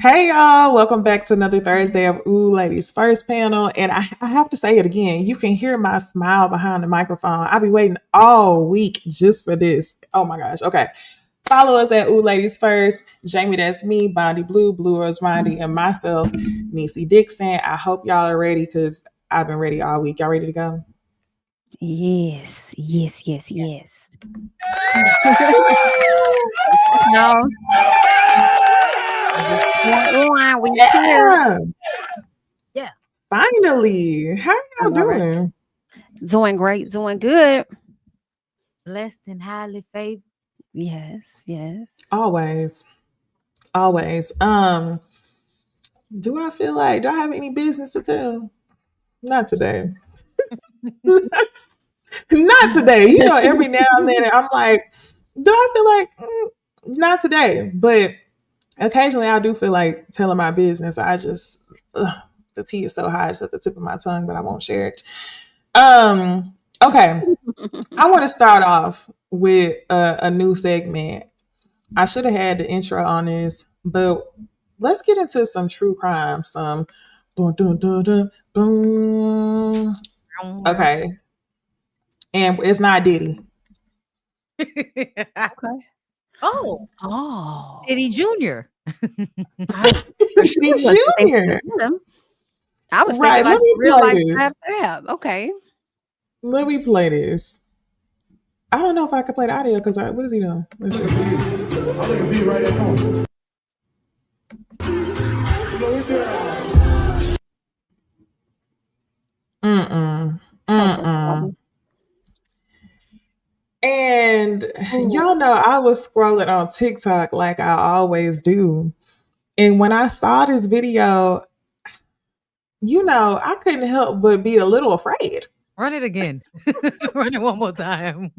Hey y'all, welcome back to another Thursday of Ooh Ladies First panel. And I have to say it again. You can hear my smile behind the microphone. I've been waiting all week just for this. Oh my gosh. Okay. Follow us at Ooh Ladies First. Jamie, that's me, Bondi Blue, Blue is Rondi, and myself, Niecy Dixon. I hope y'all are ready because I've been ready all week. Y'all ready to go? Yes, yes, yes, yes. No, we here. Yeah. Yeah. Finally. How y'all All right. doing? Doing great, doing good. Blessed and highly favored. Yes, yes. Always. Always. Do I have any business to tell? Not today. Not today. Every now and then I'm like, do I feel like not today? But occasionally I do feel like telling my business. The tea is so high, it's at the tip of my tongue, but I won't share it. Okay. I want to start off with a new segment. I should have had the intro on this, but let's get into some true crime. Some boom, dun, dun, dun, boom. Okay, and it's not Diddy. Okay. Oh, Oh, Diddy Jr. Diddy Junior. I was thinking Right. like Let me real play life this. stab. Okay. Let me play this. I don't know if I can play the audio because what is he doing? Let's see. I'm gonna be right at home. Mm-mm. Okay. Mm-mm. And Ooh. y'all know I was scrolling on TikTok like I always do. And when I saw this video, I couldn't help but be a little afraid. Run it again. Run it one more time.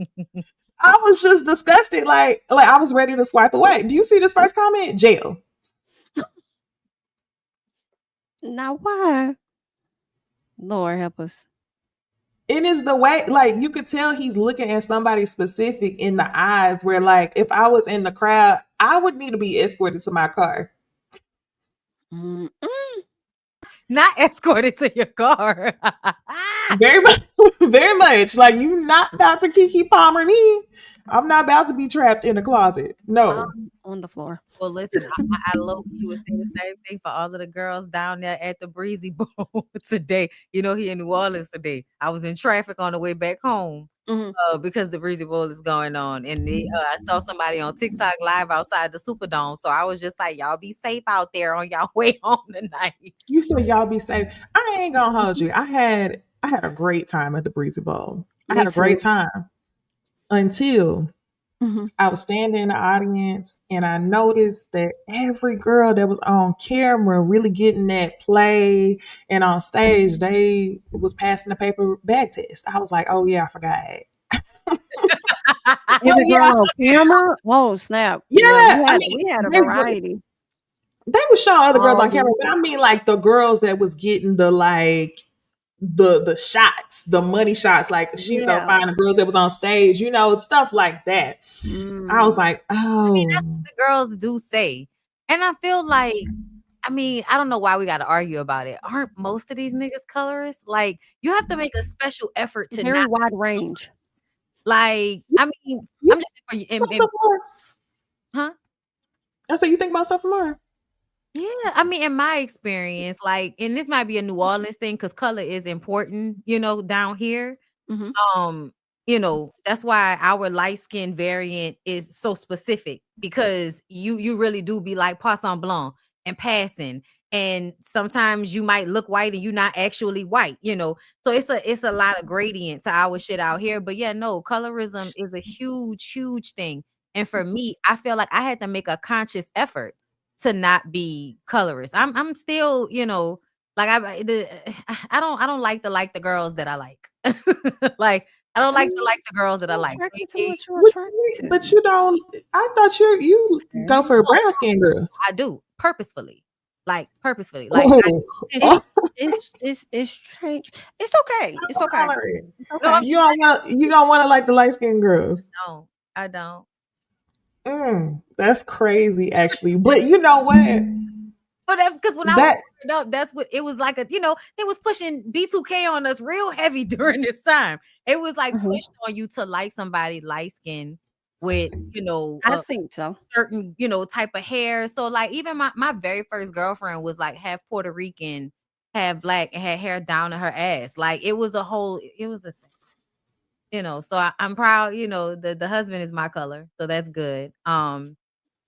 I was just disgusted. Like I was ready to swipe away. Do you see this first comment? Jail. Now why? Lord help us. It is the way, like you could tell he's looking at somebody specific in the eyes where like if I was in the crowd, I would need to be escorted to my car. Mm-mm. Not escorted to your car. Very much, very much. Like you not about to Kiki Palmer me. I'm not about to be trapped in a closet. No. On the floor. Well, listen, I low key would say the same thing for all of the girls down there at the Breezy Bowl today. He in New Orleans today. I was in traffic on the way back home Mhm. because the Breezy Bowl is going on, and I saw somebody on TikTok live outside the Superdome. So I was just like, "Y'all be safe out there on y'all way home tonight." You said y'all be safe. I ain't gonna hold you. I had a great time at the Breezy Bowl. I Me had a too. great time until Mhm. I was standing in the audience and I noticed that every girl that was on camera really getting that play and on stage, they was passing the paper bag test. I was like, oh yeah, I forgot. Oh Every girl yeah, on camera. Whoa, snap. Well, yeah. I we mean, had a they were variety. they were showing other girls on All camera, but I mean like the girls that was getting the shots, the money shots, like she's so yeah. fine, the girls that was on stage, stuff like that. I was Mm. like, I mean, that's oh. what the girls do say. And I feel like, I mean, I don't know why we got to argue about it. Aren't most of these niggas colorists? Like, you have to make a special effort to Very not wide range. like. I mean, You I'm just saying for you. think about stuff more? Huh? I said, you think about stuff more? Yeah, I mean, in my experience, like, and this might be a New Orleans thing because color is important, down here. Mhm. Um, that's why our light skin variant is so specific because you really do be like poisson blanc and passing. And sometimes you might look white and you're not actually white. So it's a lot of gradient to our shit out here. But yeah, no, colorism is a huge, huge thing. And for me, I feel like I had to make a conscious effort to not be colorist. I'm still, like I don't like the girls that I like. Like I don't I like mean, to like the girls that I you're like. attracted to They what you're What attracted you to. But you don't. I thought you go Okay. for brown skin girls. I do purposefully. Like purposefully. Like I Oh, oh, It's strange. It's okay. It's okay. color. It's no, I'm okay. You don't want to like the light skinned girls. no, I don't. That's crazy, actually. But you know what? But because when I was That growing up, that's what it was like. They was pushing B2K on us real heavy during this time. It was like Mhm. pushed on you to like somebody light skin with I a think so. certain type of hair. So like even my very first girlfriend was like half Puerto Rican, half black, and had hair down to her ass. Like it was a thing. So I'm proud. The husband is my color, so that's good.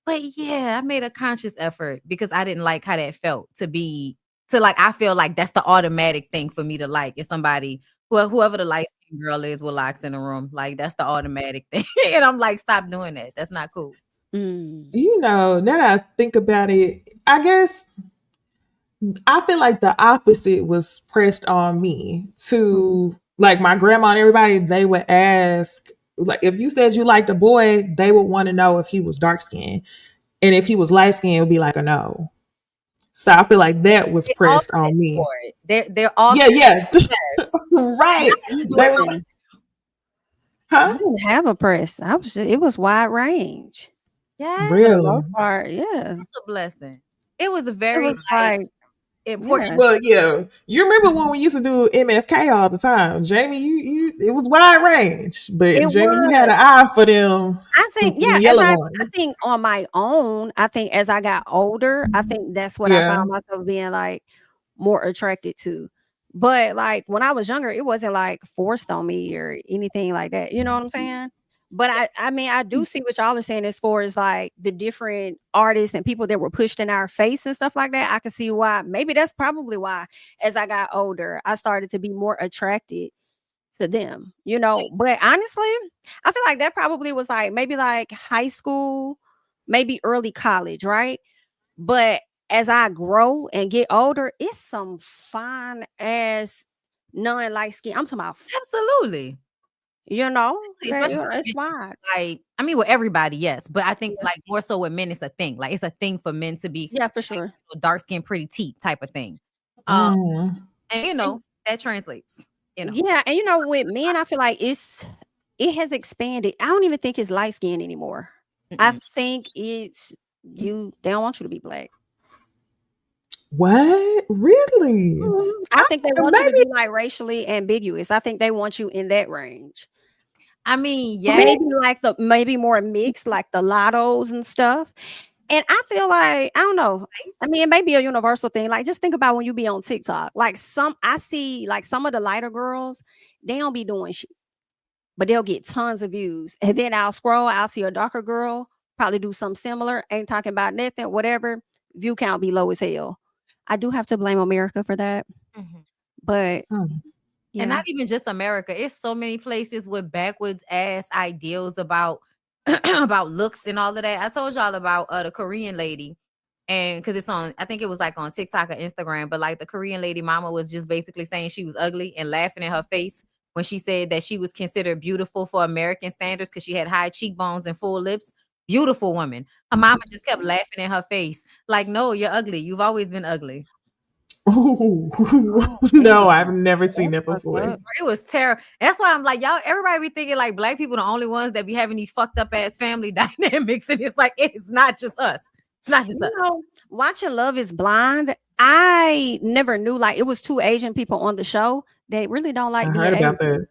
But yeah, I made a conscious effort because I didn't like how that felt to like I feel like that's the automatic thing for me to like if somebody whoever the light skinned girl is with locks in the room, like that's the automatic thing. And I'm like, stop doing that. That's not cool. Mm. now that I think about it, I guess I feel like the opposite was pressed on me Mhm. to like my grandma and everybody, they would ask, like, if you said you liked a boy, they would want to know if he was dark skinned. And if he was light skinned, it would be like a no. So I feel like that was They pressed alternate on for me. it. They're all Yeah, yeah. yes. Right. You do They it was for like, Mm. I huh? didn't have a press. It was wide range yeah, for the Really? most part. Yeah, that's a blessing. It was a it very was like like important. yeah. Well, yeah. You remember when we used to do MFK all the time, Jamie? You it was wide range, but It Jamie, you was. had an eye for I think, them yeah, yellow I ones. think on my own, I think as I got older, I think that's what I Yeah. found myself being like more attracted to. But like when I was younger, it wasn't like forced on me or anything like that. You know what I'm saying? But I mean, I do see what y'all are saying as far as like the different artists and people that were pushed in our face and stuff like that. I can see why. Maybe that's probably why as I got older, I started to be more attracted to them, but honestly, I feel like that probably was like maybe like high school, maybe early college, right? But as I grow and get older, it's some fine ass non-light skin. I'm talking about, Absolutely. that, Especially for it's men. wide. Like, I mean, with everybody, yes, but I think Yeah, like more so with men, it's a thing. Like, it's a thing for men to be yeah, for like sure. dark skin, pretty teeth type of thing. Um, Mm. and And that translates. You know, yeah, and with men, I feel like it has expanded. I don't even think it's light skin anymore. I Mm-mm. think it's they don't want you to be black. What? Really? I think they want you to Maybe. be like racially ambiguous. I think they want you in that range. I mean, yeah, Maybe like maybe more mixed, like the lottos and stuff. And I feel like, I don't know. I mean, it may be a universal thing. Like, just think about when you be on TikTok. Like I see like some of the lighter girls, they don't be doing shit, but they'll get tons of views. And then I'll scroll, I'll see a darker girl, probably do something similar, ain't talking about nothing, whatever. View count be low as hell. I do have to blame America for that. Mhm. But Hmm. And yeah. not even just America. It's so many places with backwards ass ideals about about looks and all of that. I told y'all about the Korean lady, and because it's on, I think it was like on TikTok or Instagram, but like the Korean lady mama was just basically saying she was ugly and laughing in her face when she said that she was considered beautiful for American standards because she had high cheekbones and full lips. Beautiful woman. Her mama just kept laughing in her face, like, no, you're ugly. You've always been ugly. Ooh. Oh, No, damn. I've never seen That's that fucked before. up. It was terrible. That's why I'm like, y'all, everybody be thinking like black people the only ones that be having these fucked up ass family dynamics. And it's like, it's not just us. It's not just us. Watching Love is Blind, I never knew like it was two Asian people on the show. They really don't I like being heard about Asian. that.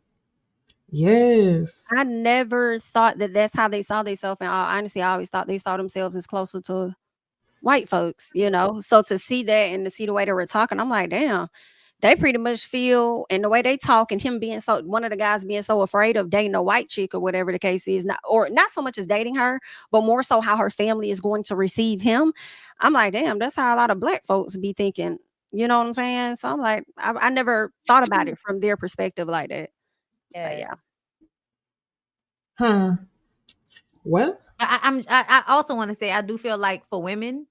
Yes. I never thought that that's how they saw themselves. And honestly, I always thought they saw themselves as closer to white folks. So to see that and to see the way they were talking, I'm like, damn, they pretty much feel, and the way they talk, and him being so, one of the guys being so afraid of dating a white chick or whatever the case is, not so much as dating her, but more so how her family is going to receive him. I'm like, damn, that's how a lot of black folks be thinking. You know what I'm saying? So I'm like, I never thought about it from their perspective like that. But Yeah. yeah. Hmm. Well, I also want to say I do feel like for women,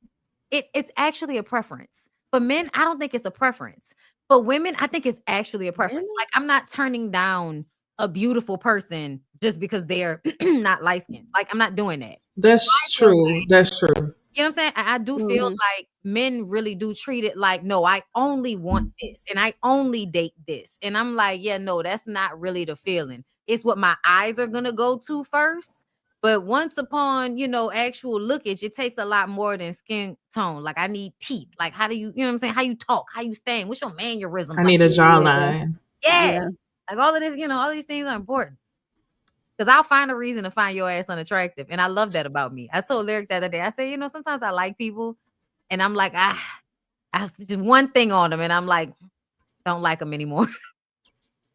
it's actually a preference. For men, I don't think it's a preference. For women, I think it's actually a preference. Really? Like I'm not turning down a beautiful person just because they're not light skinned. Like I'm not doing that. that's I feel true. That's true. You know what I'm saying? I do feel Mhm. like men really do treat it like, no, I only want this and I only date this. And I'm like, yeah, no, that's not really the feeling. It's what my eyes are gonna go to first. But once upon, actual lookage, it takes a lot more than skin tone. Like I need teeth. Like how do you know what I'm saying? How you talk, how you stand, what's your mannerisms? I Like need a Yeah. jawline. yeah. Yeah. Like all of this, all these things are important. Because I'll find a reason to find your ass unattractive. And I love that about me. I told Lyric the other day, I said, sometimes I like people and I'm like, I have just one thing on them and I'm like, don't like them anymore.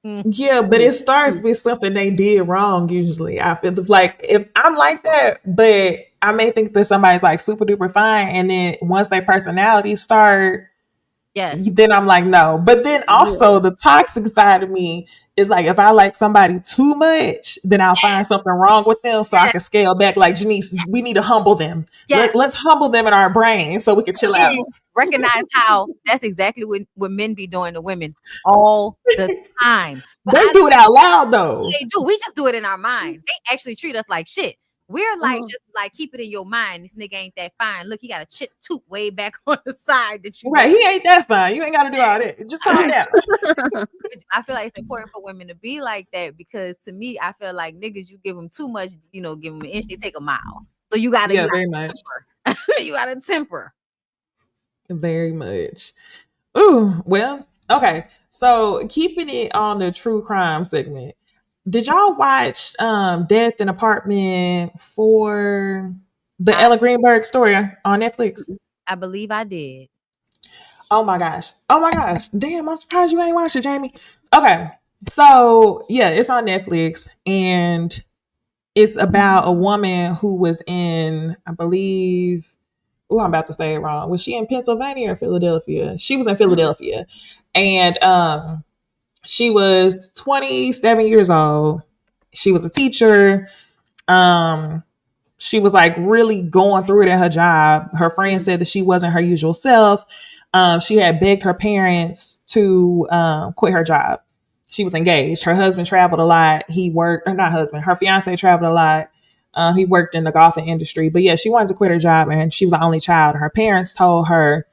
Yeah, but it starts with something they did wrong usually. I feel like if I'm like that, but I may think that somebody's like super duper fine, and then once their personalities start, Yes. then I'm like, no. But then also the toxic side of me is like, if I like somebody too much, then I'll find something wrong with them so I can scale back. Like, Janice, we need to humble them. Yes. Let's humble them in our brain so we can chill out. Recognize how that's exactly what men be doing to women all the time. But They do it out loud though. they do. We just do it in our minds. They actually treat us like shit. We're like, just like, keep it in your mind. This nigga ain't that fine. Look, he got a chip tooth way back on the side that you Right. He ain't that fine. You ain't got to do all that. Just calm down. I feel like it's important for women to be like that because to me, I feel like niggas, you give them too much, give them an inch, they take a mile. So you gotta, very much. you gotta temper. Very much. Ooh, well, okay. So keeping it on the true crime segment, did y'all watch Death in Apartment for the Ella Greenberg story on Netflix? I believe I did. Oh my gosh. Damn, I'm surprised you ain't watched it, Jamie. Okay. So yeah, it's on Netflix and it's about a woman who was in, I believe, I'm about to say it wrong. Was she in Pennsylvania or Philadelphia? She was in Philadelphia. And she was 27 years old. She was a teacher. She was like really going through it in her job. Her friend said that she wasn't her usual self. She had begged her parents to quit her job. She was engaged. Her husband traveled a lot. He worked, or not husband, her fiance traveled a lot. He worked in the golfing industry. But yeah, she wanted to quit her job and she was the only child. Her parents told her,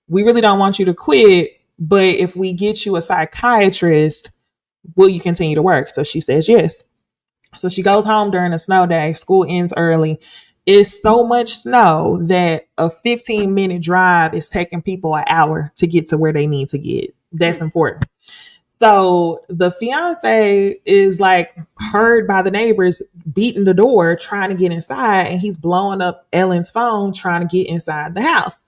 we really don't want you to quit, but if we get you a psychiatrist, will you continue to work? So she says yes. So she goes home during a snow day. School ends early. It's so much snow that a 15-minute drive is taking people an hour to get to where they need to get. That's important. So the fiance is like heard by the neighbors beating the door, trying to get inside, and he's blowing up Ellen's phone, trying to get inside the house.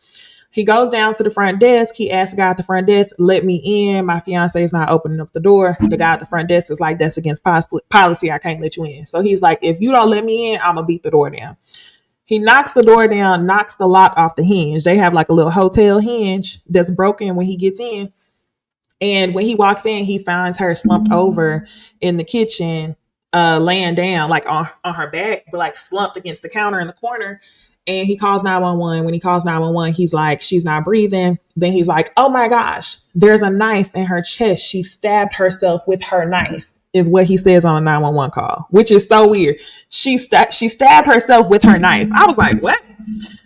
He goes down to the front desk. He asks the guy at the front desk, let me in. My fiance is not opening up the door. The guy at the front desk is like, that's against policy. I can't let you in. So he's like, if you don't let me in, I'm going to beat the door down. He knocks the door down, knocks the lock off the hinge. They have like a little hotel hinge that's broken when he gets in. And when he walks in, he finds her slumped over in the kitchen, laying down like on her back, but like slumped against the counter in the corner. And he calls 911. When he calls 911, he's like, she's not breathing. Then he's like, oh my gosh, there's a knife in her chest. She stabbed herself with her knife, is what he says on a 911 call, which is so weird. She stabbed herself with her knife. I was like, what?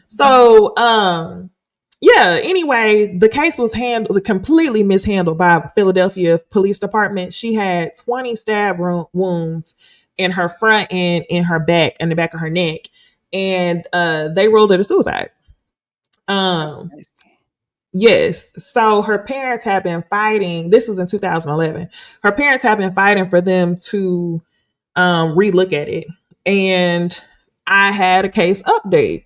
So, yeah, anyway, the case was completely mishandled by Philadelphia Police Department. She had 20 stab wounds in her front and in her back and the back of her neck. And they ruled it a suicide. Yes. So her parents have been fighting. This was in 2011. Her parents have been fighting for them to relook at it. And I had a case update.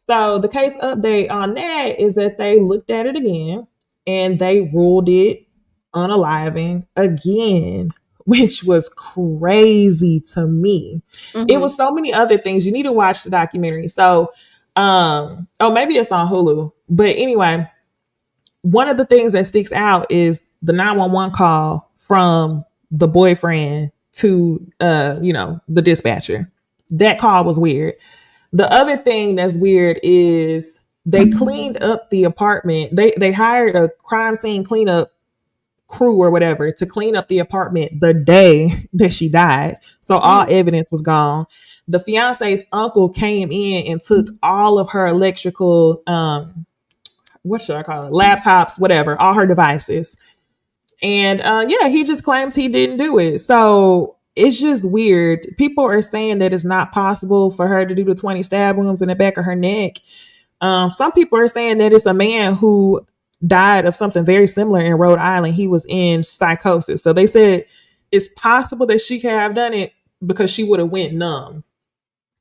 So the case update on that is that they looked at it again and they ruled it unaliving again, which was crazy to me. Mm-hmm. It was so many other things. You need to watch the documentary. So, maybe it's on Hulu. But anyway, one of the things that sticks out is the 911 call from the boyfriend to, the dispatcher. That call was weird. The other thing that's weird is they cleaned up the apartment. They hired a crime scene cleanup crew or whatever to clean up the apartment the day that she died. So all evidence was gone. The fiance's uncle came in and took all of her electrical, what should I call it? Laptops, whatever, all her devices. And he just claims he didn't do it. So it's just weird. People are saying that it's not possible for her to do the 20 stab wounds in the back of her neck. Some people are saying that it's a man who died of something very similar in Rhode Island. He was in psychosis. So they said it's possible that she could have done it because she would have went numb.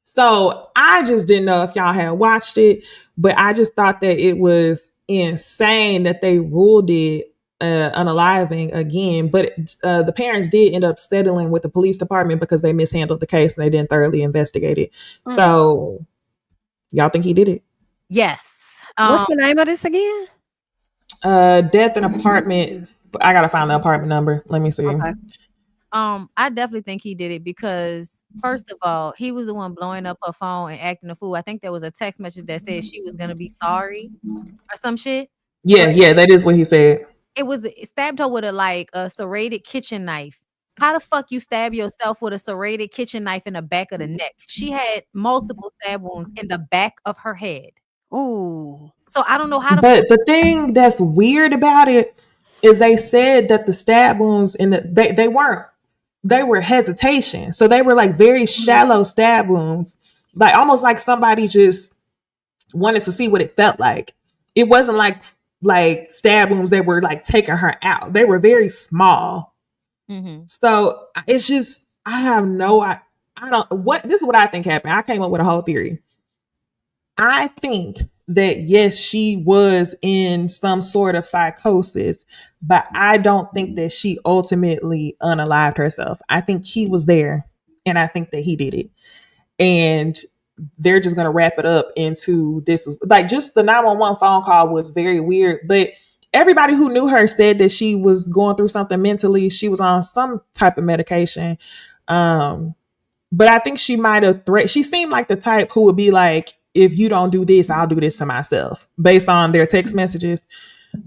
So I just didn't know if y'all had watched it, but I just thought that it was insane that they ruled it unaliving again. But the parents did end up settling with the police department because they mishandled the case and they didn't thoroughly investigate it. So y'all think he did it? Yes. What's the name of this again? Death in apartment. I gotta find the apartment number. Let me see. Okay. I definitely think he did it because first of all, he was the one blowing up her phone and acting a fool. I think there was a text message that said she was gonna be sorry or some shit. Yeah, that is what he said. It stabbed her with a serrated kitchen knife. How the fuck you stab yourself with a serrated kitchen knife in the back of the neck? She had multiple stab wounds in the back of her head. Ooh. So I don't know how to. But the thing that's weird about it is they said that the stab wounds they were hesitation. So they were like very shallow stab wounds, like almost like somebody just wanted to see what it felt like. It wasn't like stab wounds that were like taking her out. They were very small. So it's just I have no I don't what this is what I think happened. I came up with a whole theory. I think that yes, she was in some sort of psychosis, but I don't think that she ultimately unalived herself. I think he was there and I think that he did it. And they're just going to wrap it up into this is like just the 911 phone call was very weird, but everybody who knew her said that she was going through something mentally. She was on some type of medication. But I think she might have she seemed like the type who would be like, if you don't do this, I'll do this to myself based on their text messages.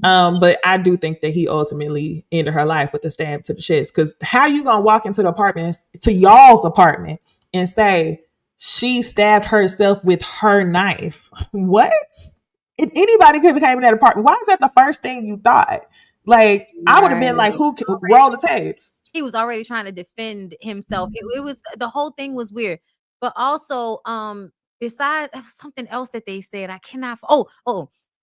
But I do think that he ultimately ended her life with a stab to the chest. Because how you gonna walk into the apartment, to y'all's apartment, and say she stabbed herself with her knife? What? If anybody could have came in that apartment, why is that the first thing you thought? Like, I would have been like, who roll the tapes? He was already trying to defend himself. It was the whole thing was weird. But also, besides something else that they said, I cannot.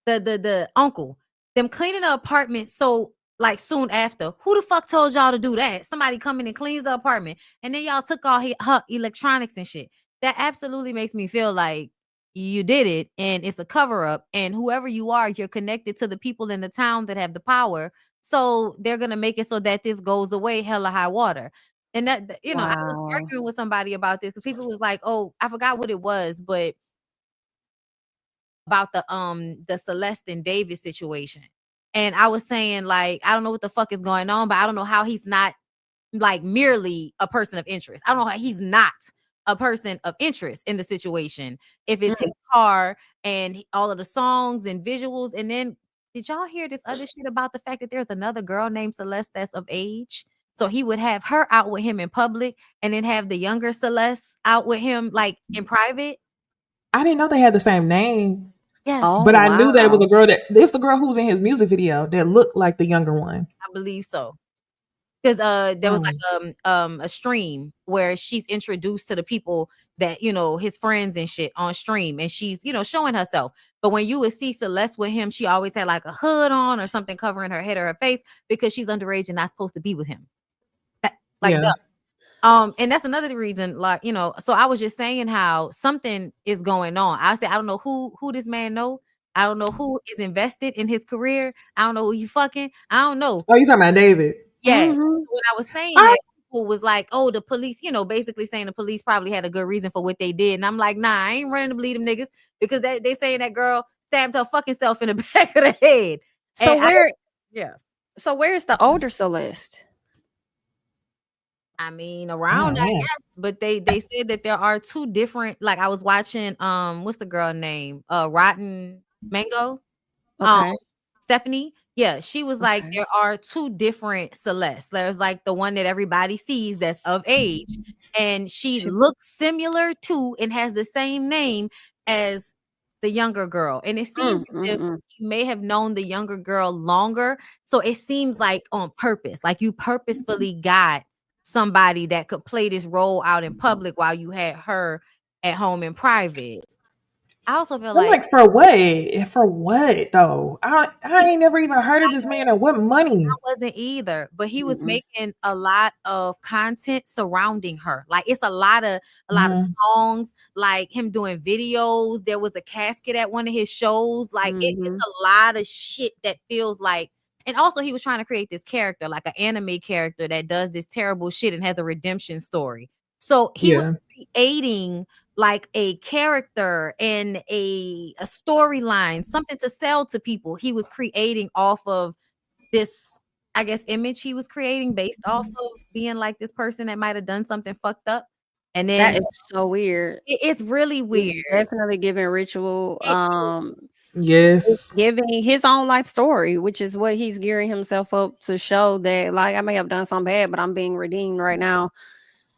The uncle, them cleaning the apartment. So like soon after, who the fuck told y'all to do that? Somebody come in and cleans the apartment, and then y'all took all her electronics and shit. That absolutely makes me feel like you did it, and it's a cover up. And whoever you are, you're connected to the people in the town that have the power. So they're gonna make it so that this goes away, hella high water. And that I was arguing with somebody about this because people was like, "Oh, I forgot what it was," but about the Celeste and David situation. And I was saying, like, I don't know what the fuck is going on, but I don't know how he's not like merely a person of interest. I don't know how he's not a person of interest in the situation. If it's his car and all of the songs and visuals, and then did y'all hear this other shit about the fact that there's another girl named Celeste that's of age? So he would have her out with him in public and then have the younger Celeste out with him like in private. I didn't know they had the same name. Yes. But I knew that it was a girl it's the girl who's in his music video that looked like the younger one. I believe so. Because there was like a stream where she's introduced to the people that his friends and shit on stream, and she's showing herself. But when you would see Celeste with him, she always had like a hood on or something covering her head or her face because she's underage and not supposed to be with him. And that's another reason, like So I was just saying how something is going on. I said I don't know who this man know. I don't know who is invested in his career. I don't know who he fucking. I don't know. Oh, you talking about David? Yeah. When I was saying that, people was like, oh, the police, basically saying the police probably had a good reason for what they did. And I'm like, nah, I ain't running to believe them niggas because they saying that girl stabbed her fucking self in the back of the head. So So where's the older Celeste? I mean, around, I guess, but they said that there are two different. Like I was watching, what's the girl name? Rotten Mango. Okay. Stephanie. Yeah, she was like, there are two different Celeste. There's like the one that everybody sees that's of age, and she looks similar to and has the same name as the younger girl. And it seems as if he may have known the younger girl longer. So it seems like on purpose, like you purposefully got somebody that could play this role out in public while you had her at home in private. I also feel I'm like like, for what? For what though? I ain't never even heard of this man and what money. wasn't either, but he was Mm-mm. making a lot of content surrounding her. Like it's a lot of Mhm. songs, like him doing videos. There was a casket at one of his shows. Like it's Mhm. a lot of shit that feels like. And also, he was trying to create this character, like an anime character that does this terrible shit and has a redemption story. So he was Yeah. creating like a character and a storyline, something to sell to people. He was creating off of this, I guess, image he was creating based off of being like this person that might have done something fucked up. And That then is so weird. it's really It's weird. definitely giving Ritual It is. it's Yes. giving his own life story, which is what he's gearing himself up to show that like I may have done something bad, but I'm being redeemed right now.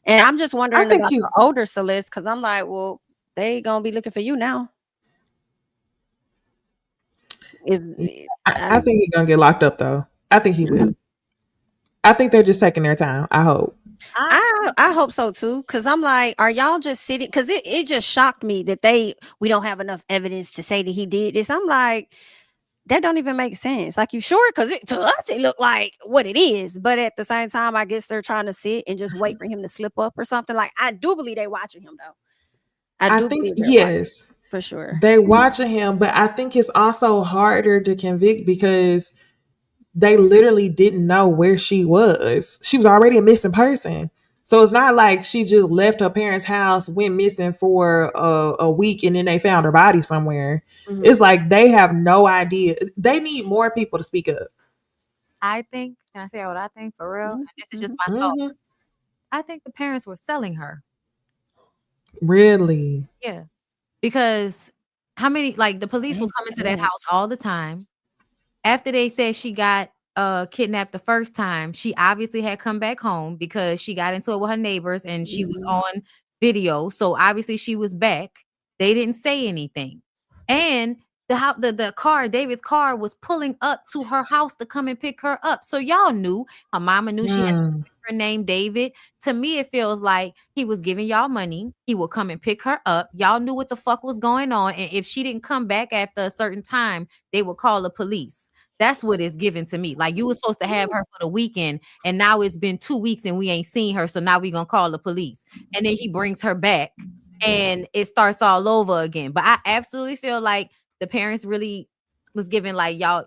And I'm just I wondering think about he's the older Celeste because I'm like, well, they gonna be looking for you now. If I I think he's gonna get locked up though. I think he will. I think they're just taking their time. I hope. I, I hope so too, because I'm like, are y'all just sitting? Because it just shocked me that we don't have enough evidence to say that he did this. I'm like, that don't even make sense. Like, you sure? Because to us it looked like what it is, but at the same time, I guess they're trying to sit and just wait for him to slip up or something. Like, I do believe they watching him though. I I do think believe they're watching yes, for sure. they watching him, but I think it's also harder to convict because they literally didn't know where she was. She was already a missing person. So it's not like she just left her parents' house, went missing for a week, and then they found her body somewhere. Mhm. It's like they have no idea. They need more people to speak up. I think, can I say what I think for real? Mhm. And this is just Mhm. my Hmm. thoughts. I think the parents were selling her. Really? Yeah. Because how many, like the police will Thanks, come into that Dad. house all the time. After they said she got kidnapped the first time, she obviously had come back home because she got into it with her neighbors and she was Mhm. on video. So obviously she was back. They didn't say anything. And the car, David's car, was pulling up to her house to come and pick her up. So y'all knew, her mama knew she had Mm. her name David. To me, it feels like he was giving y'all money. He would come and pick her up. Y'all knew what the fuck was going on. And if she didn't come back after a certain time, they would call the police. That's what it's given to me. Like, you were supposed to have her for the weekend, and now it's been 2 weeks and we ain't seen her. So now we're gonna call the police. And then he brings her back and it starts all over again. But I absolutely feel like the parents really was giving, like, y'all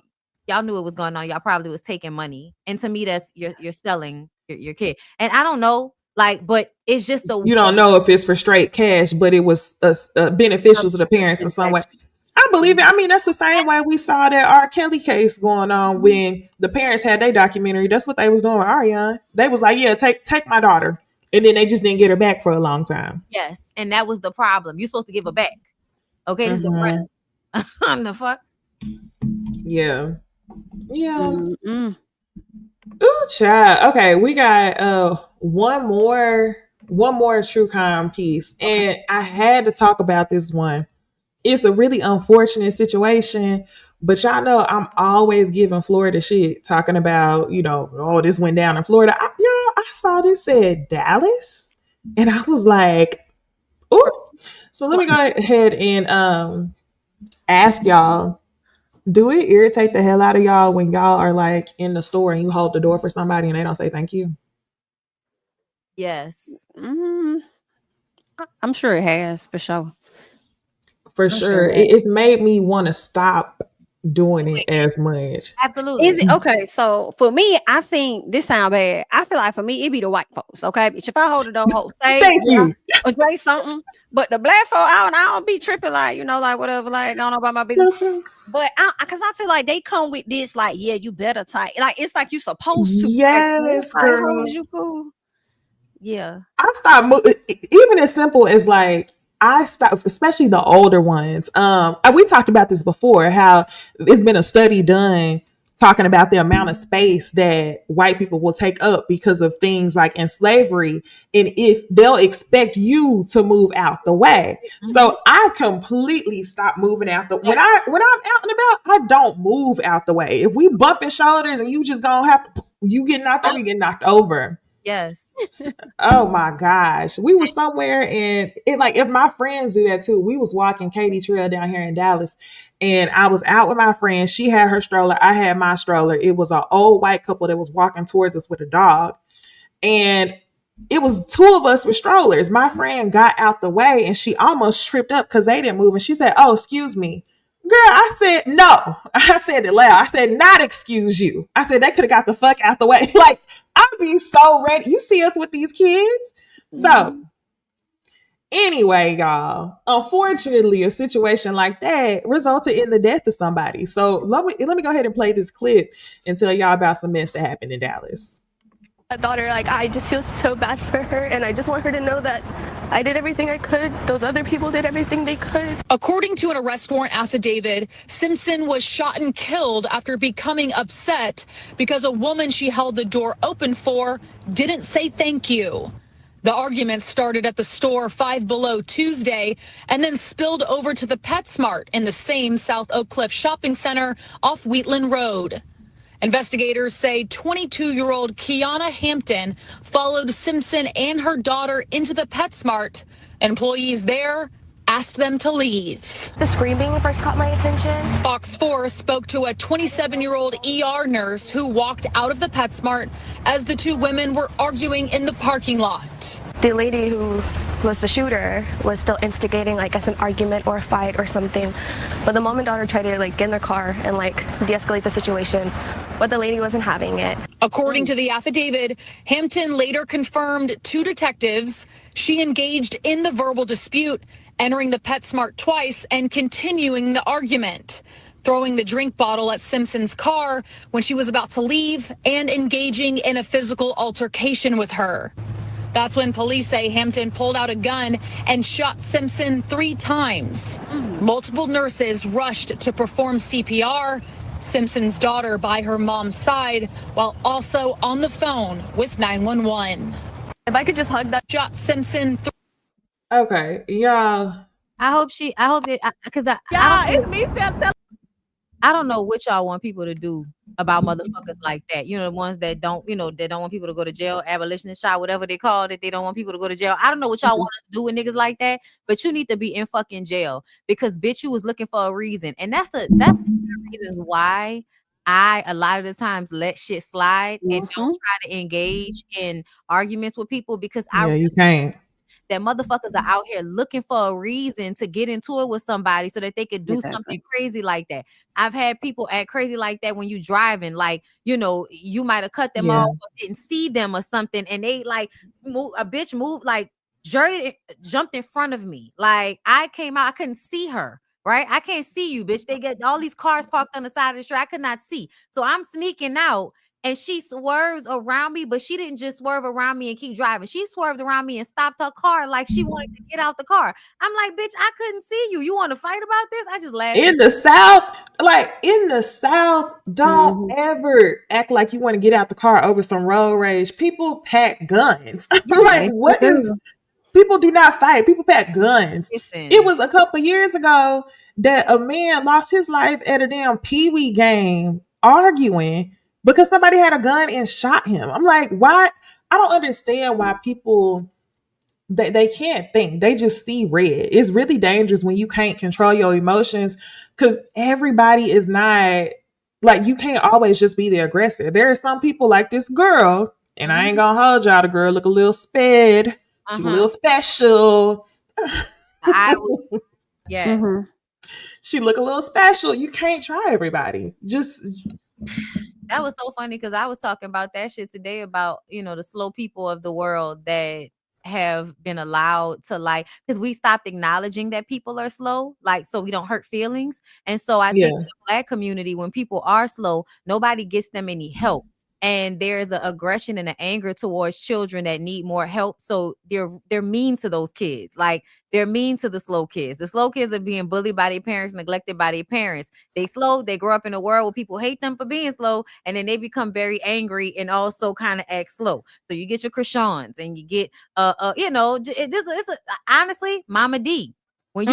knew what was going on. Y'all probably was taking money. And to me, that's you're selling your kid. And I don't know, like, but it's just the You way don't know if it's for straight cash, but it was A beneficial to the parents in some way. transaction. I believe it. I mean, that's the same way we saw that R. Kelly case going on when the parents had their documentary. That's what they was doing with Ariana. They was like, "Yeah, take my daughter," and then they just didn't get her back for a long time. yes, and that was the problem. You're supposed to give her back. Okay, this is Hmm. a the fuck. Yeah, yeah. Mm-mm. Ooh, child. Okay, we got one more true crime piece, Okay. and I had to talk about this one. It's a really unfortunate situation, but y'all know I'm always giving Florida shit, talking about, oh, this went down in Florida. I saw this said Dallas, and I was like, oh. So let me go ahead and ask y'all, do it irritate the hell out of y'all when y'all are like in the store and you hold the door for somebody and they don't say thank you? Yes. Mm, I'm sure it has for sure. For I'm sure sure. it has. It's made me want to stop doing it as much. Absolutely. Is it okay? So for me, I think this sound bad. I feel like for me, it be the white folks. Okay, bitch. If I hold the door, say Thank yeah, you. or say something. But the black folk, I don't be tripping like like whatever, like going about my business. That's right. But because I feel like they come with this, like, yeah, you better type. Like it's like you supposed to. Like, Yes, like, how is girl. you cool? Yeah. I stopped even as simple as like I stopped, especially the older ones. We talked about this before, how it's been a study done talking about the amount of space that white people will take up because of things like in slavery, and if they'll expect you to move out the way. So I completely stopped moving out the when I'm out and about, I don't move out the way. If we bumping shoulders and you just gonna have to, you getting out there, you get knocked over. Yes. Oh my gosh. We were somewhere and it like if my friends do that too. We was walking Katy Trail down here in Dallas and I was out with my friend. She had her stroller. I had my stroller. It was an old white couple that was walking towards us with a dog. And it was two of us with strollers. My friend got out the way and she almost tripped up because they didn't move. And she said, "Oh, excuse me." Girl, I said, no. I said it loud. I said, not excuse you. I said, they could have got the fuck out the way. Like, I'd be so ready. You see us with these kids? So, anyway, y'all, unfortunately, a situation like that resulted in the death of somebody. So, let me go ahead and play this clip and tell y'all about some mess that happened in Dallas. A daughter, like, I just feel so bad for her, and I just want her to know that I did everything I could. Those other people did everything they could. According to an arrest warrant affidavit, Simpson was shot and killed after becoming upset because a woman she held the door open for didn't say thank you. The argument started at the store Five Below Tuesday and then spilled over to the PetSmart in the same South Oak Cliff shopping center off Wheatland Road. Investigators say 22-year-old Kiana Hampton followed Simpson and her daughter into the PetSmart. Employees there asked them to leave. The screaming first caught my attention. Fox 4 spoke to a 27-year-old ER nurse who walked out of the PetSmart as the two women were arguing in the parking lot. The lady who was the shooter was still instigating, like, as an argument or a fight or something. But the mom and daughter tried to, like, get in their car and, like, de-escalate the situation, but the lady wasn't having it. According to the affidavit, Hampton later confirmed to detectives she engaged in the verbal dispute, entering the PetSmart twice and continuing the argument, throwing the drink bottle at Simpson's car when she was about to leave, and engaging in a physical altercation with her. That's when police say Hampton pulled out a gun and shot Simpson 3 times. Multiple nurses rushed to perform CPR. Simpson's daughter by her mom's side, while also on the phone with 911. If I could just hug that. Shot Simpson. Okay, y'all. I hope that, because It's me, Sam. I don't know what y'all want people to do about motherfuckers like that. You know, the ones that don't, that don't want people to go to jail, abolitionist shot, whatever they call it, they don't want people to go to jail. I don't know what y'all want us to do with niggas like that, but you need to be in fucking jail because bitch, you was looking for a reason. And that's one of the reasons why I a lot of the times let shit slide and don't try to engage in arguments with people because you can't. That motherfuckers are out here looking for a reason to get into it with somebody so that they could do something crazy like that. I've had people act crazy like that when you driving, like, you might have cut them off or didn't see them or something. And they like moved, like jumped in front of me. Like I came out, I couldn't see her. Right. I can't see you, bitch. They get all these cars parked on the side of the street. I could not see. So I'm sneaking out. And she swerves around me, but she didn't just swerve around me and keep driving. She swerved around me and stopped her car like she wanted to get out the car. I'm like, bitch, I couldn't see you. You want to fight about this? I just laughed. In the South, don't ever act like you want to get out the car over some road rage. People pack guns. Like, what is... People do not fight. People pack guns. Listen. It was a couple years ago that a man lost his life at a damn Pee-wee game arguing because somebody had a gun and shot him. I'm like, why? I don't understand why people, they can't think. They just see red. It's really dangerous when you can't control your emotions because everybody is not, like, you can't always just be the aggressor. There are some people like this girl, and I ain't gonna hold y'all, the girl look a little sped. She a little special. She look a little special. You can't try everybody. That was so funny because I was talking about that shit today about, the slow people of the world that have been allowed to, like, because we stopped acknowledging that people are slow, like, so we don't hurt feelings. And so I think in the Black community, when people are slow, nobody gets them any help. And there's an aggression and an anger towards children that need more help. So they're mean to those kids. Like, they're mean to the slow kids. The slow kids are being bullied by their parents, neglected by their parents. They slow. They grow up in a world where people hate them for being slow. And then they become very angry and also kind of act slow. So you get your Krishans and you get, honestly, Mama D. When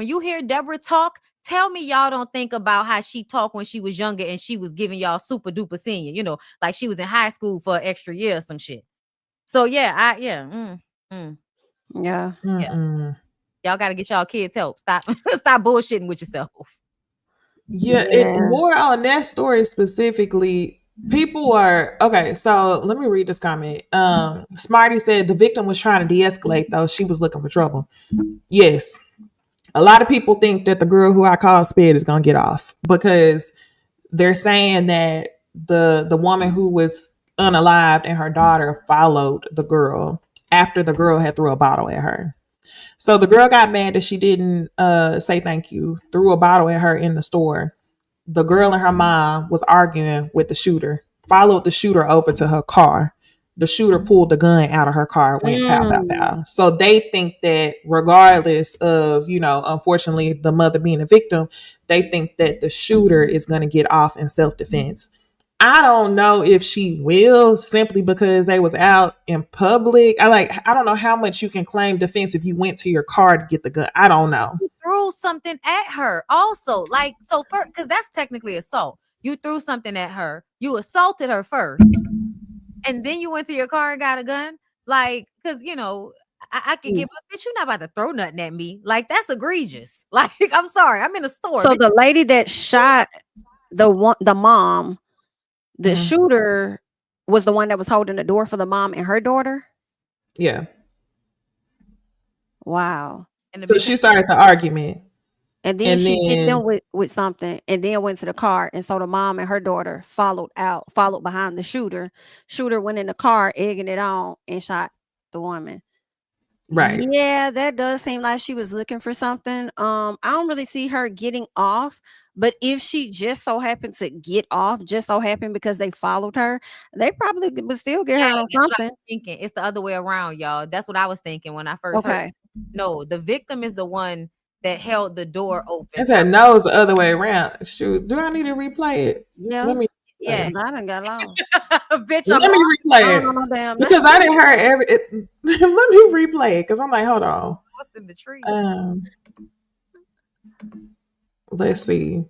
you hear Deborah talk, tell me y'all don't think about how she talked when she was younger and she was giving y'all super duper senior, like she was in high school for an extra year or some shit. So yeah, Yeah. Mm-mm. y'all got to get y'all kids help. Stop, stop bullshitting with yourself. Yeah, Yeah. more on that story specifically. People are okay. So let me read this comment. Smarty said the victim was trying to de-escalate, though she was looking for trouble. Yes, a lot of people think that the girl who I call Sped is gonna get off because they're saying that the woman who was unalived and her daughter followed the girl after the girl had threw a bottle at her. So the girl got mad that she didn't say thank you, threw a bottle at her in the store. The girl and her mom was arguing with the shooter, followed the shooter over to her car. The shooter pulled the gun out of her car, went pow, pow, pow. So they think that regardless of, unfortunately, the mother being a victim, they think that the shooter is going to get off in self-defense. I don't know if she will, simply because they was out in public. I don't know how much you can claim defense if you went to your car to get the gun. I don't know. You threw something at her also. Like, so first, because that's technically assault. You threw something at her. You assaulted her first. And then you went to your car and got a gun. Like, because, I could give up. Bitch, you're not about to throw nothing at me. Like, that's egregious. Like, I'm sorry. I'm in a store. So bitch. the lady that shot the mom, the shooter was the one that was holding the door for the mom and her daughter. Yeah. Wow. And the So bitch she started the argument. And then And she hit then- them with something and then went to the car. And so the mom and her daughter followed behind the shooter. Shooter went in the car, egging it on, and shot the woman. Right. Yeah, that does seem like she was looking for something. I don't really see her getting off, but if she just so happened to get off, just so happened because they followed her, they probably would still get her on that's what I something. was thinking. It's the other way around, y'all. That's what I was thinking when I first heard. Okay. No, the victim is the one that held the door open. I said no, it's the other way around. Shoot, do I need to replay it? Yeah. Let me. Yeah. I done got lost. Bitch, Let I'm me I replay don't know it no damn because I didn't hear let me replay it because I'm like, hold on. lost in the tree. Let's see.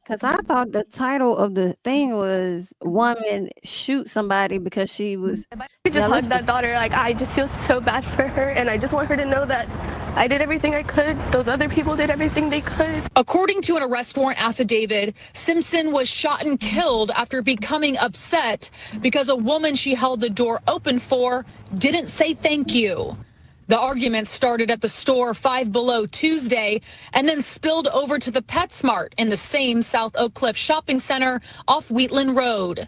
Because I thought the title of the thing was "Woman Shoot Somebody" because she was. I just hug that daughter. Like, I just feel so bad for her, and I just want her to know that I did everything I could. Those other people did everything they could. According to an arrest warrant affidavit, Simpson was shot and killed after becoming upset because a woman she held the door open for didn't say thank you. The argument started at the store Five Below Tuesday and then spilled over to the PetSmart in the same South Oak Cliff shopping center off Wheatland Road.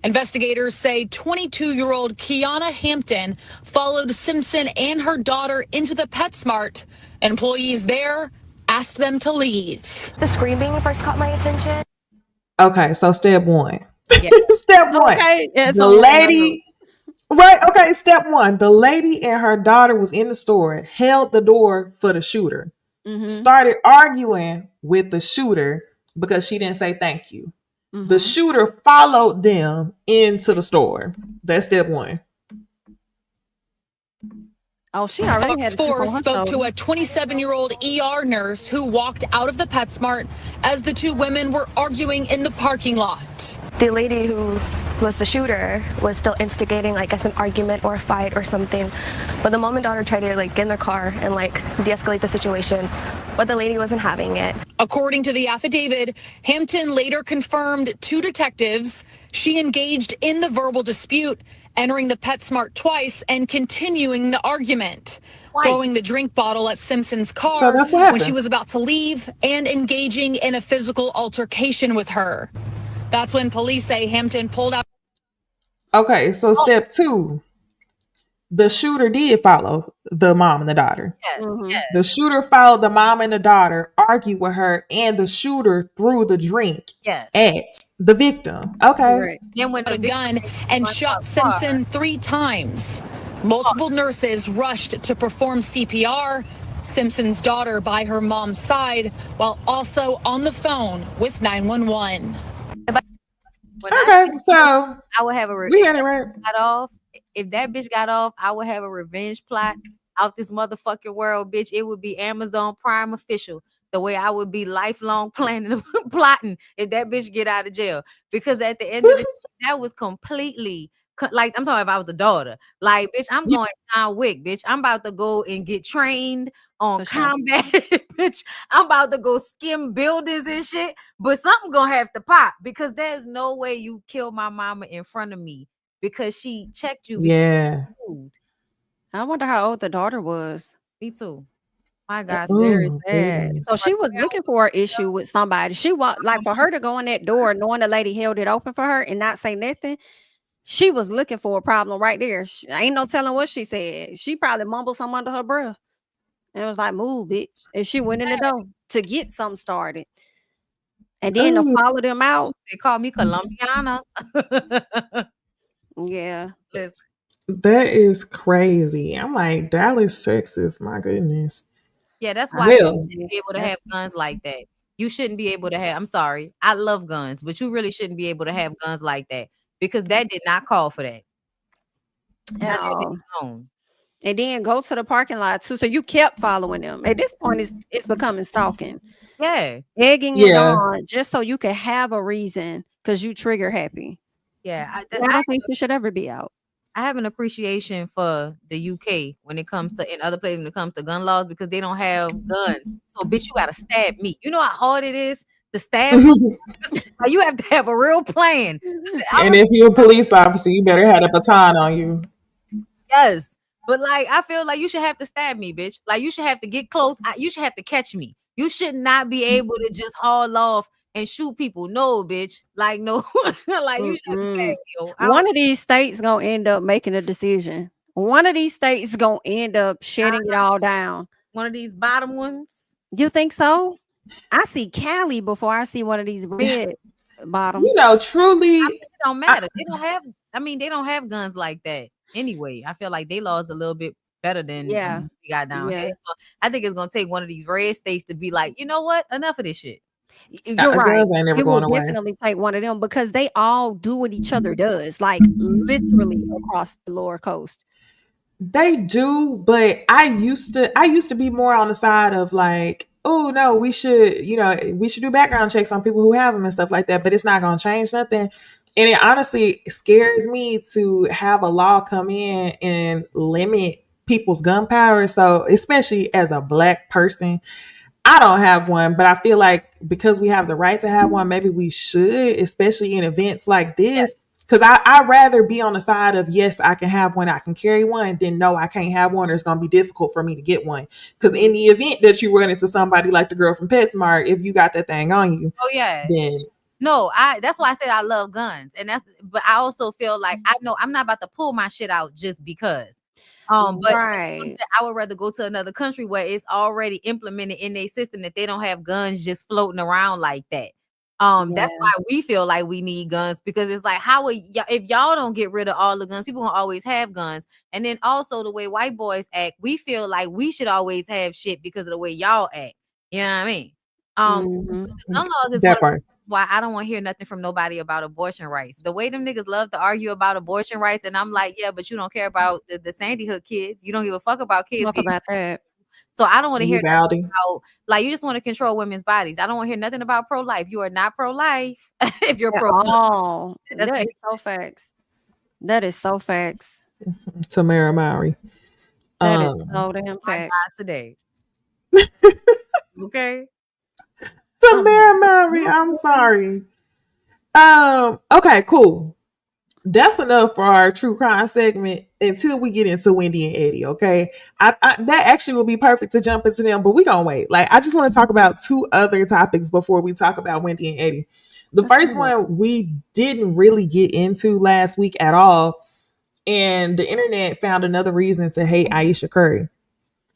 Investigators say 22-year-old Kiana Hampton followed Simpson and her daughter into the PetSmart. Employees there asked them to leave. The screaming first caught my attention. Okay, so step one. Yeah. Step one. Okay, yeah, The so lady. Right. Okay. Step one. The lady and her daughter was in the store, held the door for the shooter, started arguing with the shooter because she didn't say thank you. The shooter followed them into the store. That's step one. Oh, she already had Fox a chip 4 on her spoke to shoulder. a 27-year-old ER nurse who walked out of the PetSmart as the two women were arguing in the parking lot. The lady who was the shooter was still instigating, like, an argument or a fight or something. But the mom and daughter tried to, like, get in their car and, like, de-escalate the situation. But the lady wasn't having it. According to the affidavit, Hampton later confirmed to detectives she engaged in the verbal dispute, entering the PetSmart twice and continuing the argument, throwing the drink bottle at Simpson's car So that's what when happened. she was about to leave and engaging in a physical altercation with her. That's when police say Hampton pulled out. Okay. So step two. The shooter did follow the mom and the daughter. Yes, yes. The shooter followed the mom and the daughter, argued with her, and the shooter threw the drink Yes. at the victim. Okay. Right. Then when A gun and shot Simpson 3 times. Multiple nurses rushed to perform CPR. Simpson's daughter by her mom's side while also on the phone with 911. Okay. So I would have a we had it right. got off. If that bitch got off, I would have a revenge plot out this motherfucking world, bitch. It would be Amazon Prime official. the way I would be lifelong planning plotting if that bitch get out of jail. Because at the end of the day, that was completely like, I'm talking if I was the daughter. Like, bitch, I'm Yeah. going John Wick, bitch. I'm about to go and get trained on For sure. combat, bitch. I'm about to go skim buildings and shit. But something gonna have to pop because there's no way you kill my mama in front of me because she checked you because Yeah. you moved. I wonder how old the daughter was. Me too. My God. That's very Oh sad. So goodness. she was looking for an issue with somebody. She want like for her to go in that door, knowing the lady held it open for her and not say nothing. She was looking for a problem right there. Ain't no telling what she said. She probably mumbled something under her breath and was like, "Move, bitch," and she went in the door to get something started. And then to Oh, follow them out, They call me Colombiana. yeah, Listen, that is crazy. I'm like, Dallas, Texas. My goodness. yeah, that's I why you Well, shouldn't be able to have that's guns like that. You shouldn't be able to have, I'm sorry, I love guns, but you really shouldn't be able to have guns like that because that did not call for that. at Not that all. hit alone. And then go to the parking lot too. So you kept following them. At this point, it's becoming stalking, Yeah. egging it yeah. on, just so you can have a reason because you trigger happy. Yeah. And I don't think you should ever be out. I have an appreciation for the UK when it comes to in other places when it comes to gun laws because they don't have guns. So bitch, you gotta stab me. You know how hard it is to stab me? Like, you have to have a real plan. And if you're a police officer, you better have a baton on you. Yes. But like I feel like you should have to stab me, bitch. Like you should have to get close. You should have to catch me. You should not be able to just haul off and shoot people. No, bitch. Like no, like you should have to stab Mm-mm. me. Yo. One of these states gonna end up making a decision. One of these states gonna end up shutting it all down. One of these bottom ones. You think so? I see Cali before I see one of these red You bottoms. know, I truly, mean, it don't matter. They don't have. I mean, they don't have guns like that anyway. I feel like they laws a little bit better than the Yeah, ones we got down here. yeah. I think it's gonna take one of these red states to be like, you know what? Enough of this shit. You're right. guns ain't never It will going away. definitely take one of them because they all do what each other does, like literally across the lower coast. They do, but I used to be more on the side of like, oh no, we should do background checks on people who have them and stuff like that, but it's not going to change nothing. And it honestly scares me to have a law come in and limit people's gun power. So, especially as a black person, I don't have one, but I feel like because we have the right to have one, maybe we should, especially in events like Yeah. this. Because I'd rather be on the side of, yes, I can have one, I can carry one, than no, I can't have one, or it's going to be difficult for me to get one. Because in the event that you run into somebody like the girl from PetSmart, if you got that thing on you, Oh yeah. then No, that's why I said I love guns. And but I also feel like I know I'm not about to pull my shit out just because. But Right. I would rather go to another country where it's already implemented in their system that they don't have guns just floating around like that. That's Yeah. why we feel like we need guns because it's like how would if y'all don't get rid of all the guns, people gonna always have guns. And then also the way white boys act, we feel like we should always have shit because of the way y'all act. You know what I mean? Mhm. The gun laws is one that of part. why I don't want to hear nothing from nobody about abortion rights. The way them niggas love to argue about abortion rights, and I'm like, yeah, but you don't care about the Sandy Hook kids. You don't give a fuck about kids. Talk about that. So I don't want to hear nothing Uvalde. about like you just want to control women's bodies. I don't want to hear nothing about pro-life. You are not pro-life if you're At pro-gun. all. That doesn't That make is so facts. That is so facts. Tamara Mowry. That is Um, so damn my fact. God today. Okay. Tamara Mowry, I'm sorry. Okay, cool. That's enough for our true crime segment until we get into Wendy and Eddie. Okay, that actually will be perfect to jump into them, but we gonna wait. Like, I just want to talk about two other topics before we talk about Wendy and Eddie. The Let's first do it. one we didn't really get into last week at all, and the internet found another reason to hate Aisha Curry.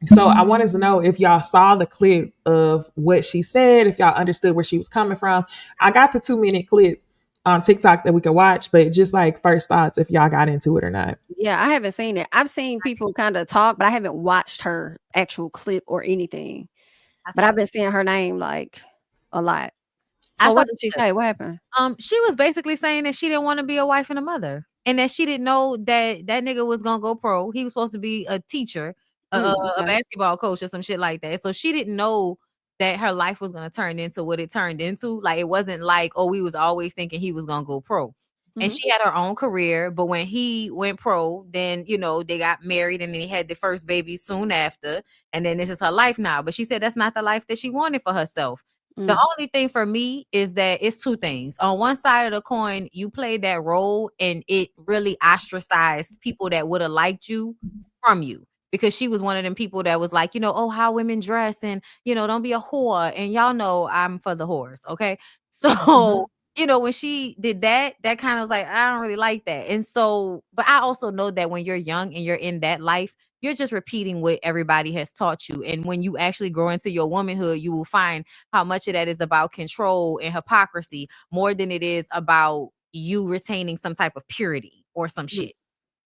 So I wanted to know if y'all saw the clip of what she said, if y'all understood where she was coming from. I got the 2 minute clip on TikTok that we could watch, but just like first thoughts if y'all got into it or not. Yeah, I haven't seen it. I've seen people kind of talk, but I haven't watched her actual clip or anything. But I've been seeing her name like a lot. I So saw what did she say? What happened? she was basically saying that she didn't want to be a wife and a mother, and that she didn't know that that nigga was gonna go pro. He was supposed to be a teacher, a Okay. basketball coach, or some shit like that. So she didn't know that her life was going to turn into what it turned into. Like, it wasn't like, oh, we was always thinking he was going to go pro. And she had her own career, but when he went pro, then, you know, they got married and then he had the first baby soon after. And then this is her life now. But she said that's not the life that she wanted for herself. The only thing for me is that it's two things. On one side of the coin, you played that role and it really ostracized people that would have liked you from you. Because she was one of them people that was like, you know, oh, how women dress and, you know, don't be a whore. And y'all know I'm for the whores. Okay. So, you know, when she did that, that kind of was like, I don't really like that. And so, but I also know that when you're young and you're in that life, you're just repeating what everybody has taught you. And when you actually grow into your womanhood, you will find how much of that is about control and hypocrisy more than it is about you retaining some type of purity or some shit.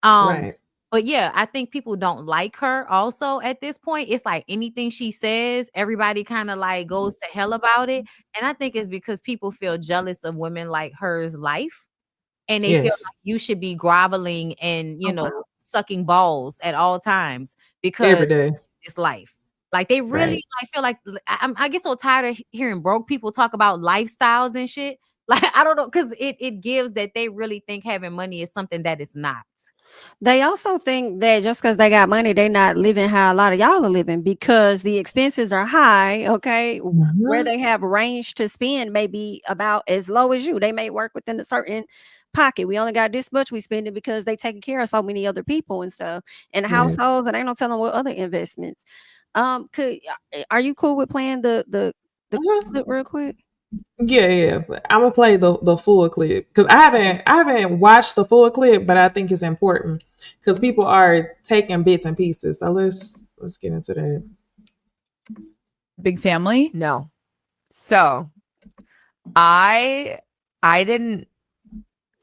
Right. But yeah, I think people don't like her also at this point. It's like anything she says, everybody kind of like goes to hell about it. And I think it's because people feel jealous of women like her's life. And they feel Yes. like you should be groveling and, you know, sucking balls at all times because Every day. it's life. Like they really, Right. I feel like I get so tired of hearing broke people talk about lifestyles and shit. Like, I don't know, because it gives that they really think having money is something that is not. They also think that just because they got money, they not living how a lot of y'all are living because the expenses are high. Okay. Where they have range to spend may be about as low as you. They may work within a certain pocket. We only got this much we spend it because they taking care of so many other people and stuff and Right. households, and ain't no telling what other investments. Are you cool with playing the clip real quick? Yeah. But I'm gonna play the full clip because I haven't watched the full clip, but I think it's important because people are taking bits and pieces. So let's get into that. Big family? No. So I didn't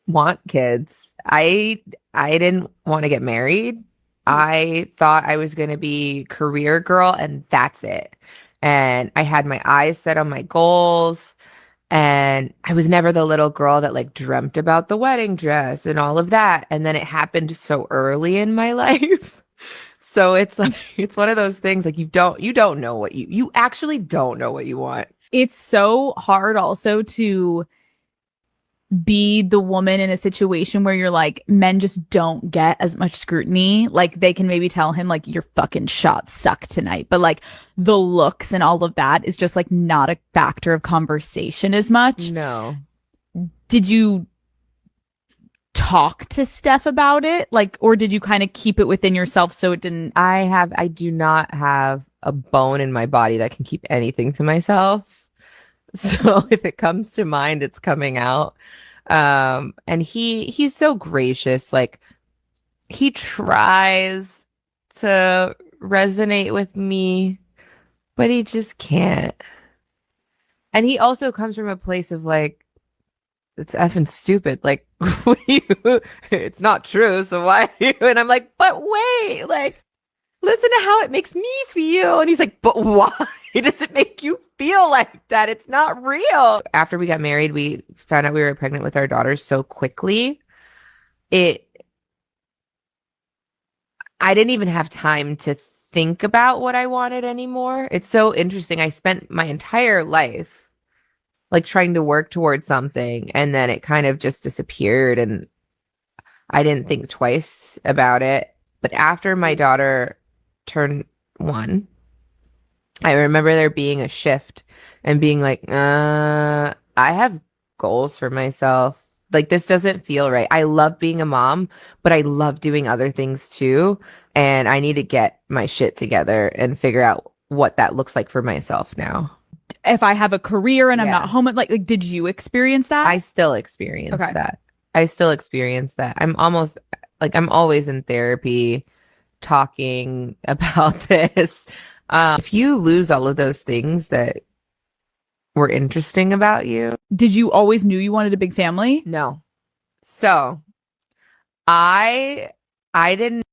want kids. I didn't want to get married. I thought I was going to be career girl and that's it. And I had my eyes set on my goals. And I was never the little girl that like dreamt about the wedding dress and all of that. And then it happened so early in my life. So it's like, it's one of those things like you don't know what you actually don't know what you want. It's so hard also to be the woman in a situation where you're like, men just don't get as much scrutiny. Like they can maybe tell him like your fucking shots suck tonight, but like the looks and all of that is just like not a factor of conversation as much. No. Did you talk to Steph about it? Like, or did you kind of keep it within yourself so it didn't? I do not have a bone in my body that can keep anything to myself. So if it comes to mind, it's coming out. And he's so gracious. Like he tries to resonate with me, but he just can't. And he also comes from a place of like, it's effing stupid. Like, it's not true. So why are you? And I'm like, but wait, like, listen to how it makes me feel. And he's like, but why does it make you feel like that? It's not real. After we got married, we found out we were pregnant with our daughters so quickly. I didn't even have time to think about what I wanted anymore. It's so interesting. I spent my entire life like trying to work towards something, and then it kind of just disappeared, and I didn't think twice about it. But after my daughter turned 1, I remember there being a shift and being like, I have goals for myself. Like, this doesn't feel right. I love being a mom, but I love doing other things too. And I need to get my shit together and figure out what that looks like for myself now. If I have a career and I'm Yeah. not home, like did you experience that? I still experience Okay. that. I still experience that. I'm always in therapy talking about this. If you lose all of those things that were interesting about you. Did you always knew you wanted a big family? No. So I didn't.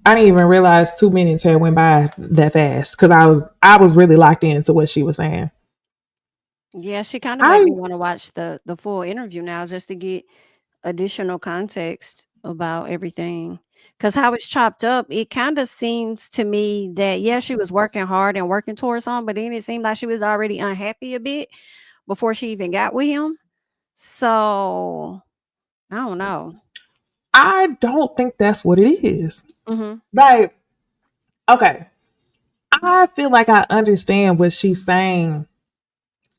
I didn't even realize 2 minutes had went by that fast because I was really locked into what she was saying. Yeah, she kind of made me want to watch the full interview now just to get additional context about everything. Because how it's chopped up, it kind of seems to me that, yeah, she was working hard and working towards something, but then it seemed like she was already unhappy a bit before she even got with him. So I don't know. I don't think that's what it is. Hmm. Like, okay, I feel like I understand what she's saying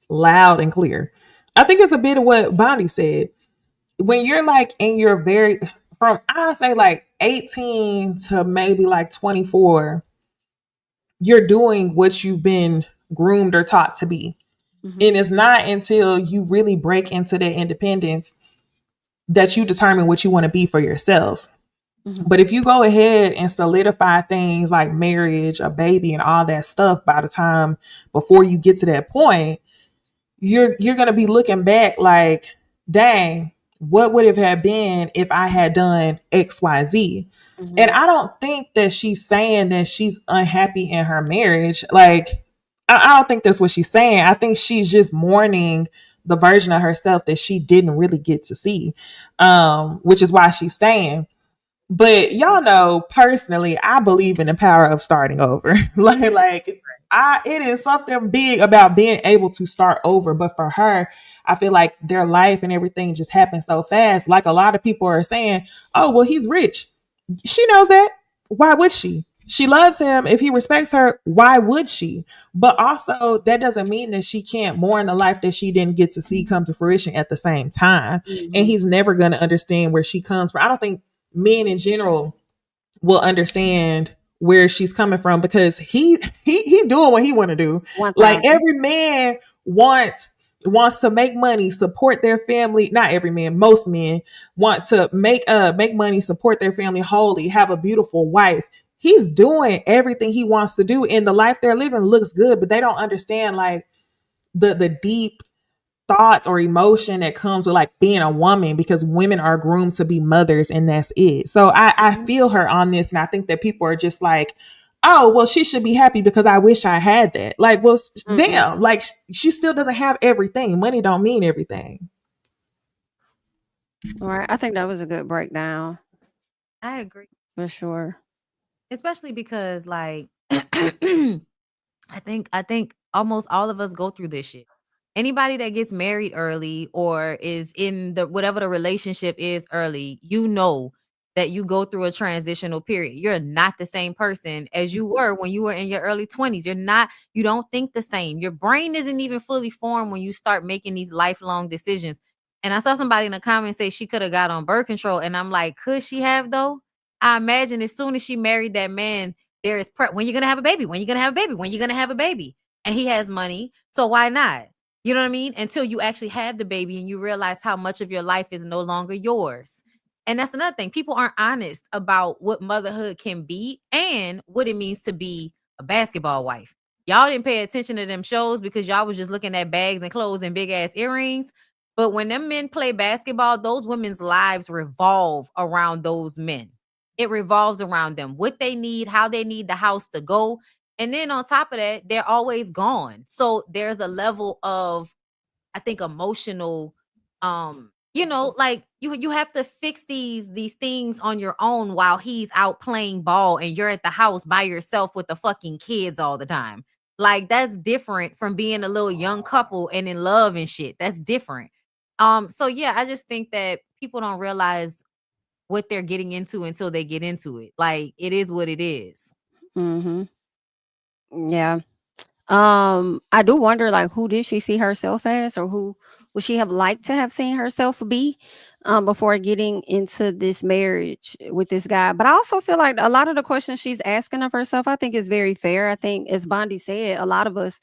loud and clear. I think it's a bit of what Bonnie said. When you're like in your very, from I say like 18 to maybe like 24, you're doing what you've been groomed or taught to be. Hmm. And it's not until you really break into that independence that you determine what you want to be for yourself. Hmm. But if you go ahead and solidify things like marriage, a baby, and all that stuff by the time before you get to that point, you're gonna be looking back like, dang, what would it have been if I had done XYZ? And Hmm. I don't think that she's saying that she's unhappy in her marriage. Like, I don't think that's what she's saying. I think she's just mourning the version of herself that she didn't really get to see, which is why she's staying. But y'all know, personally, I believe in the power of starting over. It is something big about being able to start over. But for her, I feel like their life and everything just happened so fast. Like a lot of people are saying, oh, well, he's rich. She knows that. Why would she? She loves him. If he respects her, why would she? But also, that doesn't mean that she can't mourn the life that she didn't get to see come to fruition at the same time. And Hmm. he's never going to understand where she comes from. I don't think men in general will understand where she's coming from because he doing what he want to do. Like 1,000. every man wants to make money, support their family. Not every man, most men want to make money, support their family wholly, have a beautiful wife. He's doing everything he wants to do, and the life they're living looks good, but they don't understand like the deep thoughts or emotion that comes with like being a woman because women are groomed to be mothers and that's it. So I Mhm. feel her on this, and I think that people are just like, oh, well, she should be happy because I wish I had that. Like, well, Mm-mm. damn, like she still doesn't have everything. Money don't mean everything. All right. I think that was a good breakdown I agree. for sure. Especially because like I think almost all of us go through this shit. Anybody that gets married early or is in the whatever the relationship is early, you know that you go through a transitional period. You're not the same person as you were when you were in your early 20s. You don't think the same. Your brain isn't even fully formed when you start making these lifelong decisions. And I saw somebody in the comments say she could have got on birth control. And I'm like, could she have though? I imagine as soon as she married that man, there is when you're gonna have a baby, when you're gonna have a baby, when you're gonna have a baby. And he has money. So why not? You know what I mean? Until you actually have the baby and you realize how much of your life is no longer yours. And that's another thing. People aren't honest about what motherhood can be and what it means to be a basketball wife. Y'all didn't pay attention to them shows because y'all was just looking at bags and clothes and big ass earrings. But when them men play basketball, those women's lives revolve around those men. It revolves around them, what they need, how they need the house to go. And then on top of that, they're always gone. So there's a level of, I think, emotional, like you have to fix these things on your own while he's out playing ball and you're at the house by yourself with the fucking kids all the time. Like that's different from being a little young couple and in love and shit. That's different. So yeah, I just think that people don't realize what they're getting into until they get into it. Like it is what it is. Hmm. Yeah. I do wonder, like, who did she see herself as, or who would she have liked to have seen herself be, before getting into this marriage with this guy? But I also feel like a lot of the questions she's asking of herself, I think is very fair. I think, as Bondi said, a lot of us,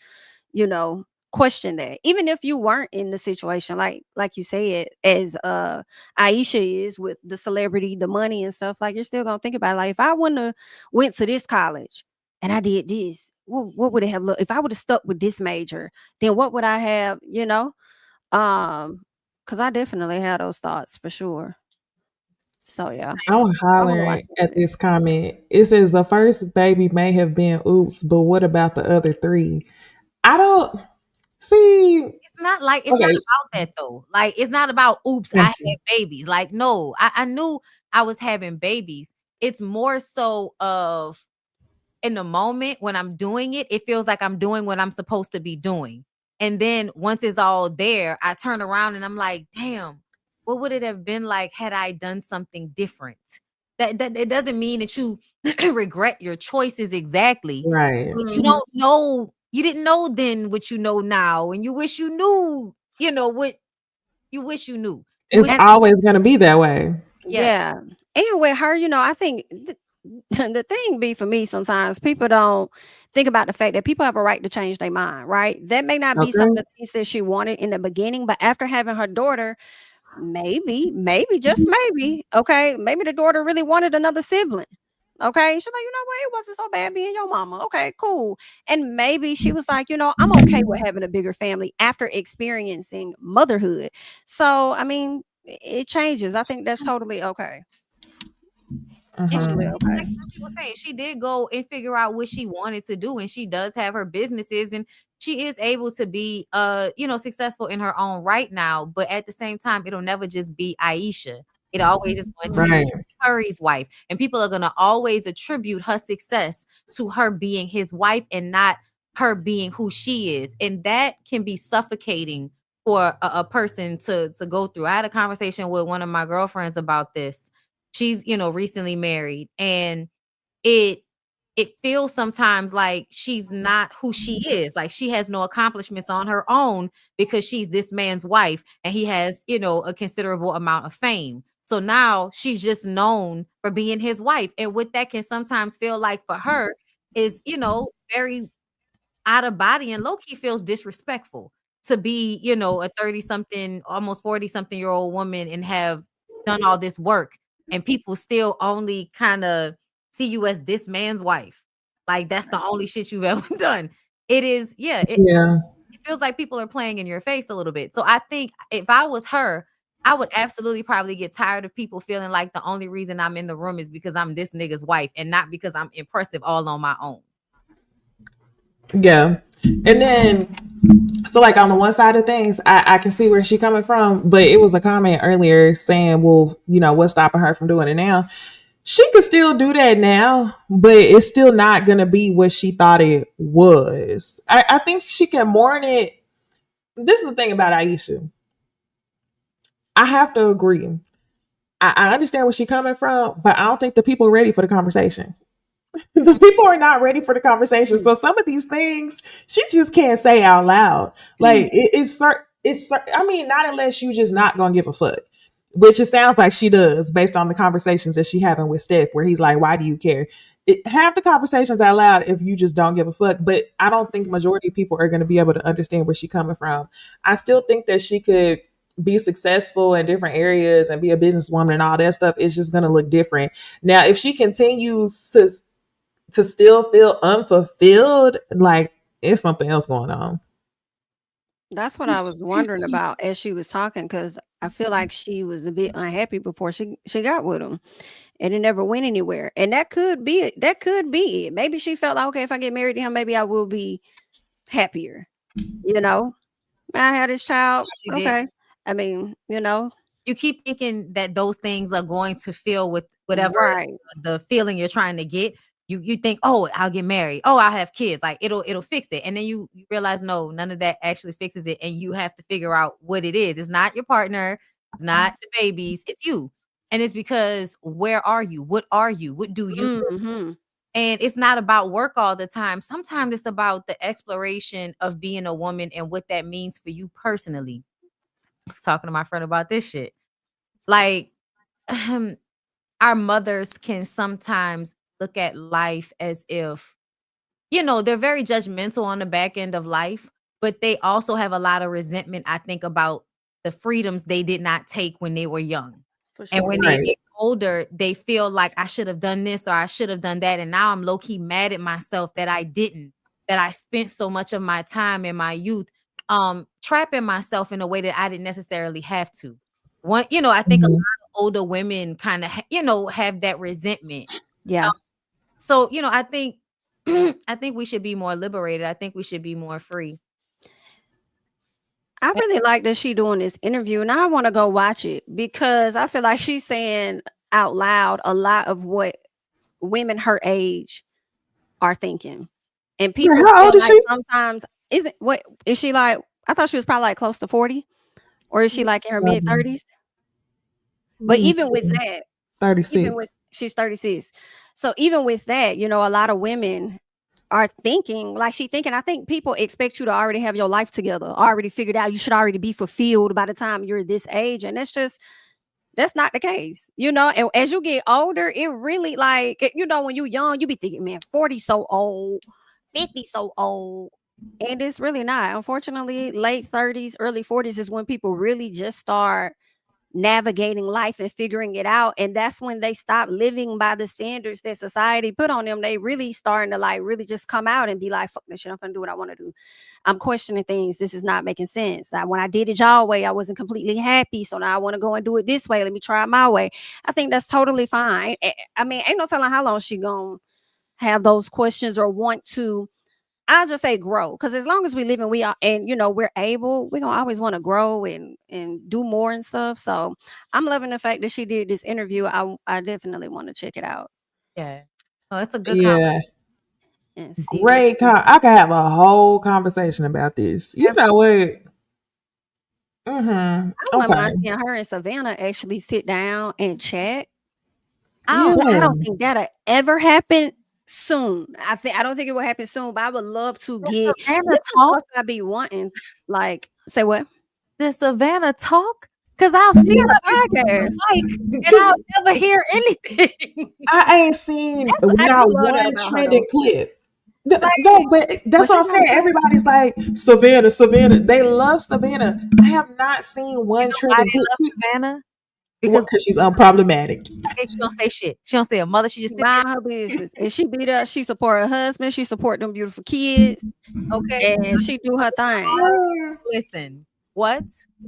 you know, question that, even if you weren't in the situation, like you said, as Aisha is with the celebrity, the money and stuff. Like you're still gonna think about, like, if I wouldn't have went to this college and I did this, what would it have looked if I would have stuck with this major? Then what would I have? Because I definitely had those thoughts for sure. So yeah, I'm I would have liked hollering to at see this comment. It says the first baby may have been oops, but what about the other three? I don't see. It's not Okay, about that though. Like it's not about oops, I thank had you. babies. Like no, I knew I was having babies. It's more so of in the moment when I'm doing it, it feels like I'm doing what I'm supposed to be doing. And then once it's all there, I turn around and I'm like, damn, what would it have been like had I done something different? That it doesn't mean that you regret your choices exactly. Right. But you don't know, you didn't know then what you know now, and you wish you knew, what you wish you knew. You It's wish, always going to be that way. yeah. Yeah. And with her, I think the thing be for me sometimes people don't think about the fact that people have a right to change their mind, right? That may not be some of Okay. the things that she wanted in the beginning, but after having her daughter, maybe, just maybe, okay, maybe the daughter really wanted another sibling. Okay. She's like, you know what? It wasn't so bad being your mama. Okay, cool. And maybe she was like, I'm okay with having a bigger family after experiencing motherhood. So, I mean, it changes. I think that's totally okay. And she, Totally Mhm. okay. like some people say, she did go and figure out what she wanted to do, and she does have her businesses, and she is able to be, successful in her own right now. But at the same time, it'll never just be Aisha. It always is going to be Right. Curry's wife, and people are going to always attribute her success to her being his wife and not her being who she is, and that can be suffocating for a person to go through. I had a conversation with one of my girlfriends about this. She's, recently married, and it it feels sometimes like she's not who she is. Like she has no accomplishments on her own because she's this man's wife and he has, a considerable amount of fame. So now she's just known for being his wife. And what that can sometimes feel like for her is, very out of body and low key feels disrespectful to be, a 30 something, almost 40 something year old woman and have done all this work and people still only kind of see you as this man's wife. Like that's the only shit you've ever done. It is, yeah, Yeah. it feels like people are playing in your face a little bit. So I think if I was her, I would absolutely probably get tired of people feeling like the only reason I'm in the room is because I'm this nigga's wife and not because I'm impressive all on my own. Yeah. And then, so like on the one side of things, I can see where she's coming from, but it was a comment earlier saying, well, what's stopping her from doing it now? She could still do that now, but it's still not going to be what she thought it was. I think she can mourn it. This is the thing about Aisha. I have to agree. I understand where she's coming from, but I don't think the people are ready for the conversation. The people are not ready for the conversation. So some of these things she just can't say out loud. Like I mean, not unless you just not gonna give a fuck. Which it sounds like she does based on the conversations that she having with Steph, where he's like, why do you care? Have the conversations out loud if you just don't give a fuck. But I don't think majority of people are going to be able to understand where she's coming from. I still think that she could be successful in different areas and be a businesswoman and all that stuff. It's just going to look different. Now, if she continues to still feel unfulfilled, like it's something else going on. That's what I was wondering about as she was talking, because I feel like she was a bit unhappy before she got with him, and it never went anywhere. And that could be it. That could be it. Maybe she felt like, okay, if I get married to him, maybe I will be happier. You know, I had this child. Probably did. Okay, I mean, You keep thinking that those things are going to fill with whatever right? the feeling you're trying to get. You think, oh, I'll get married. Oh, I'll have kids. Like it'll fix it. And then you realize, no, none of that actually fixes it. And you have to figure out what it is. It's not your partner. It's not the babies. It's you. And it's because where are you? What are you? What do you do? Hmm. And it's not about work all the time. Sometimes it's about the exploration of being a woman and what that means for you personally. I was talking to my friend about this shit. Like, our mothers can sometimes look at life as if, they're very judgmental on the back end of life, but they also have a lot of resentment, I think, about the freedoms they did not take when they were young. For And sure. when they Right. get older, they feel like I should have done this or I should have done that. And now I'm low key mad at myself that I didn't, that I spent so much of my time in my youth trapping myself in a way that I didn't necessarily have to. I think a lot Mhm. of older women kind of, have that resentment. Yeah. So, I think I think we should be more liberated. I think we should be more free. I really like that she doing this interview, and I want to go watch it because I feel like she's saying out loud a lot of what women her age are thinking. And Yeah, people how feel old is like she? sometimes isn't what is she like? I thought she was probably like close to 40, or is she like in her mid 30s? But Let me even with see. that, even with 36. she's 36. So even with that, you know, a lot of women are thinking like she thinking. I think people expect you to already have your life together, already figured out. You should already be fulfilled by the time you're this age, and that's not the case, you know. And as you get older, it really you know, when you're young, you be thinking, man, 40 so old, 50 so old. And it's really not. Unfortunately, late 30s, early 40s is when people really just start navigating life and figuring it out. And that's when they stop living by the standards that society put on them. They really starting to like really just come out and be like, fuck this shit, I'm gonna do what I want to do. I'm questioning things. This is not making sense. When I did it y'all way, I wasn't completely happy. So now I want to go and do it this way. Let me try it my way. I think that's totally fine. I mean, ain't no telling how long she gonna have those questions or want to. I'll just say grow, because as long as we live and we are, and you know, we're able, we're gonna always want to grow and do more and stuff. So I'm loving the fact that she did this interview. I definitely want to check it out Yeah. Oh, it's a good Yeah, conversation. and see what great. I could have a whole conversation about this. You know what? I wouldn't Okay. mind seeing her and Savannah actually sit down and chat. Oh, But I Yeah. don't think that'll ever happen soon. I don't think it will happen soon, but I would love to the get Savannah this talk. stuff I be wanting. Like, say what? The Savannah talk? Because I'll She see got her a on podcast. the mic and I'll 'Cause never hear anything. I ain't seen I do not love that one about her trending though. clip. Like, No, but But that's what she I'm got a saying. Everybody's like Savannah, Savannah. They love Savannah. I have not seen you one know why trending they clip love Savannah? Because because she's unproblematic. okay, she don't say shit. She don't say a mother. She just sit mind her business. And she beat up, she support her husband, she support them beautiful kids, there. Okay. and she do her thing. Listen. What?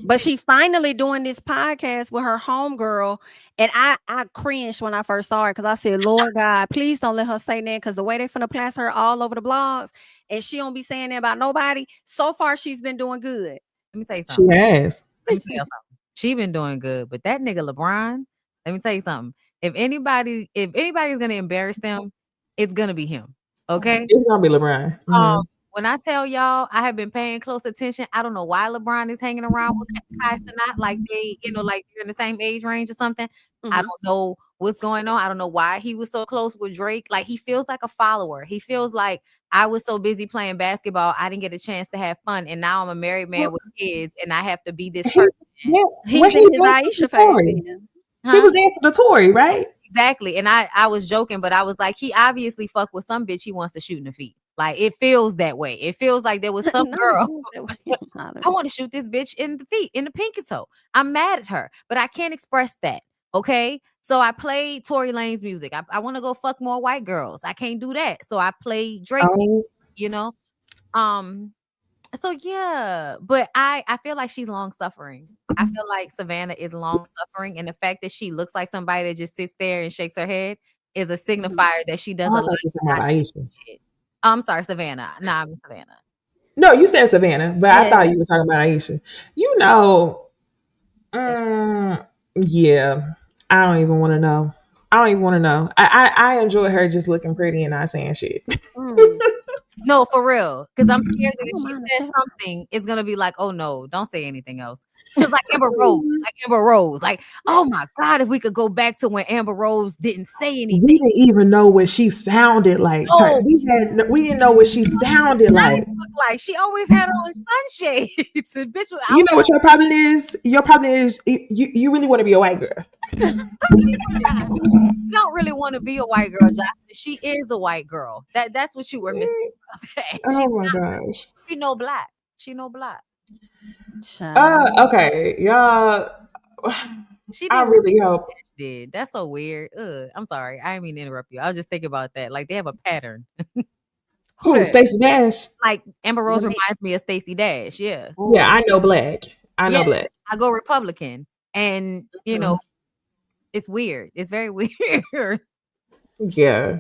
But she finally doing this podcast with her homegirl. And I cringed when I first saw her because I said, Lord God, please don't let her say that, because the way they finna plaster her all over the blogs and she don't be saying that about nobody. So far, she's been doing good. Let me tell you She something. has. Let me tell you something. She been doing good, but that nigga LeBron, let me tell you something. If anybody's gonna embarrass them, it's gonna be him. Okay. It's gonna be LeBron. When I tell y'all, I have been paying close attention. I don't know why LeBron is hanging around with Kai Cenat, like they, you know, like they're in the same age range or something. I Mhm. don't know what's going on. I don't know why he was so close with Drake. Like he feels like a follower. He feels like I was so busy playing basketball, I didn't get a chance to have fun, and now I'm a married man with kids, and I have to be this He, person. yeah, when He's he in his danced to Aisha phase Tory, then. he Huh? was dancing to Tory, right? Exactly. And I was joking, but I was like, he obviously fucked with some bitch he wants to shoot in the feet. Like it feels that way. It feels like there was some No, girl. it feels that way. I want to shoot this bitch in the feet, in the pinky toe. I'm mad at her, but I can't express that. Okay. So I played Tory Lane's music. I want to go fuck more white girls. I can't do that. So I play Drake, Oh, you know? Um, so yeah, but I feel like she's long suffering. I feel like Savannah is long suffering, and the fact that she looks like somebody that just sits there and shakes her head is a signifier that she does I a thought lot you of were talking not about Aisha. shit. I'm sorry, Savannah. Nah, I'm Savannah. No, you said Savannah, but I Yeah. thought you were talking about Aisha. You know, Yeah. yeah. I don't even want to know. I don't even want to know. I enjoy her just looking pretty and not saying shit. Mm. No, for real. Because I'm scared I that if don't she mind a says chat. something, it's gonna be like, oh no, don't say anything else. Because like Amber Rose, like, oh my God, if we could go back to when Amber Rose didn't say anything. We didn't even know what she sounded like. No, We didn't know what she sounded like. eyes look like she always had on sunshades. And bitch was You know outside. what your problem is? Your problem is you really want to be a white girl. You don't really want to be a white girl, Jocelyn. She is a white girl. That's what you were missing. She's Oh my not. gosh. She no black. She no black. Child. Okay, y'all. She I did what really hope. she did. That's so weird. Ugh, I'm sorry. I didn't mean to interrupt you. I was just thinking about that. Like they have a pattern. Who Who? that? Stacey Dash? Like Amber Rose The man. reminds me of Stacey Dash. Yeah. Yeah, I know black. I Yeah. know black. I go Republican. And you know, Mhm. it's weird. It's very weird. Yeah.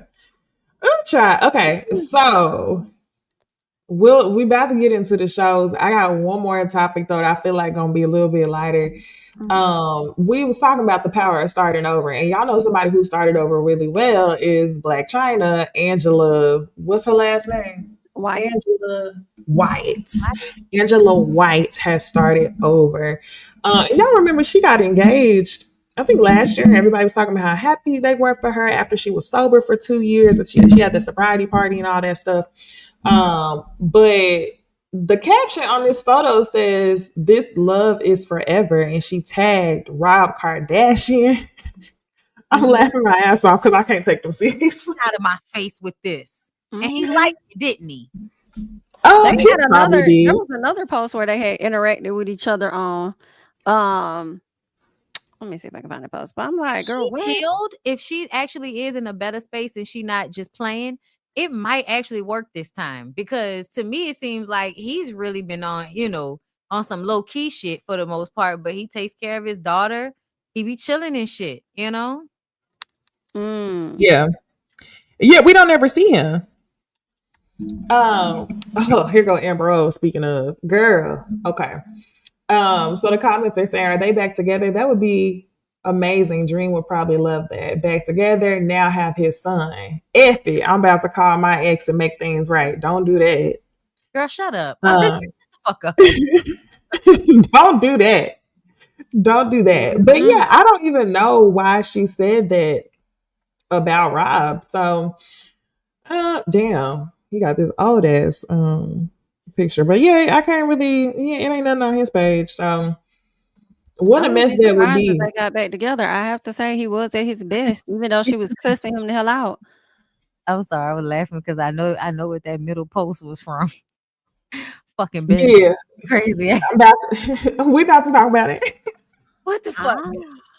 Oh, child. Okay, so we about to get into the shows. I got one more topic though that I feel like gonna be a little bit lighter. We was talking about the power of starting over, and y'all know somebody who started over really well is Black China, Angela. What's her last name? White. Angela White. Angela White has started over. Y'all remember she got engaged, I think last year. Everybody was talking about how happy they were for her after she was sober for 2 years. And she had the sobriety party and all that stuff. But the caption on this photo says, "This love is forever," and she tagged Rob Kardashian. I'm laughing my ass off because I can't take them serious. Out of my face with this. And he Mhm. liked it, didn't he? Oh, They he had probably there did. was another post where they had interacted with each other on let me see if I can find the post. But I'm like, girl, She's what? healed. If she actually is in a better space and she not just playing, it might actually work this time. Because to me, it seems like he's really been on, on some low key shit for the most part. But he takes care of his daughter. He be chilling and shit, Mm. Yeah. Yeah, we don't ever see him. Oh, here go Amber Rose. Speaking of girl, okay. So the comments are saying, are they back together? That would be amazing. Dream would probably love that. Back together, now have his son. F it. I'm about to call my ex and make things right. Don't do that. Girl, shut up. Uh, Shut the fuck up. don't do that. Don't do that. But yeah, I don't even know why she said that about Rob. So damn, he got this old ass picture. But yeah, I can't really, yeah, it ain't nothing on his page. So what I a wouldn't mess be that would surprised if be. they got back together. I have to say he was at his best, even though she was cussing him the hell out. I'm sorry, I was laughing because I know what that middle post was from. Fucking Ben. Yeah, Crazy. we about to talk about it. What the fuck?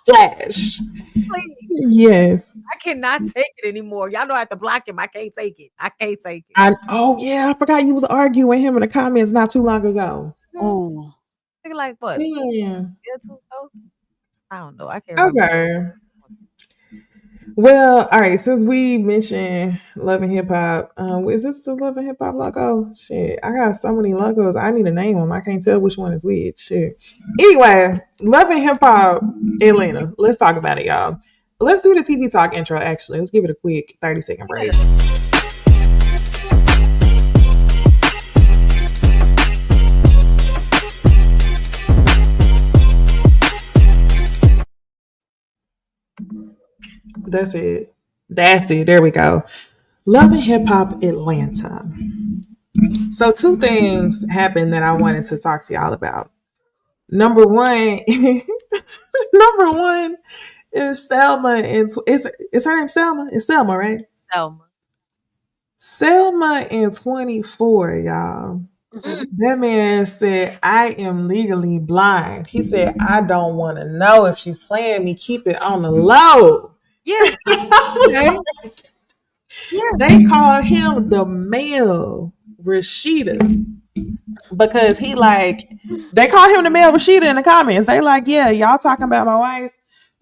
Flash. Please. Yes. I cannot take it anymore. Y'all know I have to block him. I can't take it. I can't take it. Oh yeah, I forgot you was arguing with him in the comments not too long ago. Oh. Think like what? Yeah. Yeah, I don't know. I can't remember. Okay. Well, all right. Since we mentioned Love and Hip Hop, is this the Love and Hip Hop logo? Shit, I got so many logos. I need to name them. I can't tell which one is which. Shit. Anyway, Love and Hip Hop, Atlanta. Let's talk about it, y'all. Let's do the TV talk intro. Actually, let's give it a quick 30-second break. That's it. That's it. There we go. Love and Hip Hop Atlanta. So two things happened that I wanted to talk to y'all about. Number one, number one is Selma, and is her name Selma? It's Selma, right? Selma. Selma in 24, y'all. That man said, "I am legally blind." He said, "I don't want to know if she's playing me. Keep it on the low." Yeah. Okay. They call him the male Rashida because he they call him the male Rashida in the comments. They like, yeah, y'all talking about my wife,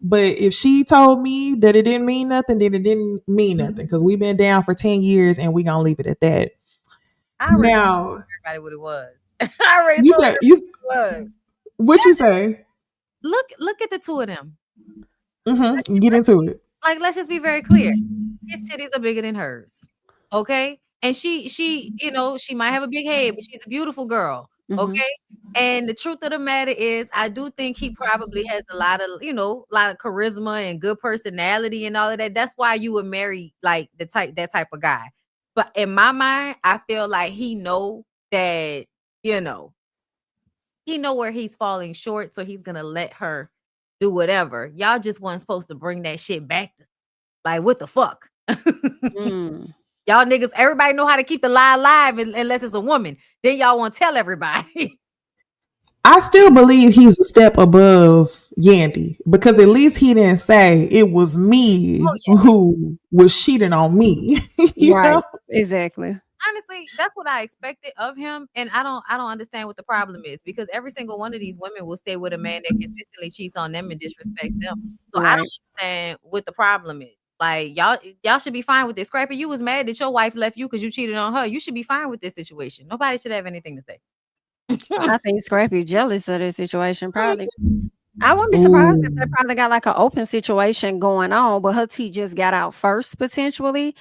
but if she told me that it didn't mean nothing, then it didn't mean nothing because we've been down for 10 years and we gonna leave it at that. I already Now, told everybody what it was. I already you told said everybody what it was. what you say? Look at the two of them. Get into it. Like, let's just be very clear. His titties are bigger than hers. Okay. And she, she might have a big head, but she's a beautiful girl. Okay. And the truth of the matter is, I do think he probably has a lot of charisma and good personality and all of that. That's why you would marry like that type of guy. But in my mind, I feel like he know that, he know where he's falling short. So he's gonna let her do whatever. Y'all just wasn't supposed to bring that shit back. Like, what the fuck? Y'all niggas, everybody know how to keep the lie alive unless it's a woman. Then y'all want to tell everybody. I still believe he's a step above Yandy because at least he didn't say it was me who was cheating on me. you know? Exactly. Honestly, that's what I expected of him, and I don't understand what the problem is because every single one of these women will stay with a man that consistently cheats on them and disrespects them. So I don't understand what the problem is. Like y'all should be fine with this. Scrappy, you was mad that your wife left you because you cheated on her. You should be fine with this situation. Nobody should have anything to say. I think Scrappy jealous of this situation, probably. I wouldn't be surprised if they Ooh. probably got like an open situation going on, but her tea just got out first, potentially.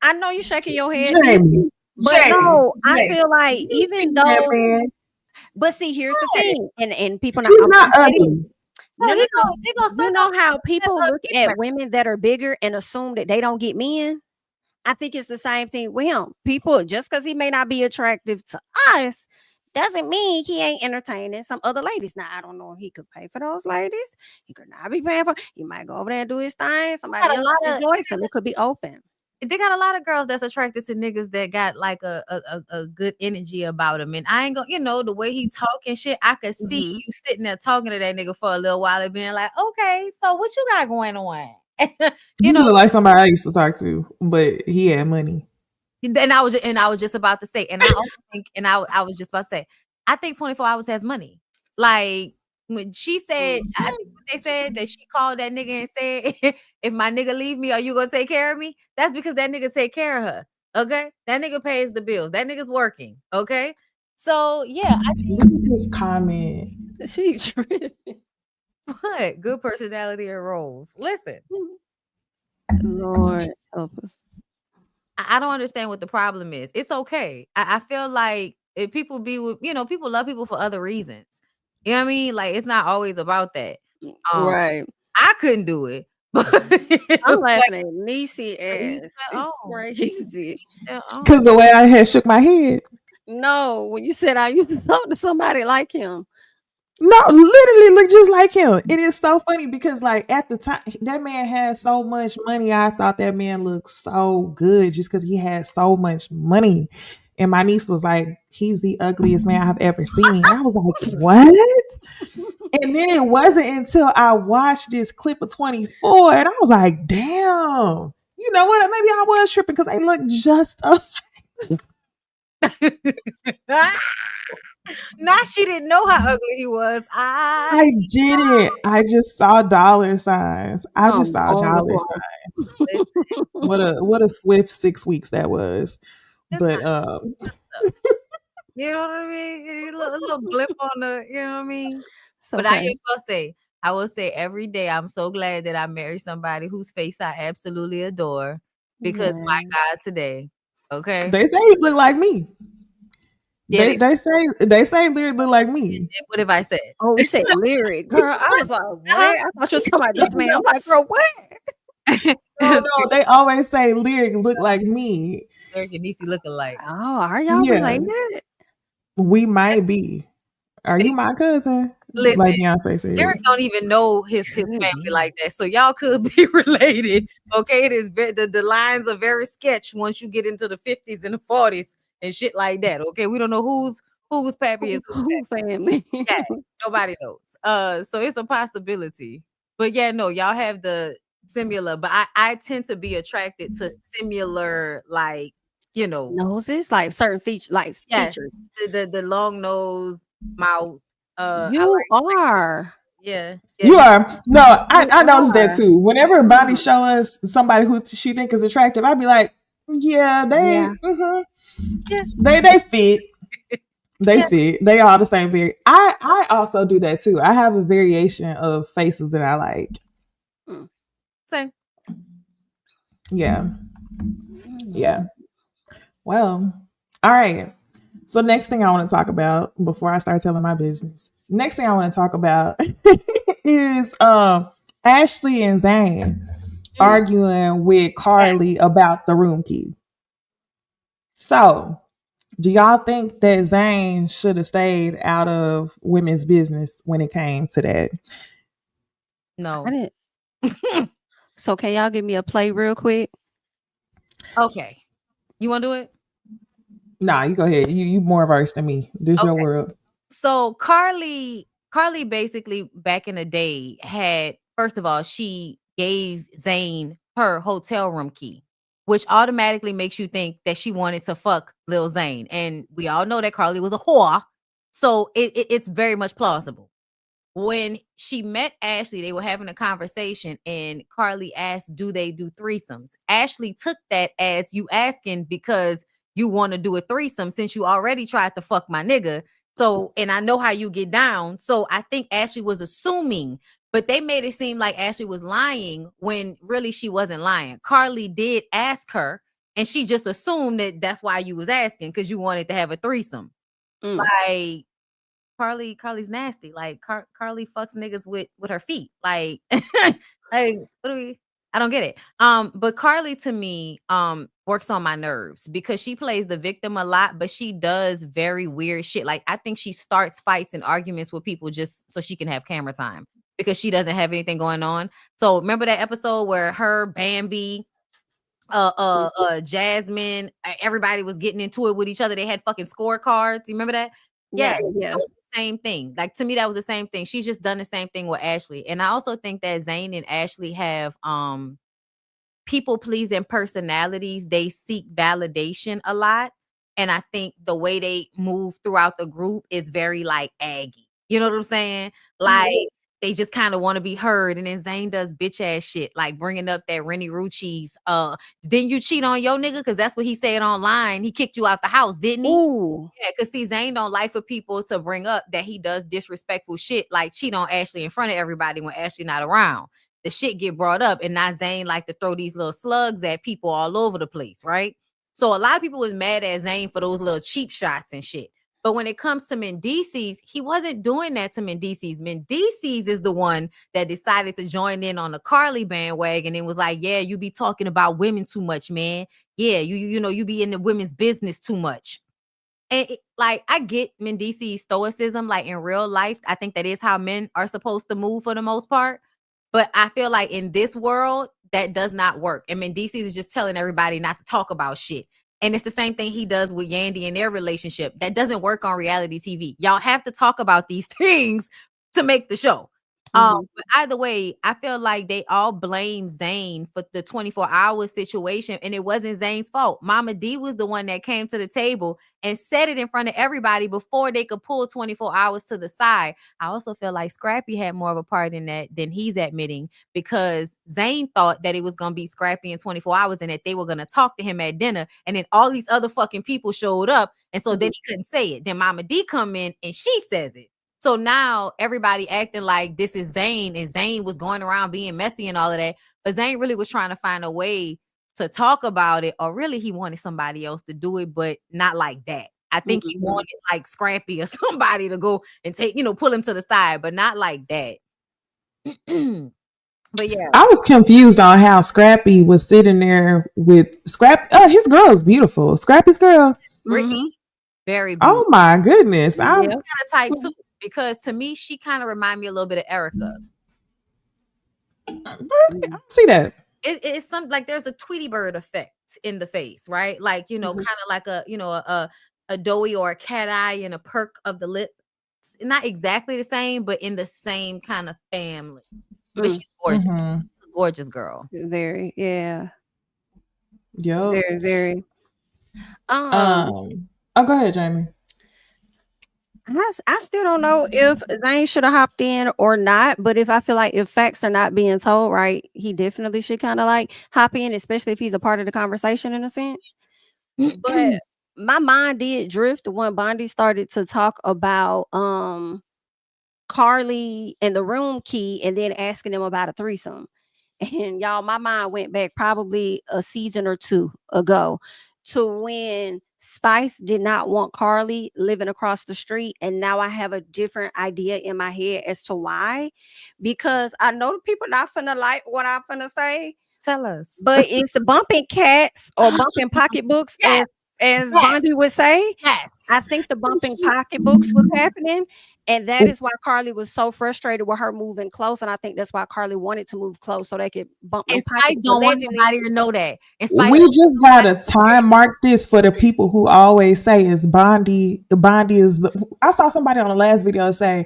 I know you shaking your head, Jamie. Niecy, but Jamie. no, I Jamie. feel like You even seen that though, man? but see, here's the Hey, thing, and people, he's I'm not gonna say this. ugly. No, no, no. They gonna You suck know up how that people look ugly at man. women that are bigger and assume that they don't get men? I think it's the same thing with him. People, just because he may not be attractive to us, doesn't mean he ain't entertaining some other ladies. Now, I don't know if he could pay for those ladies. He could not be paying for. He might go over there and do his thing. Somebody got a else lot of rejoice him. It could be open. they got a lot of girls that's attracted to niggas that got like a good energy about them. And I ain't gonna, the way he talk and shit, I could see Mhm. you sitting there talking to that nigga for a little while and being like, okay, so what you got going on? You look like somebody I used to talk to, but he had money. And I was just about to say, and I also think, and I was just about to say, I think 24 Hours has money. Like when she said, I think what they said that she called that nigga and said, if my nigga leave me, are you gonna take care of me? That's because that nigga take care of her. Okay, that nigga pays the bills. That nigga's working. Okay, so yeah, I Look at this comment. She tripping. what good personality and roles. Listen, Lord help us. I don't understand what the problem is. It's okay. I feel like if people be with, people love people for other reasons. You know what I mean? Like it's not always about that. Um, Right. I couldn't do it, but I'm but laughing at Niecy each ass. their It's own. crazy. Their own. Because the way I had shook my head. No, when you said I used to talk to somebody like him. No, literally look just like him. It is so funny because, like, at the time, that man had so much money. I thought that man looked so good just because he had so much money. And my niece was like, he's the ugliest man I've ever seen. And I was like, what? And then it wasn't until I watched this clip of 24 and I was like, damn. You know what? Maybe I was tripping because they look just up. Not she didn't know how ugly he was. I didn't. I just saw dollar signs. I just saw on the dollar floor. signs. What a swift 6 weeks that was. That's But good stuff. You know what I mean? A little blip on the, you know what I mean? It's But I okay. am gonna say, I will say every day I'm so glad that I married somebody whose face I absolutely adore. Because my Yeah. God, today, okay? they say he look like me. Yeah, They say Lyric look like me. what have I said? Oh, you said lyric, girl. I was like, what? I thought you were talking about this man. I'm like, girl, what? No, they always say Lyric look like me. Eric and Niecy look alike. Oh, are y'all Yeah, related? we might be. Are you my cousin? Listen, Like Beyonce said. Derek don't even know his family like that, so y'all could be related. Okay, it is the lines are very sketch once you get into the 50s and the 40s and shit like that. Okay, we don't know whose pappy is whose Who pappy. family? Yeah, nobody knows. So it's a possibility. But yeah, no, y'all have the similar, but I tend to be attracted to similar, like, Noses, like certain yes, features. the long nose, mouth. I You like, are. yeah, You yeah. are. No, You I noticed that are. too. Whenever Bonnie Mm. show us somebody who she think is attractive, I'd be like, yeah, Yeah. Yeah. they fit. They Yeah. fit. They all the same. I also do that too. I have a variation of faces that I like. Same. Yeah. Yeah. Well, all right. So next thing I want to talk about before I start telling my business. Next thing I want to talk about is Ashley and Zane arguing with Carly about the room key. So, do y'all think that Zane should have stayed out of women's business when it came to that? No. I didn't. So can y'all give me a play real quick? Okay. You want to do it? Nah, you go ahead. You more versed than me. This your Okay. world. So Carly basically back in the day had, first of all, she gave Zane her hotel room key, which automatically makes you think that she wanted to fuck Lil Zane. And we all know that Carly was a whore. So it's very much plausible. when she met Ashley, they were having a conversation and Carly asked, do they do threesomes? Ashley took that as you asking because you want to do a threesome since you already tried to fuck my nigga. So, and I know how you get down. So I think Ashley was assuming, but they made it seem like Ashley was lying when really she wasn't lying. Carly did ask her and she just assumed that that's why you was asking because you wanted to have a threesome. Like, Carly's nasty. Like Carly fucks niggas with her feet. Like, like what do we? I don't get it. But Carly to me works on my nerves because she plays the victim a lot, but she does very weird shit. Like I think she starts fights and arguments with people just so she can have camera time because she doesn't have anything going on. So remember that episode where her Bambi Jasmine, everybody was getting into it with each other. They had fucking scorecards. You remember that? Yeah. That was the same thing. Like to me, that was the same thing. She's just done the same thing with Ashley. And I also think that Zayn and Ashley have people pleasing personalities. They seek validation a lot. And I think the way they move throughout the group is very like Aggie. You know what I'm saying? Like they just kind of want to be heard. And then Zayn does bitch ass shit, like bringing up that Rennie Rucci's, didn't you cheat on your nigga? Because that's what he said online. He kicked you out the house, didn't he? Ooh. Yeah, because see, Zayn don't like for people to bring up that he does disrespectful shit, like cheat on Ashley in front of everybody when Ashley not around. The shit get brought up, and now Zayn like to throw these little slugs at people all over the place, right? So a lot of people was mad at Zayn for those little cheap shots and shit. But when it comes to Mendices, he wasn't doing that to Mendices. Mendices is the one that decided to join in on the Carly bandwagon and was like, yeah, you be talking about women too much, man. Yeah, you know, you be in the women's business too much. And like, I get Mendices stoicism, like in real life, I think that is how men are supposed to move for the most part. But I feel like in this world, that does not work. And Mendices is just telling everybody not to talk about shit. And it's the same thing he does with Yandy and their relationship. That doesn't work on reality TV. Y'all have to talk about these things to make the show. But either way, I feel like they all blame Zayn for the 24-hour situation, and it wasn't Zayn's fault. Mama D was the one that came to the table and said it in front of everybody before they could pull 24 hours to the side. I also feel like Scrappy had more of a part in that than he's admitting because Zayn thought that it was going to be Scrappy in 24 hours and that they were going to talk to him at dinner, and then all these other fucking people showed up, and so then he couldn't say it. Then Mama D come in and she says it. So now everybody acting like this is Zayn, and Zayn was going around being messy and all of that. But Zayn really was trying to find a way to talk about it, or really he wanted somebody else to do it, but not like that. I think he wanted like Scrappy or somebody to go and take, you know, pull him to the side, but not like that. But yeah, I was confused on how Scrappy was sitting there with his girl is beautiful. Scrappy's girl. Brittany, very beautiful. Oh my goodness. I'm kind of type too, because to me, she kind of remind me a little bit of Erica. I don't see that. It's some like there's a Tweety Bird effect in the face, right? Like, you know, kind of like a doughy or a cat eye and a perk of the lip. Not exactly the same, but in the same kind of family. But she's gorgeous. She's a gorgeous girl. Very, yeah. Yo. Very, very. Oh, go ahead, Jamie. I still don't know if Zayn should have hopped in or not, but if I feel like if facts are not being told right, he definitely should kind of like hop in, especially if he's a part of the conversation in a sense. But my mind did drift when Bondi started to talk about Carly and the room key and then asking them about a threesome. And y'all, my mind went back probably a season or two ago to when Spice did not want Carly living across the street. And now I have a different idea in my head as to why. Because I know the people not finna like what I'm finna say. Tell us. But it's the bumping cats or bumping pocketbooks, as Bondi would say. Yes. I think the bumping pocketbooks was happening. And that is why Carly was so frustrated with her moving close. And I think that's why Carly wanted to move close so they could bump them pockets. Spice don't want nobody to know that. We just gotta time mark this for the people who always say is Bondi. Bondi is. I saw somebody on the last video say,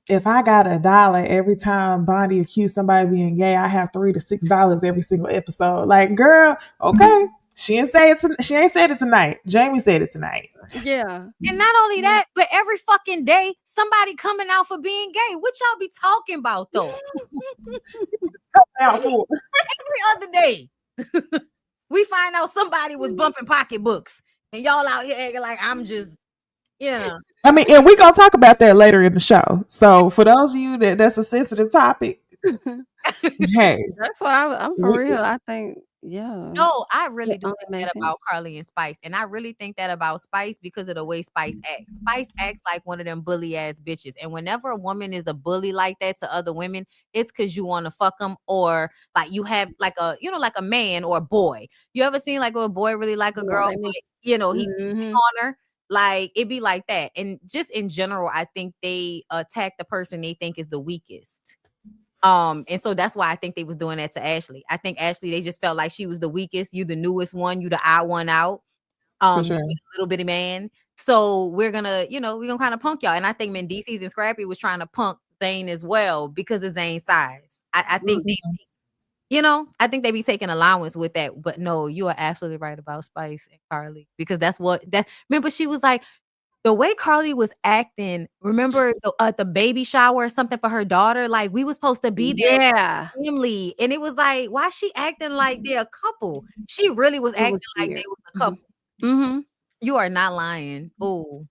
if I got $1 every time Bondi accused somebody of being gay, I have $3 to $6 every single episode. Like, girl, okay. She ain't say it. She ain't said it tonight. Jamie said it tonight. Yeah. And not only that, but every fucking day, somebody coming out for being gay. What y'all be talking about though? Out for. Every other day, we find out somebody was bumping pocketbooks, and y'all out here acting like I'm just, yeah. I mean, and we're gonna talk about that later in the show. So for those of you that's a sensitive topic, hey, That's what I'm for real. I think, yeah. No, I really It do only think makes that sense. about Carly and Spice. And I really think that about Spice because of the way Spice acts. Spice acts like one of them bully ass bitches. And whenever a woman is a bully like that to other women, it's because you want to fuck them or like you have like a, like a man or a boy. You ever seen like a boy really like a Yeah, girl, they but, want- he Mhm. on her? Like it be like that. And just in general, I think they attack the person they think is the weakest. And so that's why I think they was doing that to Ashley. I think Ashley, they just felt like she was the weakest. You the newest one, you the odd one out. for You sure. the little bitty man. So we're gonna, we're gonna kind of punk y'all. And I think Mendeecees and Scrappy was trying to punk Zane as well because of Zane's size. I think I think they be taking allowance with that. But no, you are absolutely right about Spice and Carly because that's what that. Remember, she was like, the way Carly was acting, remember at the baby shower or something for her daughter? Like we was supposed to be there Yeah. family. And it was like, why she acting like they're a couple? She really was It acting was like weird. they was a couple. Mm-hmm. You are not lying. Oh,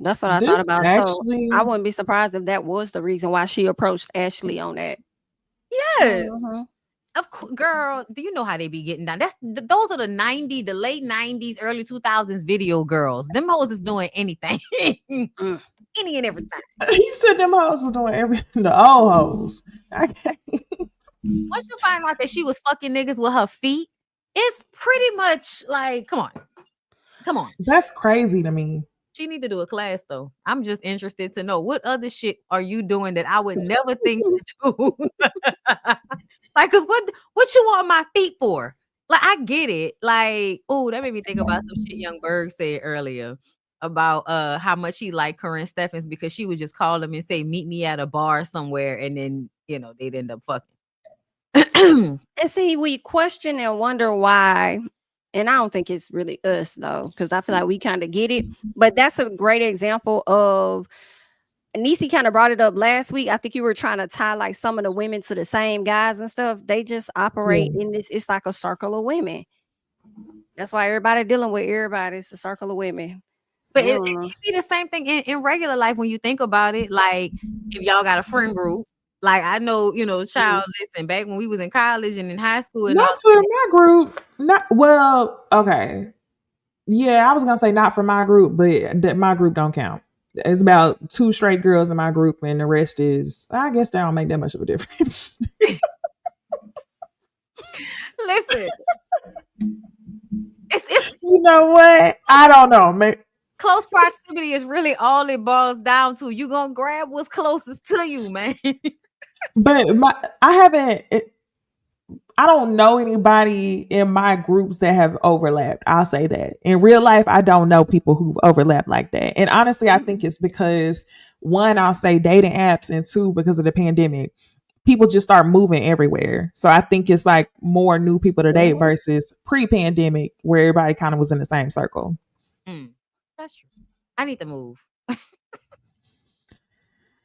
That's what I thought This about. So actually, I wouldn't be surprised if that was the reason why she approached Ashley on that. yes. Mhm. Of course, girl, do you know how they be getting down? Those are the late 90s, early 2000s video girls. Them hoes is doing anything. Mm. Any and everything. you said them hoes was doing everything. The old hoes. I can't. Once you find out that she was fucking niggas with her feet, it's pretty much like, come on. That's crazy to me. She need to do a class though. I'm just interested to know what other shit are you doing that I would never think to do. Like, cause what you want my feet for? Like, I get it. Like, oh, that made me think about some shit Young Berg said earlier about how much he liked Corinne Steffens because she would just call him and say, meet me at a bar somewhere, and then they'd end up fucking. And see, we question and wonder why. And I don't think it's really us though, because I feel like we kind of get it. But that's a great example of Niecy kind of brought it up last week. I think you were trying to tie like some of the women to the same guys and stuff. They just operate in this. It's like a circle of women. That's why everybody dealing with everybody. It's a circle of women. But it be the same thing in regular life when you think about it. Like if y'all got a friend group, like I know, child, listen, back when we was in college and in high school and all Not for my group. Not well. Okay. Yeah, I was gonna say not for my group, but my group don't count. It's about 2 straight girls in my group, and the rest is. I guess that don't make that much of a difference. listen. It's You know what? I don't know, man. close proximity is really all it boils down to. You gonna grab what's closest to you, man. But I don't know anybody in my groups that have overlapped. I'll say that. In real life, I don't know people who've overlapped like that. And honestly, I think it's because one, I'll say dating apps, and two, because of the pandemic, people just start moving everywhere. So I think it's like more new people today versus pre-pandemic where everybody kind of was in the same circle. That's true. I need to move.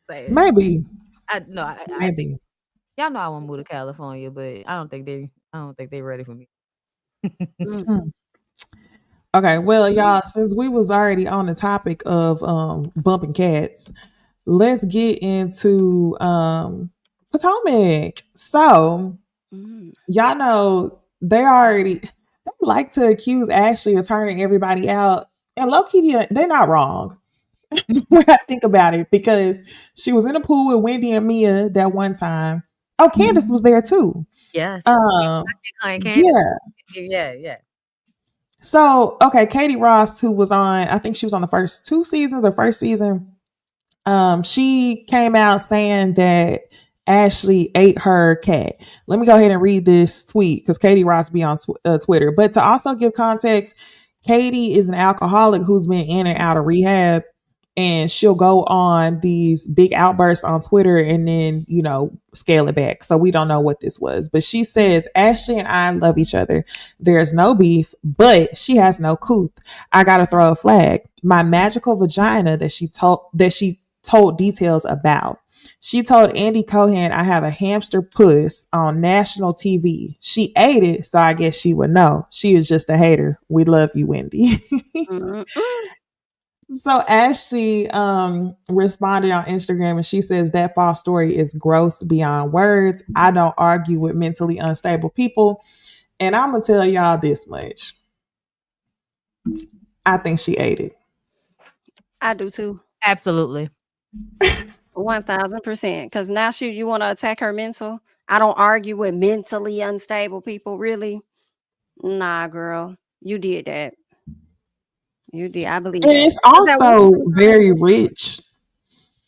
Maybe. I think y'all know I want to move to California, but I don't think they ready for me. Okay, well, y'all, since we was already on the topic of bumping cats, let's get into Potomac. So y'all know they like to accuse Ashley of turning everybody out, and low-key they're not wrong. When I think about it, because she was in a pool with Wendy and Mia that one time. Oh, Candace was there too. Yes. Yeah. So, okay, Katie Ross, who was on, I think she was on the first 2 seasons or first season. She came out saying that Ashley ate her cat. Let me go ahead and read this tweet because Katie Ross be on Twitter. But to also give context, Katie is an alcoholic who's been in and out of rehab. and she'll go on these big outbursts on Twitter and then, scale it back. So we don't know what this was. But she says, Ashley and I love each other. There's no beef, but she has no couth. I gotta throw a flag. My magical vagina that she told details about. She told Andy Cohen I have a hamster puss on national TV. She ate it, so I guess she would know. She is just a hater. We love you, Wendy. So Ashley responded on Instagram and she says that false story is gross beyond words. I don't argue with mentally unstable people. And I'm going to tell y'all this much. I think she ate it. I do too. Absolutely. 1000%. Because now you want to attack her mental. I don't argue with mentally unstable people, really. Nah, girl. You did that. You did. I believe And that. it's also very rich.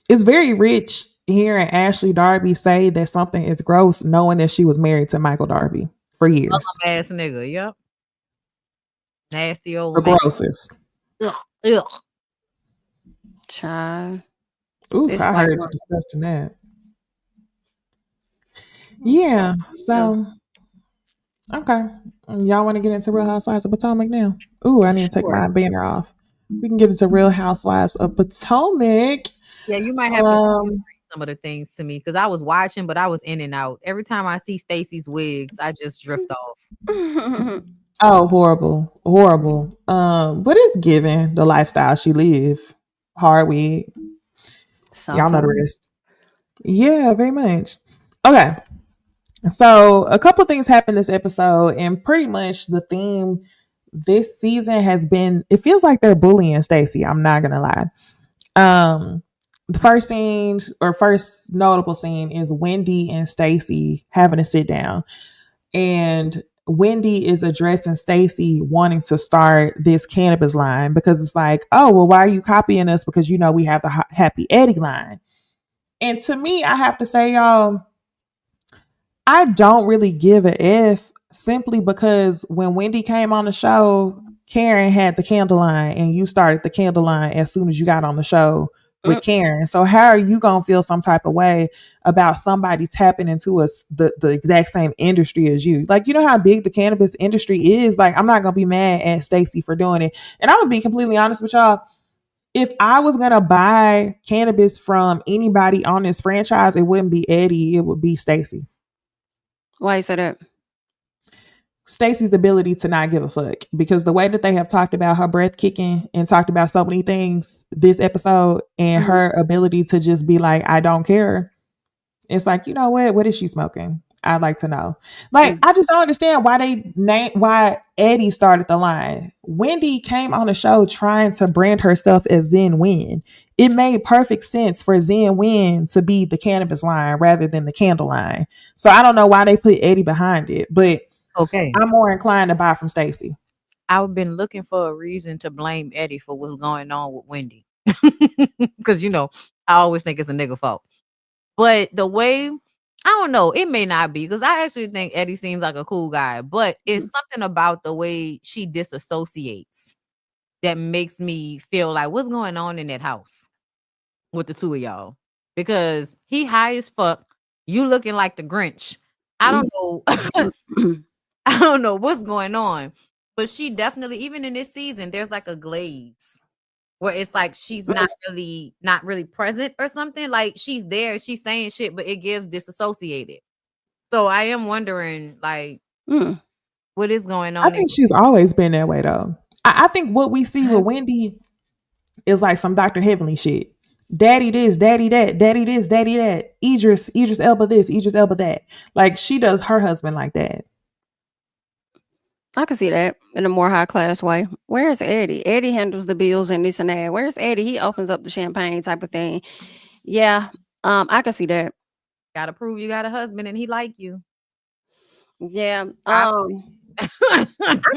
It's very rich hearing Ashley Darby say that something is gross, knowing that she was married to Michael Darby for years. Ass nigga, yep. Nasty old The man. grossest. Ugh. Child. Oof, I heard you discussing that. Yeah, so okay. Y'all want to get into Real Housewives of Potomac now? Ooh, I need to take my banner off. We can get into Real Housewives of Potomac. Yeah, you might have to bring some of the things to me because I was watching, but I was in and out. Every time I see Stacey's wigs, I just drift off. Oh, horrible. But it's given the lifestyle she live. Hard wig. Y'all know the rest. Yeah, very much. Okay. So a couple things happened this episode, and pretty much the theme this season has been, it feels like they're bullying Stacey. I'm not gonna lie. The first notable scene is Wendy and Stacey having a sit down, and Wendy is addressing Stacey wanting to start this cannabis line because it's like, oh, well, why are you copying us? Because we have the Happy Eddie line. And to me, I have to say, y'all, I don't really give a F simply because when Wendy came on the show, Karen had the candle line and you started the candle line as soon as you got on the show with Karen. So how are you going to feel some type of way about somebody tapping into the exact same industry as you? Like, you know how big the cannabis industry is? Like, I'm not going to be mad at Stacey for doing it. And I'm going to be completely honest with y'all. If I was going to buy cannabis from anybody on this franchise, it wouldn't be Eddie. It would be Stacey. Why you say that? Stacey's ability to not give a fuck, because the way that they have talked about her breath kicking and talked about so many things this episode and her ability to just be like, I don't care. It's like, you know what is she smoking? I'd like to know. Like, I just don't understand why Eddie started the line. Wendy came on the show trying to brand herself as Zen Win. It made perfect sense for Zen Win to be the cannabis line rather than the candle line. So I don't know why they put Eddie behind it, but okay, I'm more inclined to buy from Stacey. I've been looking for a reason to blame Eddie for what's going on with Wendy. Because, I always think it's a nigga fault. But the way, I don't know, it may not be, because I actually think Eddie seems like a cool guy, but it's something about the way she disassociates that makes me feel like, what's going on in that house with the two of y'all? Because he high as fuck, you looking like the Grinch. I don't know. I don't know what's going on, but she definitely, even in this season, there's like a glaze where it's like she's not really present or something. Like she's there, she's saying shit, but it gives disassociated. So I am wondering, like, what is going on? I think she's always been that way, though. I think what we see with Wendy is like some Dr. Heavenly shit. Daddy this, daddy that, daddy this, daddy that. Idris Elba this, Idris Elba that. Like, she does her husband like that. I can see that in a more high class way. Where's Eddie? Eddie handles the bills and this and that. Where's Eddie? He opens up the champagne type of thing. Yeah, I can see that. Gotta prove you got a husband and he like you. Yeah. I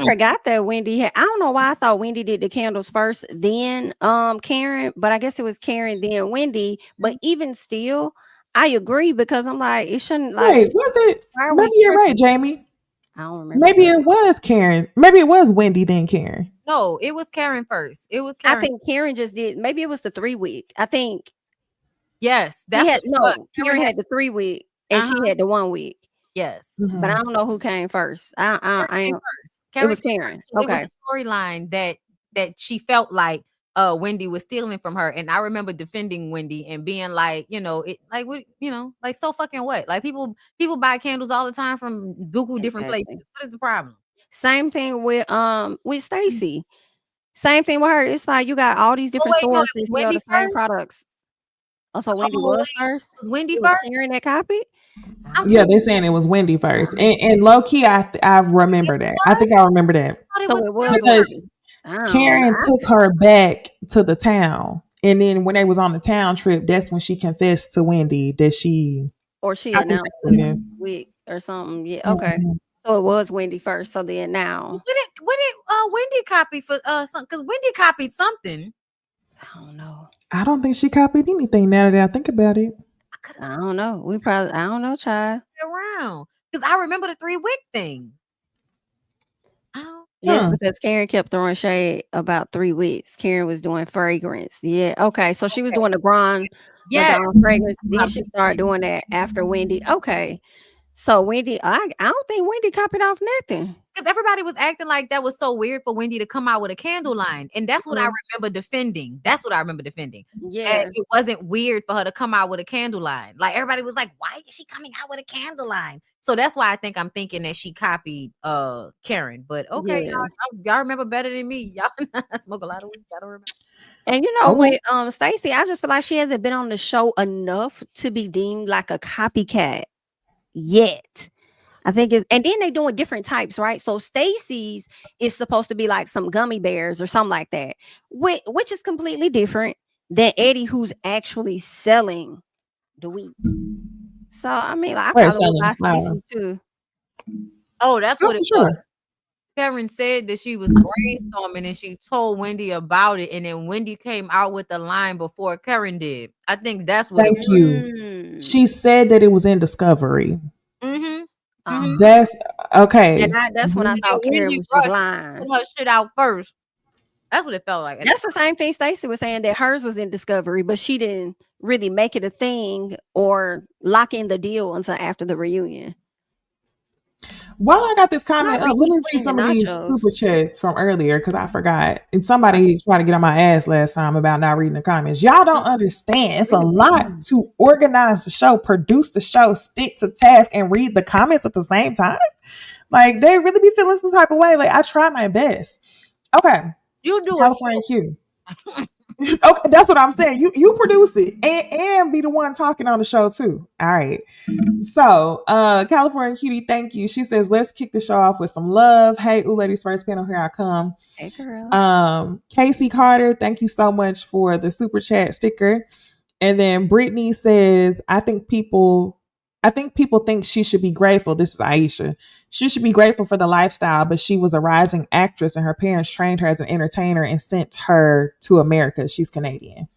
forgot that Wendy had. I don't know why I thought Wendy did the candles first, then Karen, but I guess it was Karen then Wendy. But even still, I agree because I'm like, it shouldn't like. Wait, was it? Maybe you're right, Jamie. I don't remember. Maybe it was Karen. Maybe it was Wendy then Karen. No, it was Karen first. It was I Karen. think Karen just did. Maybe it was the 3-week. I think Yes, she that's had what it was. Karen had the 3-week and she had the 1 week. Yes. But Mhm. I don't know who came first. I Karen came ain't. first. It was came Karen. first 'cause Okay. It was a storyline that she felt like Wendy was stealing from her. And I remember defending Wendy and being like, it like what, like so fucking what? Like people buy candles all the time from buku different places. Exactly. What is the problem? Same thing with Stacy. Same thing with her. It's like you got all these Oh different wait, no, stores it that was sell Wendy the same first. products. Oh, so Wendy Oh was wait, first. was Wendy It was first? Karen that copied. I'm Yeah, they're saying it was Wendy first, and low key, I remember that. I think I remember that thought it So was it was Karen because Wendy. I don't Karen know. took her back to the town, and then when they was on the town trip, that's when she confessed to Wendy that she. Or she I think announced that's what it it is. week or something. Yeah. Okay. Mhm. So it was Wendy first. So then now What did Wendy copy for something? Because Wendy copied something. I don't know. I don't think she copied anything. Now that I think about it, I don't know. We probably I don't know, child. Around because I remember the 3-week thing. Yes, Huh. because Karen kept throwing shade about 3 weeks. Karen was doing fragrance. Yeah. Okay. So she was doing the Braun Yeah, fragrance. Then she started doing that after Wendy. Okay. So Wendy, I don't think Wendy copied off nothing. because everybody was acting like that was so weird for Wendy to come out with a candle line, and that's what I remember defending. That's what I remember defending. Yeah. That it wasn't weird for her to come out with a candle line. Like everybody was like, "Why is she coming out with a candle line?" So that's why I'm thinking that she copied Karen. But okay, Yeah. y'all remember better than me. Y'all smoke a lot of weed. Y'all don't remember. And you know, Okay. with Stacey, I just feel like she hasn't been on the show enough to be deemed like a copycat yet. I think it's, and then they doing different types, right? So Stacy's is supposed to be like some gummy bears or something like that, which is completely different than Eddie, who's actually selling the weed. So I mean, like, I Right, probably would selling buy the flower. Stacy's too. Oh, that's Oh, what for it sure. was. Karen said that she was brainstorming and she told Wendy about it, and then Wendy came out with the line before Karen did. I think that's what it Thank was. you. She said that it was in Discovery. Mm-hmm. That's okay. And that's when I thought Karen Wendy was just rushed lying. put her shit out first. That's what it felt like. That's the same thing Stacey was saying, that hers was in Discovery, but she didn't really make it a thing or lock in the deal until after the reunion. While I got this comment Probably up, let me eat read some of the these nachos. super chats from earlier because I forgot. And somebody tried to get on my ass last time about not reading the comments. Y'all don't understand. It's a lot to organize the show, produce the show, stick to task, and read the comments at the same time. Like, they really be feeling some type of way. Like, I try my best. Okay. You do California Q. Okay, that's what I'm saying. You produce it and be the one talking on the show too. All right. So, California Cutie, thank you. She says, let's kick the show off with some love. Hey, Ooh Ladies First Panel, here I come. Hey, girl. Casey Carter, thank you so much for the super chat sticker. And then Brittany says, I think people think she should be grateful. This is Aisha. She should be grateful for the lifestyle, but she was a rising actress and her parents trained her as an entertainer and sent her to America. She's Canadian.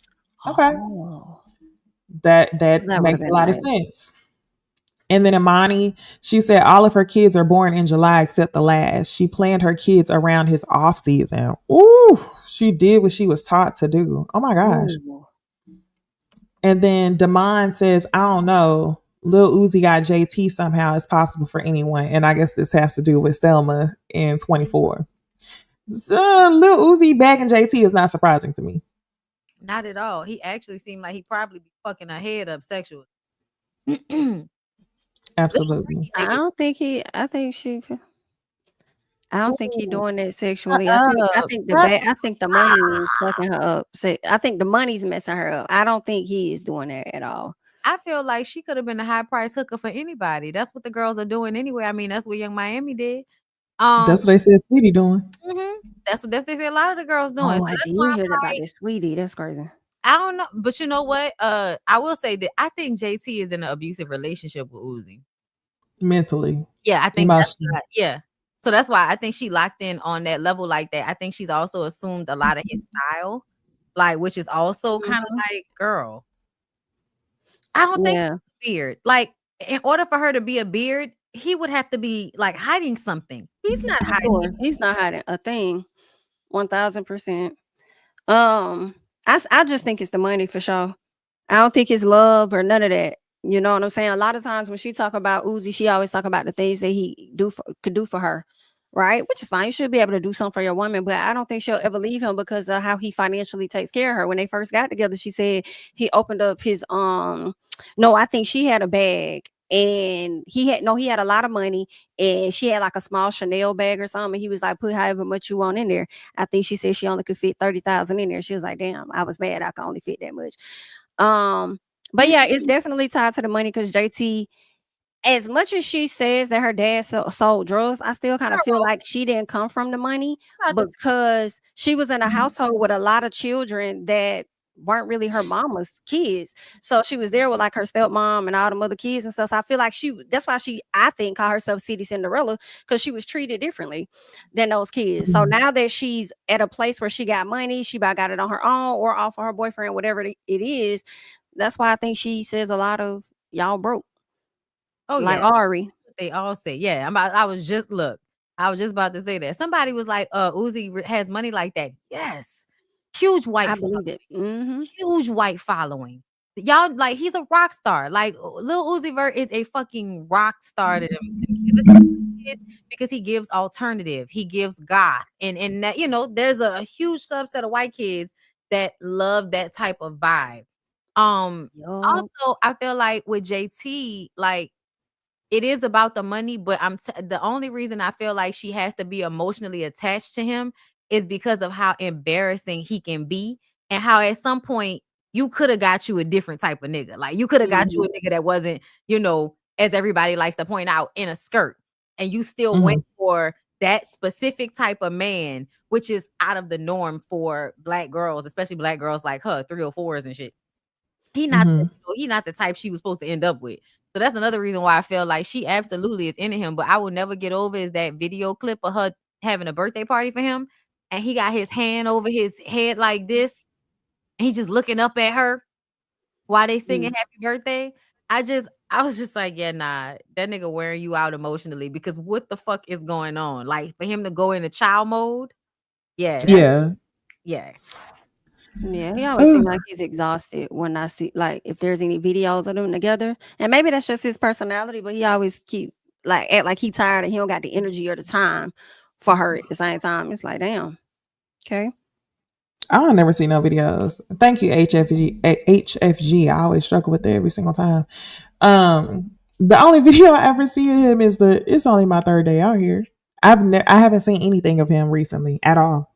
Okay. Oh, That that makes a been lot of nice. sense. And then Imani, she said all of her kids are born in July except the last. She planned her kids around his off season. Ooh, she did what she was taught to do. Oh my gosh. Ooh. And then Damon says, I don't know. Lil Uzi got JT somehow. It's possible for anyone. And I guess this has to do with Selma in 24. So, Lil Uzi bagging JT is not surprising to me. Not at all. He actually seemed like he probably be fucking her head up sexually. Absolutely. I don't think he. I think she. I don't think he's doing that sexually. I think the money is fucking her up. I think the money's messing her up. I don't think he is doing that at all. I feel like she could have been a high price hooker for anybody. That's what the girls are doing anyway. I mean, that's what Young Miami did. That's what they said Sweetie doing. That's what they say a lot of the girls doing. Oh, So I that's did why I'm hear about like, this Sweetie. That's crazy. I don't know, but you know what? I will say that I think JT is in an abusive relationship with Uzi. Mentally. Yeah, I think that's emotionally. yeah. So that's why I think she locked in on that level like that. I think she's also assumed a lot of his style, like, which is also kind of like, girl, I don't think she's a beard. Like, in order for her to be a beard, he would have to be like hiding something. He's not For hiding sure. it. He's not hiding a thing. 1000%. I just think it's the money for sure. I don't think it's love or none of that. You know what I'm saying? A lot of times when she talk about Uzi, she always talk about the things that he could do for her, right? Which is fine. You should be able to do something for your woman, but I don't think she'll ever leave him because of how he financially takes care of her. When they first got together, she said he opened up his no, I think she had a bag and he had a lot of money and she had like a small Chanel bag or something. He was like, put however much you want in there. I think she said she only could fit 30,000 in there. She was like, damn, I was mad I could only fit that much. But yeah, it's definitely tied to the money because JT, as much as she says that her dad sold drugs, I still kind of feel like she didn't come from the money because she was in a household with a lot of children that weren't really her mama's kids. So she was there with like her stepmom and all the other kids and stuff. So I feel like that's why I think, called herself City Cinderella because she was treated differently than those kids. So now that she's at a place where she got money, she about got it on her own or off of her boyfriend, whatever it is. That's why I think she says a lot of y'all broke. Oh Like yeah, Ari. they all say. Yeah, I was just about to say that. Somebody was like, Uzi has money like that. Yes. Huge I believe it. huge white following. Y'all, like, he's a rock star. Like, Lil Uzi Vert is a fucking rock star to them kids because he gives alternative. He gives goth. And that, there's a huge subset of white kids that love that type of vibe. Also, I feel like with JT, like, it is about the money, but the only reason I feel like she has to be emotionally attached to him is because of how embarrassing he can be and how at some point you could have got you a different type of nigga. Like, you could have got you a nigga that wasn't, as everybody likes to point out, in a skirt, and you still went for that specific type of man, which is out of the norm for black girls, especially black girls like her, 304s and shit. He not the type she was supposed to end up with. So that's another reason why I feel like she absolutely is into him. But I will never get over is that video clip of her having a birthday party for him, and he got his hand over his head like this, and he just looking up at her while they singing happy birthday. I was just like, yeah, nah, that nigga wearing you out emotionally because what the fuck is going on? Like, for him to go into child mode, yeah. Yeah, he always seems like he's exhausted when I see, like, if there's any videos of them together. And maybe that's just his personality, but he always act like he tired and he don't got the energy or the time for her at the same time. It's like, damn. Okay. I don't never see no videos. Thank you, HFG. I always struggle with that every single time. The only video I ever see of him is it's only my third day out here. I haven't seen anything of him recently at all.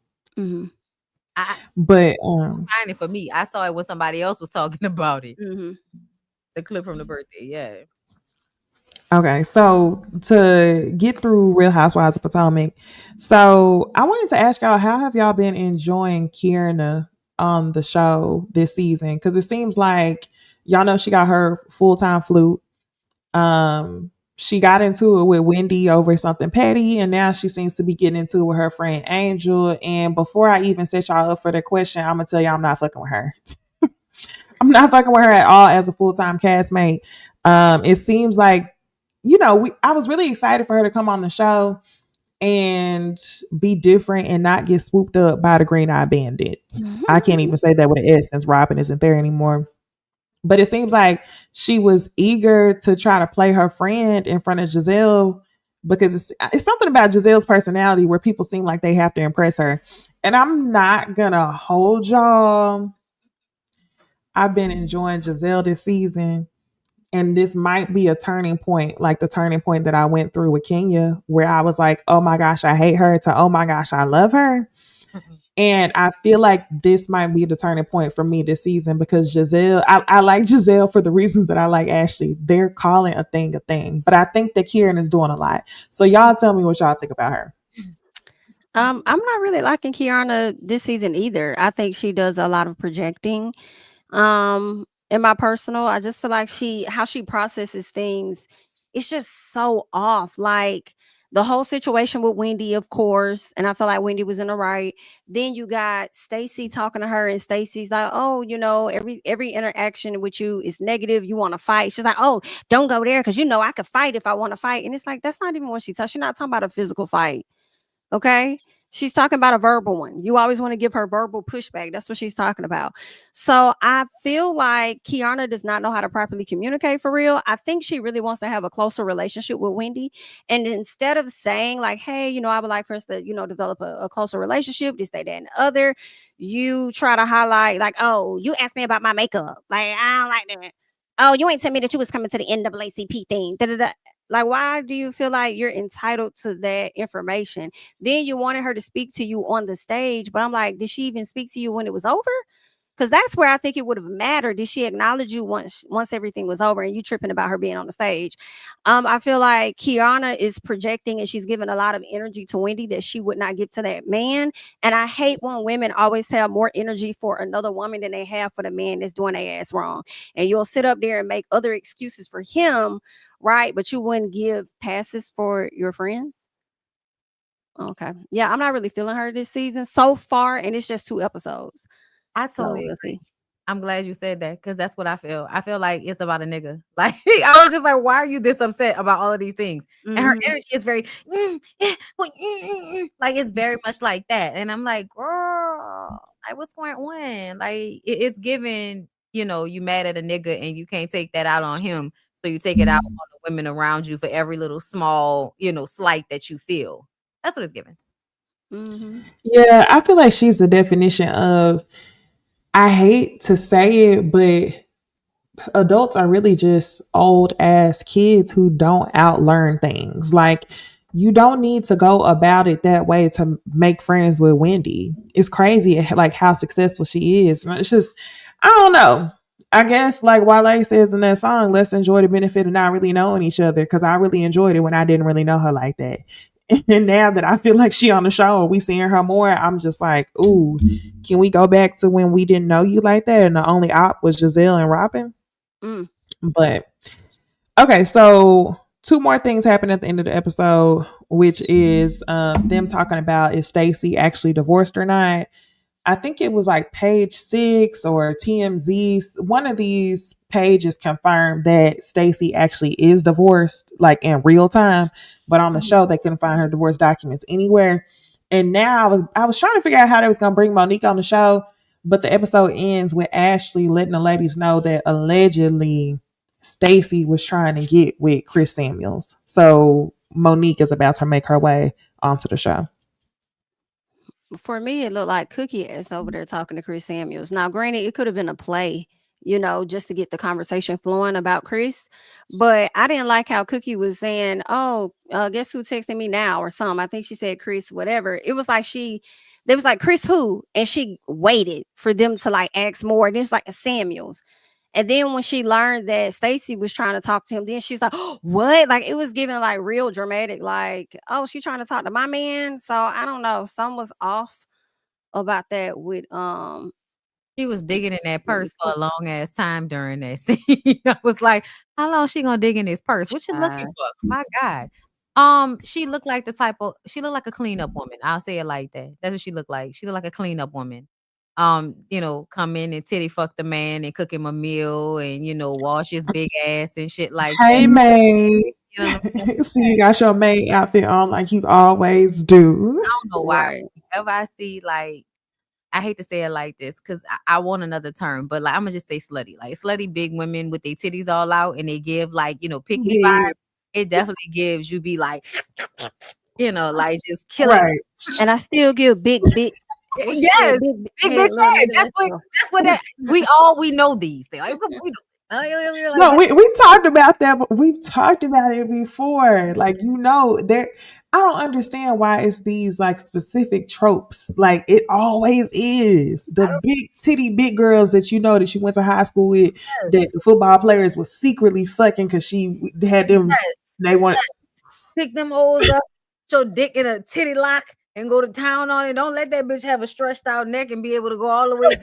But find it for me. I saw it when somebody else was talking about it. The clip from the birthday, yeah. Okay, so to get through Real Housewives of Potomac, so I wanted to ask y'all, how have y'all been enjoying Kierna on the show this season? Because it seems like y'all know she got her full-time flute. She got into it with Wendy over something petty, and now she seems to be getting into it with her friend Angel. And before I even set y'all up for the question, I'm gonna tell y'all I'm not fucking with her. I'm not fucking with her at all as a full-time castmate. It seems like, I was really excited for her to come on the show and be different and not get swooped up by the Green Eye Bandit. I can't even say that with an S since Robin isn't there anymore. But it seems like she was eager to try to play her friend in front of Giselle because it's something about Giselle's personality where people seem like they have to impress her. And I'm not gonna hold y'all. I've been enjoying Giselle this season. And this might be a turning point, like the turning point that I went through with Kenya, where I was like, oh my gosh, I hate her, to oh my gosh, I love her. And I feel like this might be the turning point for me this season because Giselle, I like Giselle for the reasons that I like Ashley. They're calling a thing. But I think that Kieran is doing a lot. So y'all tell me what y'all think about her. I'm not really liking Kiana this season either. I think she does a lot of projecting. In my personal, I just feel like how she processes things, it's just so off. Like The whole situation with Wendy, of course, and I feel like Wendy was in the right. Then you got Stacy talking to her, and Stacy's like, "Oh, every interaction with you is negative. You want to fight." She's like, "Oh, don't go there because I could fight if I want to fight." And it's like that's not even what she touched. She's not talking about a physical fight. Okay. She's talking about a verbal one. You always want to give her verbal pushback. That's what she's talking about. So I feel like Kiana does not know how to properly communicate for real. I think she really wants to have a closer relationship with Wendy. And instead of saying, like, hey, I would like for us to, develop a closer relationship, this, that, and the other, you try to highlight, like, oh, you asked me about my makeup. Like, I don't like that. Oh, you ain't tell me that you was coming to the NAACP thing. Da-da-da. Like, why do you feel like you're entitled to that information? Then you wanted her to speak to you on the stage, but I'm like, did she even speak to you when it was over? Because that's where I think it would have mattered. Did she acknowledge you once everything was over and you tripping about her being on the stage? I feel like Kiana is projecting and she's giving a lot of energy to Wendy that she would not give to that man. And I hate when women always have more energy for another woman than they have for the man that's doing their ass wrong. And you'll sit up there and make other excuses for him, right? But you wouldn't give passes for your friends. Okay. Yeah, I'm not really feeling her this season so far, and it's just 2 episodes. I So totally we'll agree. see. I'm glad you said that because that's what I feel. I feel like it's about a nigga. Like I was just like, why are you this upset about all of these things? And her energy is very like it's very much like that. And I'm like, girl, like what's going on? Like it's given, you mad at a nigga and you can't take that out on him. So you take it out on the women around you for every little small, slight that you feel. That's what it's given. Yeah, I feel like she's the definition of, I hate to say it, but adults are really just old ass kids who don't outlearn things. Like, you don't need to go about it that way to make friends with Wendy. It's crazy, like how successful she is. It's just, I don't know. I guess, like Wale says in that song, let's enjoy the benefit of not really knowing each other. Because I really enjoyed it when I didn't really know her like that. And now that I feel like she on the show and we seeing her more, I'm just like, ooh, can we go back to when we didn't know you like that and the only op was Giselle and Robin? But okay, so 2 more things happen at the end of the episode, which is them talking about is Stacy actually divorced or not. I think it was like page 6 or TMZ. One of these pages confirmed that Stacy actually is divorced, like in real time. But on the show, they couldn't find her divorce documents anywhere. And now I was trying to figure out how they was gonna bring Monique on the show, but the episode ends with Ashley letting the ladies know that allegedly Stacy was trying to get with Chris Samuels. So Monique is about to make her way onto the show. For me, it looked like Cookie ass over there talking to Chris Samuels. Now, granted, it could have been a play, just to get the conversation flowing about Chris. But I didn't like how Cookie was saying, "Oh, guess who texting me now?" or something. I think she said Chris, whatever. It was like they was like, Chris who? And she waited for them to like ask more. And it's like a Samuels. And then when she learned that Stacy was trying to talk to him, then she's like, oh, what? Like it was giving like real dramatic, like, oh, she's trying to talk to my man. So I don't know. Something was off about that with She was digging in that purse for a long ass time during that scene. I was like, how long she gonna dig in this purse? What you looking for? My God. She looked like she looked like a cleanup woman. I'll say it like that. That's what she looked like. She looked like a cleanup woman. Come in and titty fuck the man and cook him a meal and wash his big ass and shit like Hey, that. May. You know what I'm saying? See, you got your maid outfit on like you always do. I don't know why. Whenever I see like I hate to say it like this because I want another term, but like I'm gonna just say slutty. Like slutty big women with their titties all out and they give like, pick me vibe. It definitely gives you be like, like just killing. Right. And I still give big. Yes, big bitch. That's what we know these things. Like, we No, we talked about that, but we've talked about it before. Like, there I don't understand why it's these like specific tropes. Like it always is. The big titty big girls that that you went to high school with, that the football players was secretly fucking because she had them. They want pick them hoes up, your dick in a titty lock and go to town on it. Don't let that bitch have a stretched out neck and be able to go all the way. What?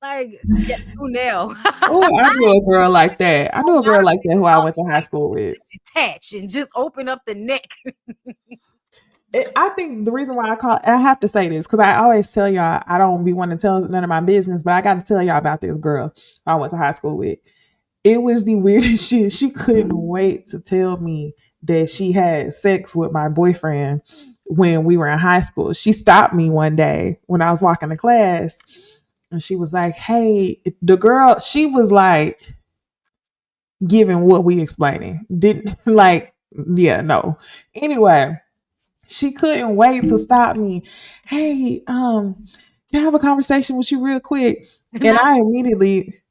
Like, yeah, now. Oh, I knew a girl like that. I knew a girl like that who I went to high school with. Detach and just open up the neck. I think the reason why I have to say this because I always tell y'all I don't be wanting to tell none of my business, but I got to tell y'all about this girl I went to high school with. It was the weirdest shit. She couldn't wait to tell me that she had sex with my boyfriend when we were in high school. She stopped me one day when I was walking to class and she was like, "Hey," the girl, she was like giving what we explaining. Didn't like, yeah, no. Anyway, she couldn't wait to stop me. "Hey, can I have a conversation with you real quick?" And I immediately,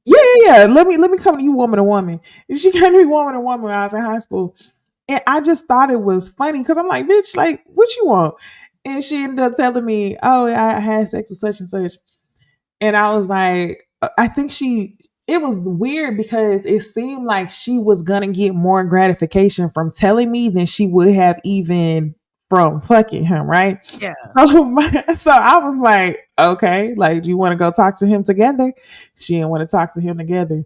yeah. Let me come to you woman to woman. And she came to me woman to woman when I was in high school. And I just thought it was funny because I'm like, bitch, like, what you want? And she ended up telling me, "Oh, I had sex with such and such." And I was like, I think it was weird because it seemed like she was gonna get more gratification from telling me than she would have even from fucking him, right? Yeah. So I was like, okay, like, do you want to go talk to him together? She didn't want to talk to him together.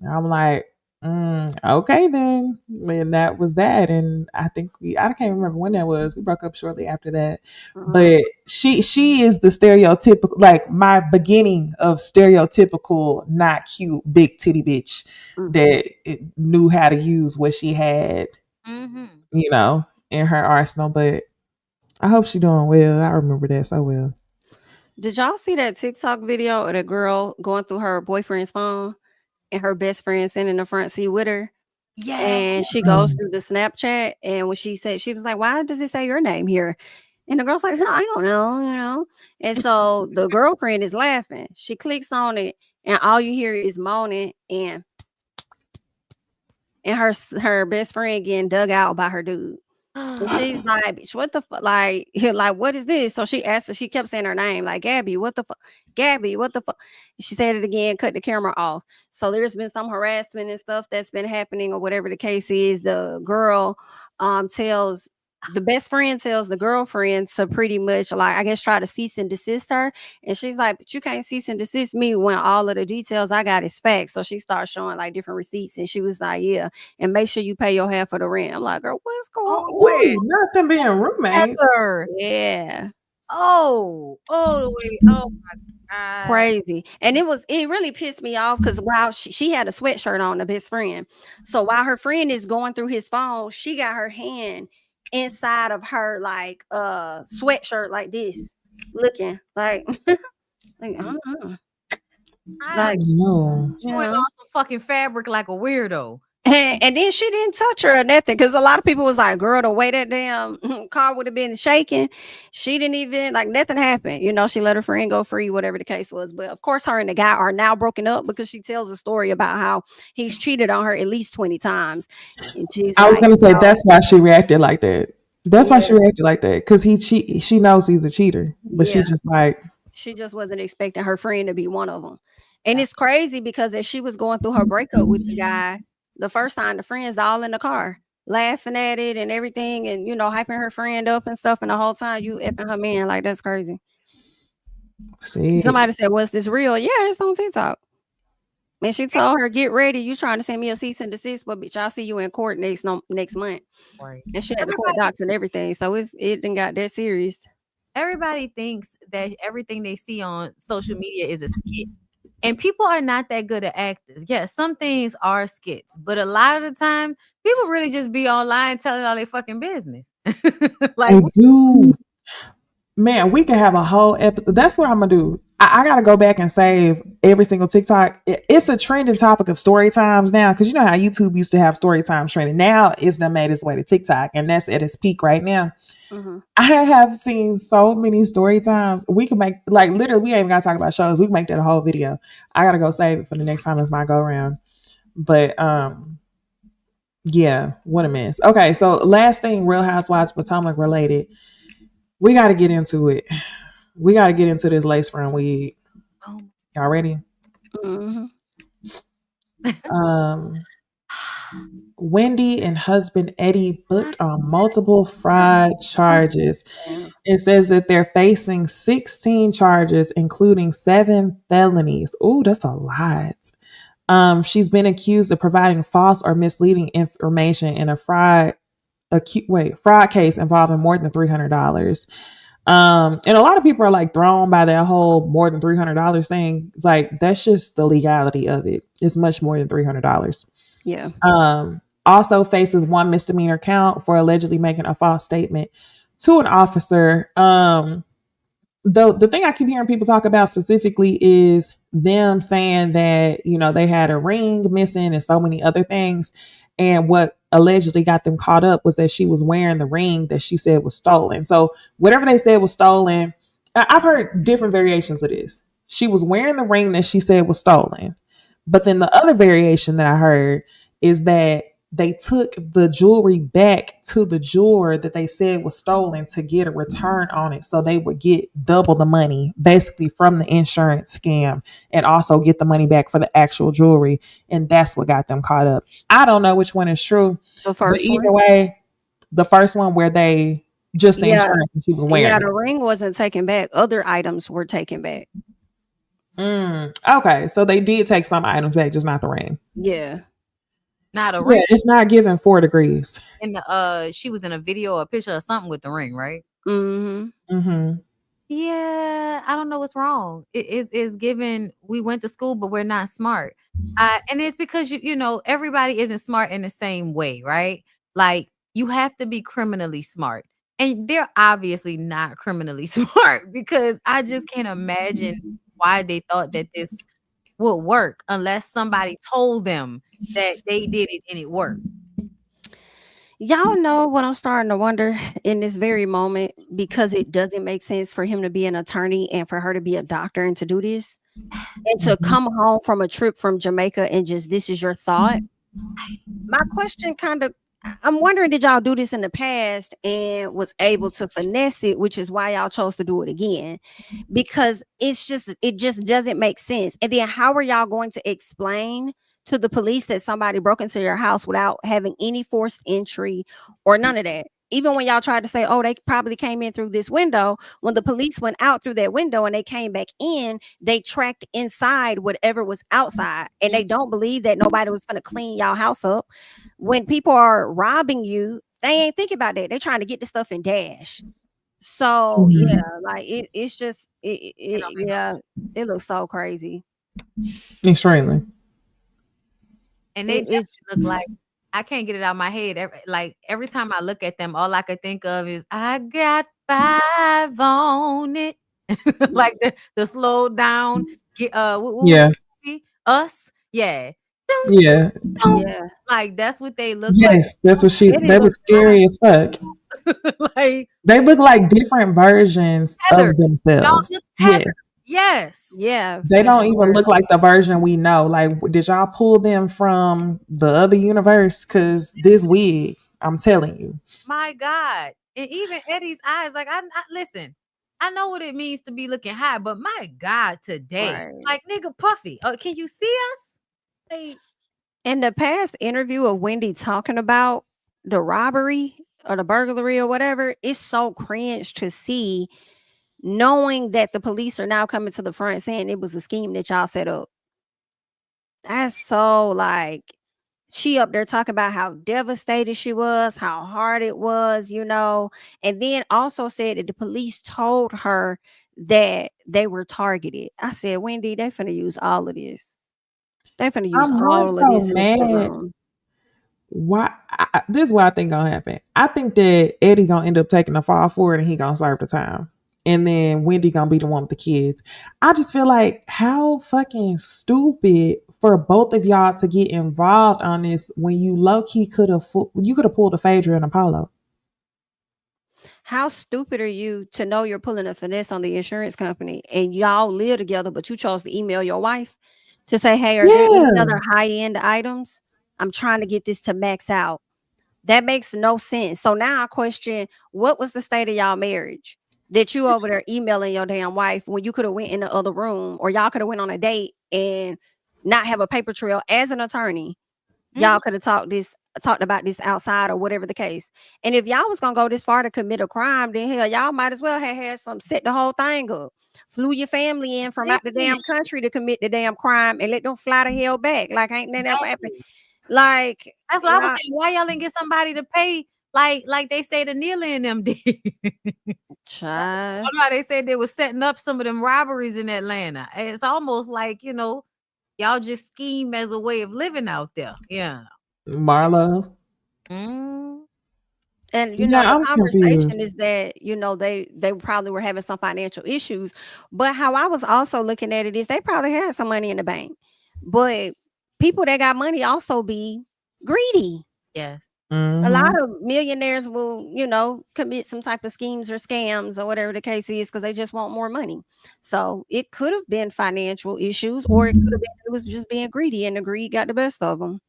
And I'm like, okay then. And that was that. And I think I can't remember when that was. We broke up shortly after that. But she is the stereotypical, like my beginning of stereotypical, not cute, big titty bitch that knew how to use what she had, you know, in her arsenal. But I hope she's doing well. I remember that so well. Did y'all see that TikTok video of the girl going through her boyfriend's phone and her best friend sitting in the front seat with her? Yeah. And she goes through the Snapchat, and when she said, she was like, "Why does it say your name here?" And the girl's like, "No, I don't know." And so the girlfriend is laughing. She clicks on it, and all you hear is moaning and her best friend getting dug out by her dude. And she's like, "Bitch, what the fuck? Like, like, what is this?" So she asked her, she kept saying her name, like, "Gabby, what the fuck? Gabby, what the fuck?" She said it again, cut the camera off. So there's been some harassment and stuff that's been happening, or whatever the case is. The girl tells the best friend tells the girlfriend to pretty much, like, I guess, try to cease and desist her. And she's like, "But you can't cease and desist me when all of the details I got is facts." So she starts showing like different receipts, and she was like, "Yeah, and make sure you pay your half of the rent." I'm like, "Girl, what's going on?" Ooh, not them being roommates. Yeah. Oh, wait. Oh my God. Crazy. And it really pissed me off because while she had a sweatshirt on, the best friend. So while her friend is going through his phone, she got her hand inside of her like sweatshirt like this, looking like like, like, No. She went on some fucking fabric like a weirdo. And then she didn't touch her or nothing, because a lot of people was like, "Girl, the way that damn car would have been shaking, she didn't even, like, nothing happened." She let her friend go free, whatever the case was. But of course, her and the guy are now broken up because she tells a story about how he's cheated on her at least 20 times. And she's I was like, gonna say that's why she reacted like that. That's why she reacted like that because she knows he's a cheater, but she just like, she just wasn't expecting her friend to be one of them. And it's crazy because as she was going through her breakup with the guy, the first time, the friends all in the car laughing at it and everything, and hyping her friend up and stuff. And the whole time you effing her man, like, that's crazy. Somebody said, "Was this real?" Yeah, it's on TikTok. And she told her, "Get ready. You trying to send me a cease and desist, but bitch, I'll see you in court next month." Right. And she had the court docs and everything. So it didn't got that serious. Everybody thinks that everything they see on social media is a skit. And people are not that good at actors. Yeah, some things are skits, but a lot of the time, people really just be online telling all their fucking business. Like, dude, man, we can have a whole episode. That's what I'm gonna do. I gotta go back and save every single TikTok. It's a trending topic of story times now, because you know how YouTube used to have story times trending. Now it's done made its way to TikTok, and that's at its peak right now. I have seen so many story times. We can make, like, literally, we ain't even gotta talk about shows. We can make that a whole video. I gotta go save it for the next time it's my go around. But yeah, what a mess. Okay, so last thing, Real Housewives Potomac related. We gotta get into it. We gotta get into this lace front wig. Y'all ready? Wendy and husband Eddie booked on multiple fraud charges. Yeah. It says that they're facing 16 charges, including 7 felonies. Ooh, that's a lot. She's been accused of providing false or misleading information in a fraud case involving more than $300. And a lot of people are like thrown by that whole more than $300 thing. It's like that's just the legality of it. It's much more than $300. Yeah. Also faces 1 misdemeanor count for allegedly making a false statement to an officer. The thing I keep hearing people talk about specifically is them saying that, you know, they had a ring missing and so many other things. And what allegedly got them caught up was that she was wearing the ring that she said was stolen. So whatever they said was stolen, I've heard different variations of this. She was wearing the ring that she said was stolen. But then the other variation that I heard is that they took the jewelry back to the jeweler that they said was stolen to get a return on it, so they would get double the money basically from the insurance scam and also get the money back for the actual jewelry. And that's what got them caught up. I don't know which one is true, The but first either one. way, the first one where they just the Yeah. insurance and she was wearing Yeah, it. the ring wasn't taken back. Other items were taken back. Okay, so they did take some items back, just not the ring. Yeah. Not a Yeah, ring. it's not given 4 degrees. And the she was in a video, a picture of something with the ring, right? Mm-hmm. Yeah, I don't know what's wrong. It's given we went to school, but we're not smart. And it's because you know everybody isn't smart in the same way, right? Like you have to be criminally smart, and they're obviously not criminally smart because I just can't imagine why they thought that this would work unless somebody told them that they did it and it worked. Y'all know what I'm starting to wonder in this very moment, because it doesn't make sense for him to be an attorney and for her to be a doctor and to do this and to come home from a trip from Jamaica and just this is your thought. My question I'm wondering, did y'all do this in the past and was able to finesse it, which is why y'all chose to do it again? Because it just doesn't make sense. And then how are y'all going to explain to the police that somebody broke into your house without having any forced entry or none of that? Even when y'all tried to say, oh, they probably came in through this window, when the police went out through that window and they came back in, they tracked inside whatever was outside. And they don't believe that nobody was going to clean y'all house up. When people are robbing you, they ain't thinking about that. They're trying to get the stuff and dash. So yeah, like it's just yeah, it looks so crazy. Extremely. And they It's definitely look like I can't get it out of my head. Every time I look at them, all I could think of is I got 5 on it. Like the slow down. What Yeah. Us? Yeah. Yeah. yeah. Like that's what they look Yes, that's what Eddie they look looks scary as fuck. like. They look like different versions Heather. of Y'all themselves. look Yes. Heather. Yes. Yeah. They for don't even sure. look like the version we know. Like, did y'all pull them from the other universe? Because this wig, I'm telling you. My God. And even Eddie's eyes, like I listen, I know what it means to be looking high, but my God, today, Right. like nigga Puffy, can you see us? Like, In the past interview of Wendy talking about the robbery or the burglary or whatever, it's so cringe to see, knowing that the police are now coming to the front saying it was a scheme that y'all set up. That's so like, she up there talking about how devastated she was, how hard it was, and then also said that the police told her that they were targeted. I said, Wendy, they finna use all of this. They finna use I'm more all of so this in the mad. courtroom. Why? This is what I think gonna happen. I think that Eddie gonna end up taking the fall for it, and he gonna serve the time. And then Wendy gonna be the one with the kids. I just feel like how fucking stupid for both of y'all to get involved on this when you low key could have pulled a Phaedra and Apollo. How stupid are you to know you're pulling a finesse on the insurance company and y'all live together, but you chose to email your wife to say, hey, are there any other high-end items? I'm trying to get this to max out. That makes no sense. So now I question, what was the state of y'all marriage that you over there emailing your damn wife when you could have went in the other room, or y'all could have went on a date and not have a paper trail as an attorney Y'all could have talked about this outside or whatever the case. And if y'all was gonna go this far to commit a crime, then hell, y'all might as well have had some set the whole thing up. Flew your family in from out the Listen, damn country to commit the damn crime and let them fly the hell back. Like ain't nothing ever happened. exactly. Like That's what I was saying. Why y'all didn't get somebody to pay like they say the Neely and them did? child. Why they said they were setting up some of them robberies in Atlanta. It's almost like, y'all just scheme as a way of living out there. Yeah. Marlo. Mm. And Yeah, the I'm conversation confused. is that they probably were having some financial issues, but how I was also looking at it is they probably had some money in the bank, but people that got money also be greedy. Yes. A Mm-hmm. lot of millionaires will, commit some type of schemes or scams or whatever the case is because they just want more money. So it could have been financial issues, or it could have been it was just being greedy, and the greed got the best of them.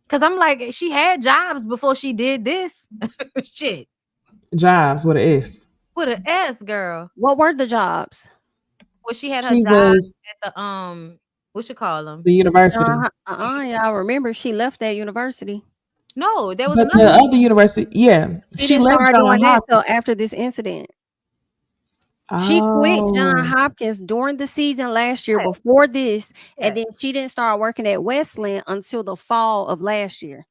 Cause I'm like, she had jobs before she did this. Shit. Jobs with an S. With an S, girl. What were the jobs? Well, she had her She job was at the what you call them? the university. Y'all remember she left that university. No, there was But the another. other university, yeah. She She didn't left start John doing that till Hopkins. after this incident. She quit John Oh. Hopkins during the season last year Yes, before this, and yes. then she didn't start working at Westland until the fall of last year.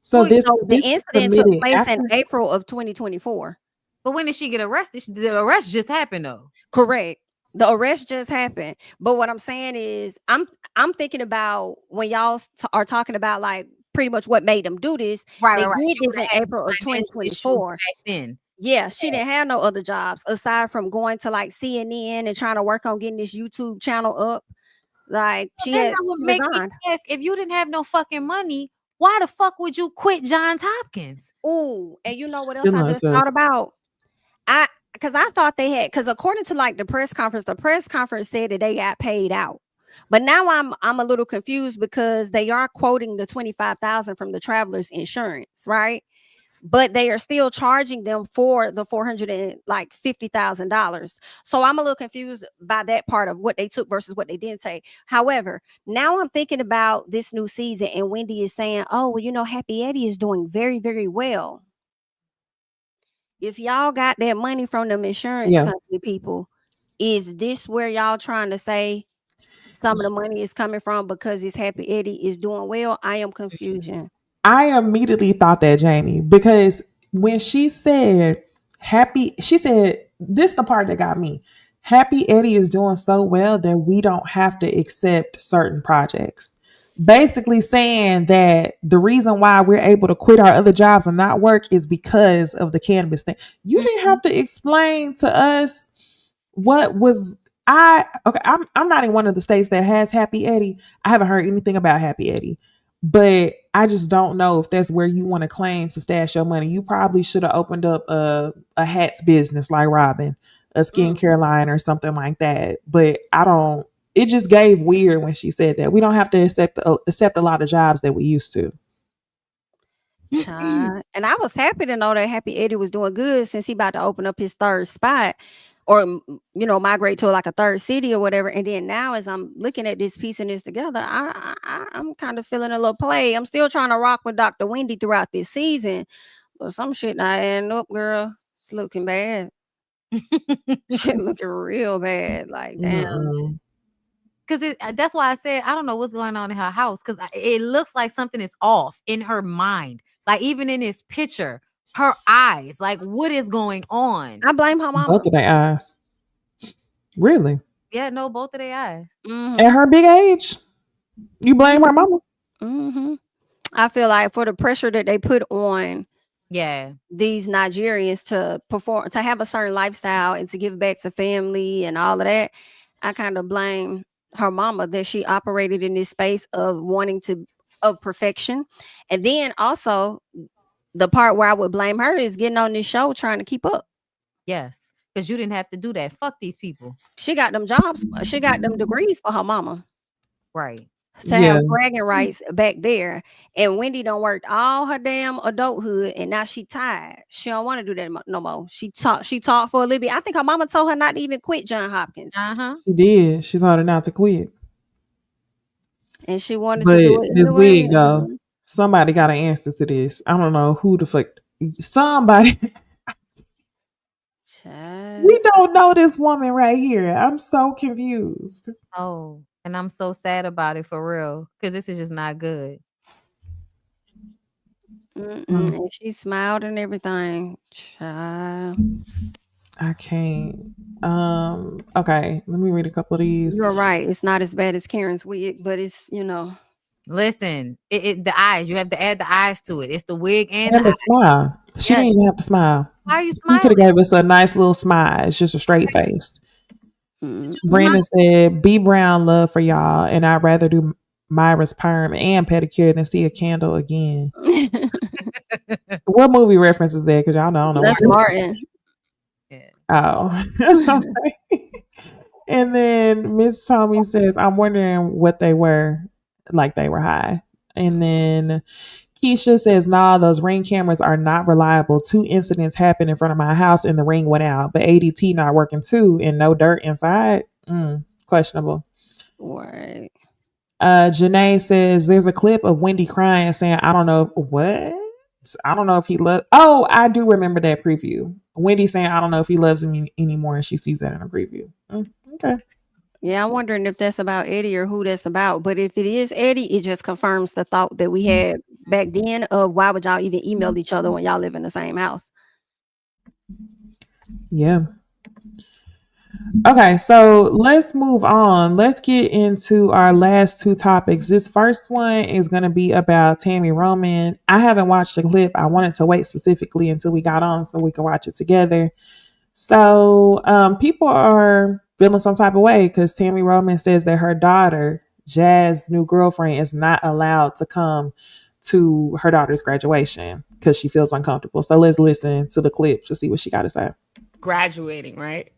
So this So the this was incident took committed place in after? April of 2024. But when did she get arrested? The arrest just happened though. Correct. The arrest just happened. But what I'm saying is I'm thinking about when y'all are talking about like pretty much what made them do this. Right, They right, right. did She this would in have had April of some financial issues 2024. back then. Yeah, she didn't have no other jobs aside from going to like CNN and trying to work on getting this YouTube channel up. Like Well, then that she would make me resigned. ask, if you didn't have no fucking money, why the fuck would you quit Johns Hopkins? Ooh, and you know what else I Feeling just herself. thought about? Because I thought they had, because according to like the press conference said that they got paid out. But now I'm a little confused because they are quoting the 25,000 from the traveler's insurance, right? But they are still charging them for the $450,000. So I'm a little confused by that part of what they took versus what they didn't take. However, now I'm thinking about this new season, and Wendy is saying, "Oh, well, Happy Eddie is doing very, very well." If y'all got that money from them insurance Yeah. company people, is this where y'all trying to say some of the money is coming from because it's Happy Eddie is doing well? I am confusion. I immediately thought that, Jamie, because when she said she said, this the part that got me. Happy Eddie is doing so well that we don't have to accept certain projects. Basically saying that the reason why we're able to quit our other jobs and not work is because of the cannabis thing. You didn't have to explain to us what was I'm not in one of the states that has Happy Eddie. I haven't heard anything about Happy Eddie. But I just don't know if that's where you want to claim to stash your money. You probably should have opened up a hats business like Robin, a skincare line or something like that. But I don't. It just gave weird when she said that. We don't have to accept a lot of jobs that we used to. Child. And I was happy to know that Happy Eddie was doing good since he about to open up his third spot or migrate to like a third city or whatever. And then now as I'm looking at this, piecing this together, I'm kind of feeling a little play. I'm still trying to rock with Dr. Wendy throughout this season, but some shit not adding up, girl. It's looking bad. Shit looking real bad. Like, damn. Mm-mm. Because that's why I said I don't know what's going on in her house, because it looks like something is off in her mind. Like even in this picture, her eyes, like what is going on? I blame her mama. Both of their eyes. Really? Yeah, no, both of their eyes. At her big age, you blame her mama? Mm-hmm. I feel like for the pressure that they put on these Nigerians to perform, to have a certain lifestyle and to give back to family and all of that, I kind of blame her mama that she operated in this space of of perfection. And then also the part where I would blame her is getting on this show trying to keep up. Yes, because you didn't have to do that. Fuck these people. She got them jobs. She got them degrees for her mama. Right. To have bragging rights back there. And Wendy done worked all her damn adulthood and now she tired. She don't want to do that no more. She taught for a little bit. I think her mama told her not to even quit John Hopkins. Uh-huh. She did. She told her not to quit. and she wanted But to do it this anyway. wig though, somebody got an answer to this. I don't know who the fuck. Somebody. Child. We don't know this woman right here. I'm so confused. Oh, and I'm so sad about it for real because this is just not good. And she smiled and everything. Child. I can't. Okay, let me read a couple of these. You're right. It's not as bad as Karen's wig, but it's, Listen, the eyes. You have to add the eyes to it. It's the wig and And the the smile. She Yeah. didn't even have to smile. Why are you You could have smiling? gave us a nice little smile. It's just a straight face. Mm. Brandon said, "B Brown love for y'all, and I'd rather do Myra's perm and pedicure than see a candle again." What movie reference is that? Because y'all know I don't know. That's what- Martin. Yeah. Oh. Okay. And then Miss Tommy says, "I'm wondering what they were, like they were high." And then Keisha says, "Nah, those ring cameras are not reliable. 2 incidents happened in front of my house and the ring went out, but ADT not working too and no dirt inside. Questionable." Right. Janae says, "There's a clip of Wendy crying saying, I don't know what? I don't know if he loves." Oh, I do remember that preview. Wendy saying, "I don't know if he loves me anymore," and she sees that in a preview. Okay. Yeah, I'm wondering if that's about Eddie or who that's about. But if it is Eddie, it just confirms the thought that we had back then of why would y'all even email each other when y'all live in the same house? Yeah. Okay, so let's move on. Let's get into our last 2 topics. This first one is going to be about Tammy Roman. I haven't watched the clip. I wanted to wait specifically until we got on so we could watch it together. So people are feeling some type of way because Tammy Roman says that her daughter, Jazz's new girlfriend, is not allowed to come to her daughter's graduation because she feels uncomfortable. So let's listen to the clip to see what she got to say. Graduating, right?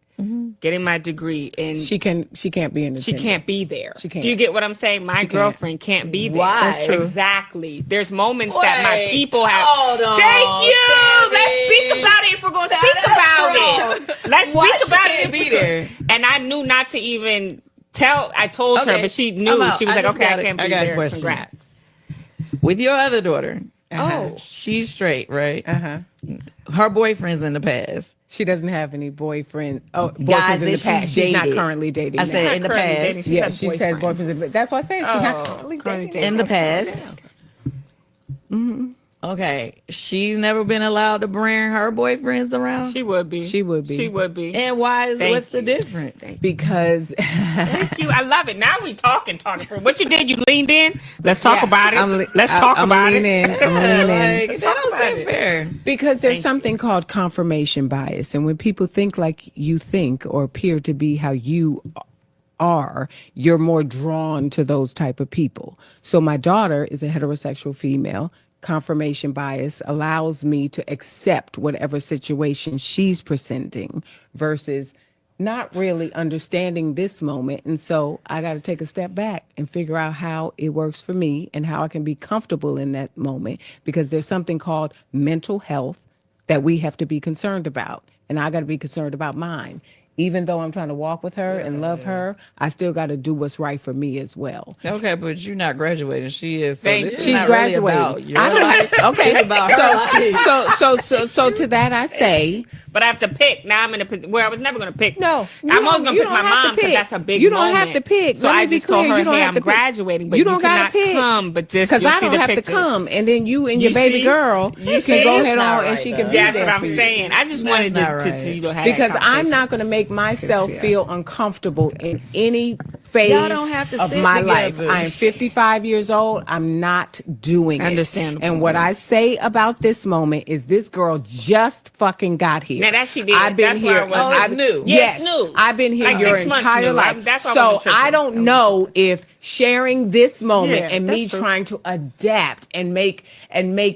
Getting my degree, and she can't be in the she can't be there. She can't. Do you get what I'm saying? My girlfriend can't be there. Why? That's true. Exactly. There's moments that my people have. Hold on, Thank you. Tammy. Let's speak about it if we're going to speak about it. Let's Why speak she about can't it. be there? And I knew not to even tell. I told her, but she knew. She was like, "Okay, I can't be there. Congrats." With your other daughter, Oh, she's straight, right? Her boyfriend's in the past. She doesn't have any boyfriend. Guys Boyfriends in that the she's past. She's not dated. currently dating. I said now. in the currently past. dating. She Yeah, has she said boyfriends. boyfriends. That's why I say she's not currently dating. In the past. Okay, she's never been allowed to bring her boyfriends around. she would be. She would be. She would be. And why is Thank what's the you. difference? Because Thank you. I love it. Now we talking. What you did? You leaned in. Let's talk about it. I'm Let's talk about lean it. in. I'm leaning in. Like, that don't about seem it. fair. Because there's Thank something called confirmation bias. And when people think like you think or appear to be how you are, you're more drawn to those type of people. So my daughter is a heterosexual female. Confirmation bias allows me to accept whatever situation she's presenting versus not really understanding this moment. And so I got to take a step back and figure out how it works for me and how I can be comfortable in that moment, because there's something called mental health that we have to be concerned about. And I got to be concerned about mine. Even though I'm trying to walk with her and love her, I still got to do what's right for me as well. Okay, but you're not graduating. She is. So Thank this is She's not really graduating. about your I don't life. okay. It's about her life. So to that I say, But I have to pick. Now I'm in a position where I was never going to pick. no. I'm always going to pick my mom because that's a big You don't moment. have to pick. So Let me I be just told clear, her, you don't hey, have I'm to pick. graduating, but You you don't cannot gotta pick. come, but just Because you'll I see don't the have pictures. to come, and then you and You your baby see? girl You can go see? ahead That's on not and right, she though. can be That's there what for I'm you. saying. I just That's wanted not to right. you know, have Because that I'm conversation. not going to make myself feel uncomfortable in any phase Y'all don't have to of sit my life. together. I am 55 years old. I'm not doing it. Understandable. And what I say about this moment is this girl just fucking got here. Now that she did. I've been That's where here. I was. Oh, it's I've- new. Yeah, Yes, it's new. I've been here Like your 6 months entire new. life. That's why I So wasn't tripping. I don't know if sharing this moment Yeah, and me that's true. trying to adapt and make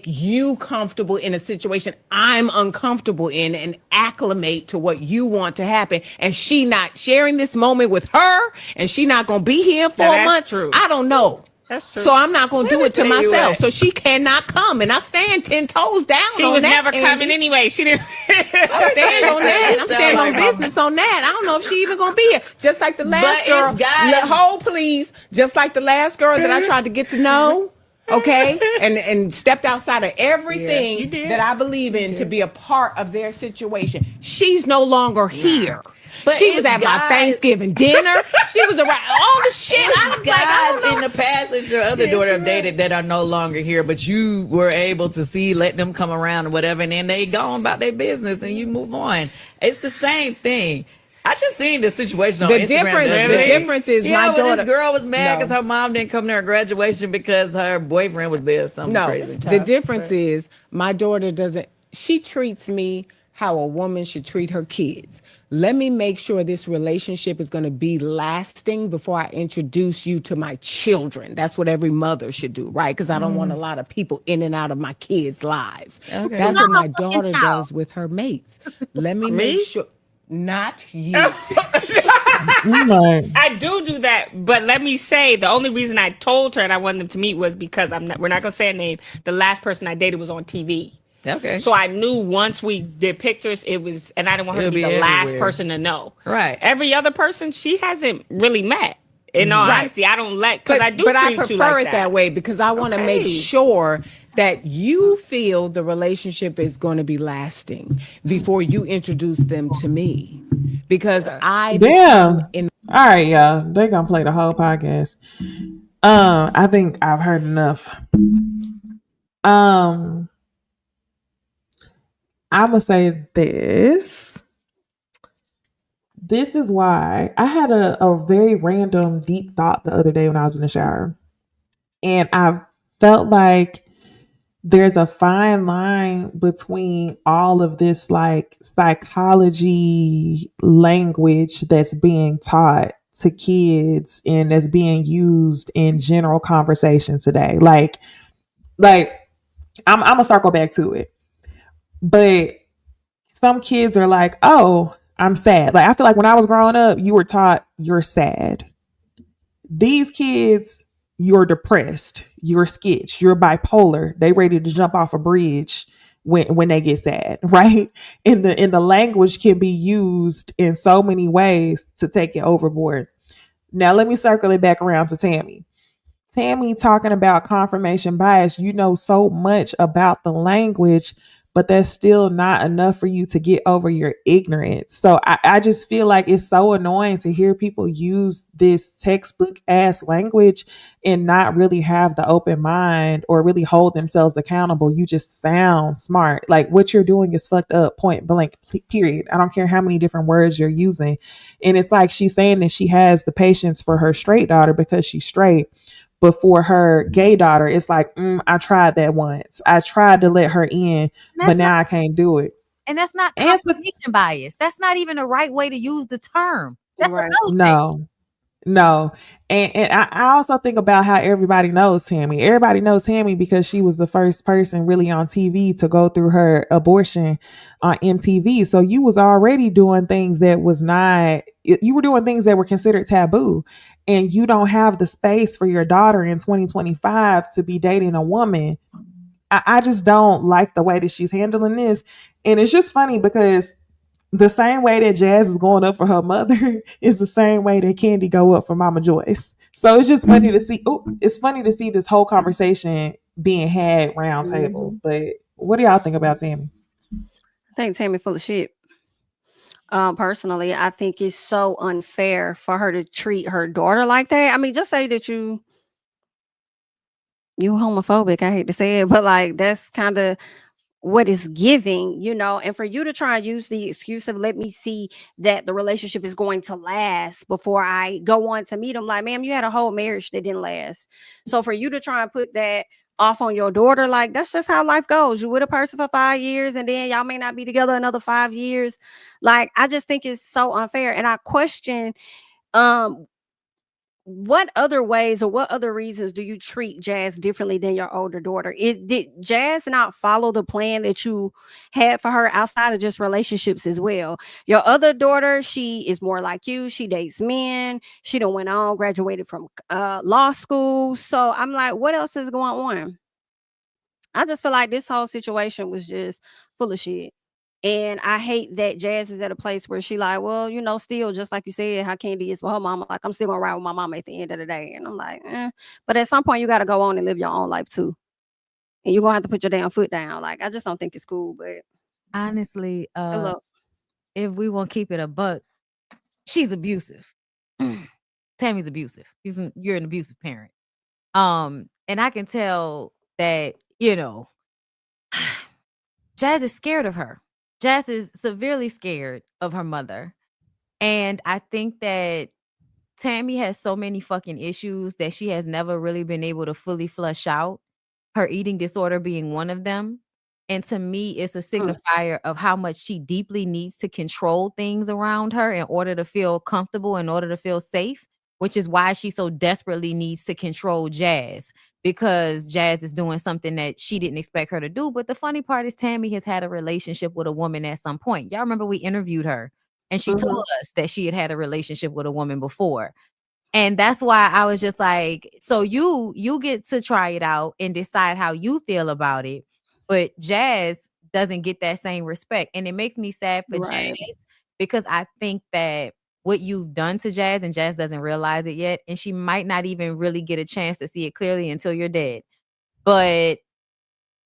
you comfortable in a situation I'm uncomfortable in and acclimate to what you want to happen, and she not sharing this moment with her and she not gonna be here for Now, a that's month. true. I don't know. That's true. So I'm not going to do it to tell you myself. what. So she cannot come, and I stand 10 toes down. She on was that, never Candy. coming anyway. She didn't. I stand on that. I'm standing on business on that. I don't know if she even gonna be here. Just like the last But girl. it's guys- Hold, please. Just like the last girl that I tried to get to know. Okay, and stepped outside of everything that I believe in to be a part of their situation. She's no longer here. But she was it's at my guys- Thanksgiving dinner. She was around all the shit. I'm Guys like, I don't in know. the past that your other daughter have dated that are no longer here, but you were able to see, let them come around or whatever, and then they gone about their business and you move on. It's the same thing. I just seen the situation on Instagram. The difference is my when daughter. this girl was mad because No. her mom didn't come to her graduation because her boyfriend was there. Something No, crazy. the difference is my daughter doesn't. She treats me how a woman should treat her kids. Let me make sure this relationship is going to be lasting before I introduce you to my children. That's what every mother should do, right? Because I don't want a lot of people in and out of my kids' lives. Okay. That's what my daughter does with her mates. Let me make sure. Not you. I do that, but let me say the only reason I told her and I wanted them to meet was because we're not gonna say a name. The last person I dated was on TV. Okay. So I knew once we did pictures, it was, and I didn't want her to be the last person to know. Right. Every other person she hasn't really met. In all honesty, I don't because I do But I treat you prefer like it that way because I want to make sure that you feel the relationship is going to be lasting before you introduce them to me. Because I Damn. All right, y'all. They're gonna play the whole podcast. I think I've heard enough. I'm gonna say this. This is why I had a very random deep thought the other day when I was in the shower. And I felt like there's a fine line between all of this like psychology language that's being taught to kids and that's being used in general conversation today. Like I'm gonna circle back to it. But some kids are like, oh, I'm sad. Like I feel like when I was growing up, you were taught you're sad. These kids, you're depressed, you're skitch, you're bipolar. They ready to jump off a bridge when they get sad, right? And the language can be used in so many ways to take it overboard. Now let me circle it back around to Tammy. Tammy talking about confirmation bias, you know so much about the language, but that's still not enough for you to get over your ignorance. So I just feel like it's so annoying to hear people use this textbook ass language and not really have the open mind or really hold themselves accountable. You just sound smart. Like what you're doing is fucked up, point blank, period. I don't care how many different words you're using. And it's like she's saying that she has the patience for her straight daughter because she's straight. But for her gay daughter, it's like, I tried that once. I tried to let her in, but now I can't do it. And that's not confirmation bias. That's not even the right way to use the term. That's another thing. No. And I also think about how everybody knows Tammy. Everybody knows Tammy because she was the first person really on TV to go through her abortion on MTV. So you was already doing things that was not, you were doing things that were considered taboo. And you don't have the space for your daughter in 2025 to be dating a woman. I just don't like the way that she's handling this. And it's just funny because the same way that Jazz is going up for her mother is the same way that Candy go up for Mama Joyce. So it's just funny to see. It's funny to see this whole conversation being had round table. But what do y'all think about Tammy? I think Tammy full of shit. Personally, I think it's so unfair for her to treat her daughter like that. I mean, just say that you homophobic. I hate to say it, but like that's kind of what is giving, and for you to try and use the excuse of let me see that the relationship is going to last before I go on to meet them. Like, ma'am, you had a whole marriage that didn't last. So for you to try and put that off on your daughter, like that's just how life goes. You with a person for 5 years and then y'all may not be together another 5 years. Like, I just think it's so unfair. And I question what other ways or what other reasons do you treat Jazz differently than your older daughter? Did Jazz not follow the plan that you had for her outside of just relationships as well? Your other daughter, she is more like you. She dates men. She done went on, graduated from law school. So I'm like, what else is going on? I just feel like this whole situation was just full of shit. And I hate that Jazz is at a place where she like, well, still just like you said, how Candy is with her mama. Like, I'm still gonna ride with my mama at the end of the day. And I'm like, but at some point you gotta go on and live your own life too. And you're gonna have to put your damn foot down. Like, I just don't think it's cool. But Honestly, good luck. if we want to keep it a buck, she's abusive. Tammy's abusive. You're an abusive parent. And I can tell that, Jazz is scared of her. Jazz is severely scared of her mother. And I think that Tammy has so many fucking issues that she has never really been able to fully flush out, her eating disorder being one of them. And to me, it's a signifier of how much she deeply needs to control things around her in order to feel comfortable, in order to feel safe, which is why she so desperately needs to control Jazz, because Jazz is doing something that she didn't expect her to do. But the funny part is Tammy has had a relationship with a woman at some point. Y'all remember we interviewed her and she told us that she had a relationship with a woman before. And that's why I was just like, so you get to try it out and decide how you feel about it. But Jazz doesn't get that same respect. And it makes me sad for Right. Jazz, because I think that what you've done to Jazz, and Jazz doesn't realize it yet, and she might not even really get a chance to see it clearly until you're dead. But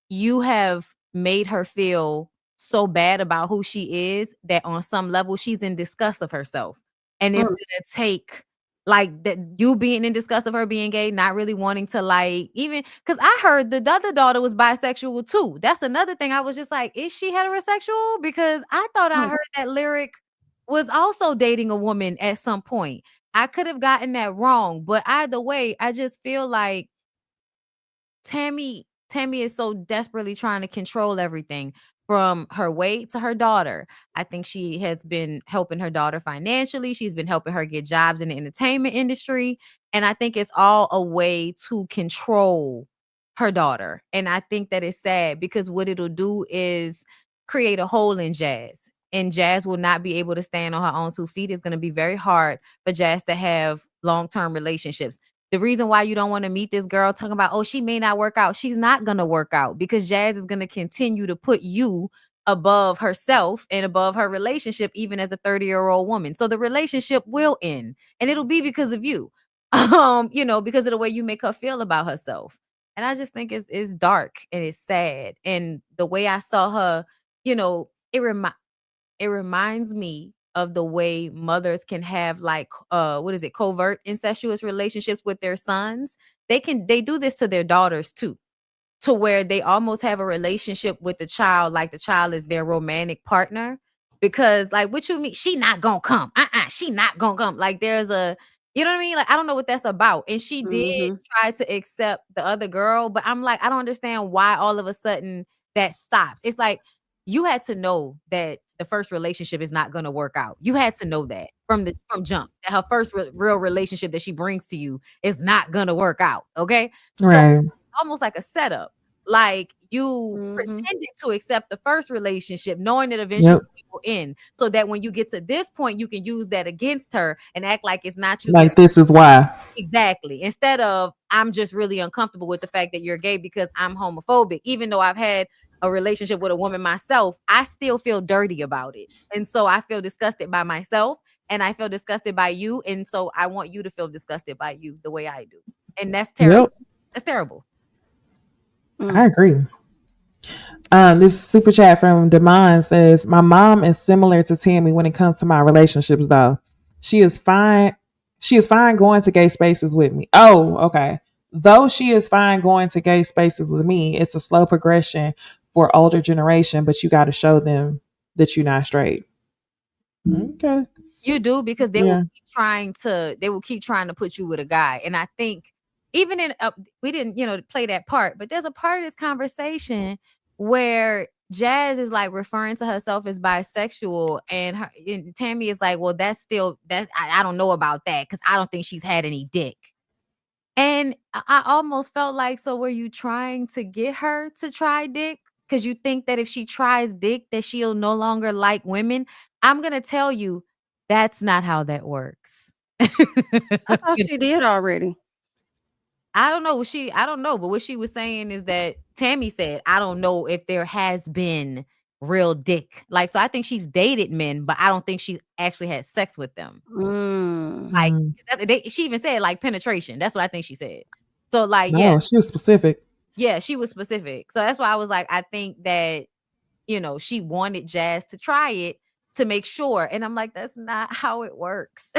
you have made her feel so bad about who she is that on some level she's in disgust of herself. And it's gonna take like that, you being in disgust of her being gay, not really wanting to, like, even because I heard the other daughter was bisexual too. That's another thing. I was just like, is she heterosexual? Because I thought I heard that Lyric was also dating a woman at some point. I could have gotten that wrong, but either way, I just feel like Tammy is so desperately trying to control everything, from her weight to her daughter. I think she has been helping her daughter financially. She's been helping her get jobs in the entertainment industry. And I think it's all a way to control her daughter. And I think that it's sad, because what it'll do is create a hole in Jazz. And Jazz will not be able to stand on her own 2 feet. It's going to be very hard for Jazz to have long-term relationships. The reason why you don't want to meet this girl talking about, oh, she may not work out. She's not going to work out, because Jazz is going to continue to put you above herself and above her relationship, even as a 30-year-old woman. So the relationship will end, and it'll be because of you, because of the way you make her feel about herself. And I just think it's dark and it's sad. And the way I saw her, it reminds me of the way mothers can have, like, covert incestuous relationships with their sons. They do this to their daughters too, to where they almost have a relationship with the child, like the child is their romantic partner. Because, like, what you mean she not gonna come? She not gonna come. Like, there's a, you know what I mean? Like, I don't know what that's about. And she did try to accept the other girl, but I'm like, I don't understand why all of a sudden that stops. It's like, you had to know that the first relationship is not going to work out. You had to know that from jump, that her first real relationship that she brings to you is not going to work out. Okay. Right. So almost like a setup. Like, you pretended to accept the first relationship, knowing that eventually it will end, so that when you get to this point, you can use that against her and act like it's not you. Like, this is why. Exactly. Instead of, I'm just really uncomfortable with the fact that you're gay because I'm homophobic. Even though I've had a relationship with a woman myself, I still feel dirty about it. And so I feel disgusted by myself, and I feel disgusted by you. And so I want you to feel disgusted by you the way I do. And that's terrible. That's terrible. I agree. This super chat from Demond says, my mom is similar to Tammy when it comes to my relationships, though. She is fine going to gay spaces with me. Oh, okay. Though she is fine going to gay spaces with me, it's a slow progression for older generation, but you got to show them that you're not straight. Okay. You do, because they will keep trying to put you with a guy. And I think even in we didn't play that part, but there's a part of this conversation where Jazz is like referring to herself as bisexual, and Tammy is like, well, that's still that I don't know about that because I don't think she's had any dick. And I almost felt like, so were you trying to get her to try dick? Because you think that if she tries dick, that she'll no longer like women. I'm gonna tell you, that's not how that works. I thought she did already. I don't know. I don't know, but what she was saying is that Tammy said, I don't know if there has been real dick. Like, so I think she's dated men, but I don't think she's actually had sex with them. Like, she even said like penetration. That's what I think she said. So, like, yeah. No, she was specific. Yeah, she was specific. So that's why I was like, I think that, she wanted Jazz to try it to make sure. And I'm like, that's not how it works.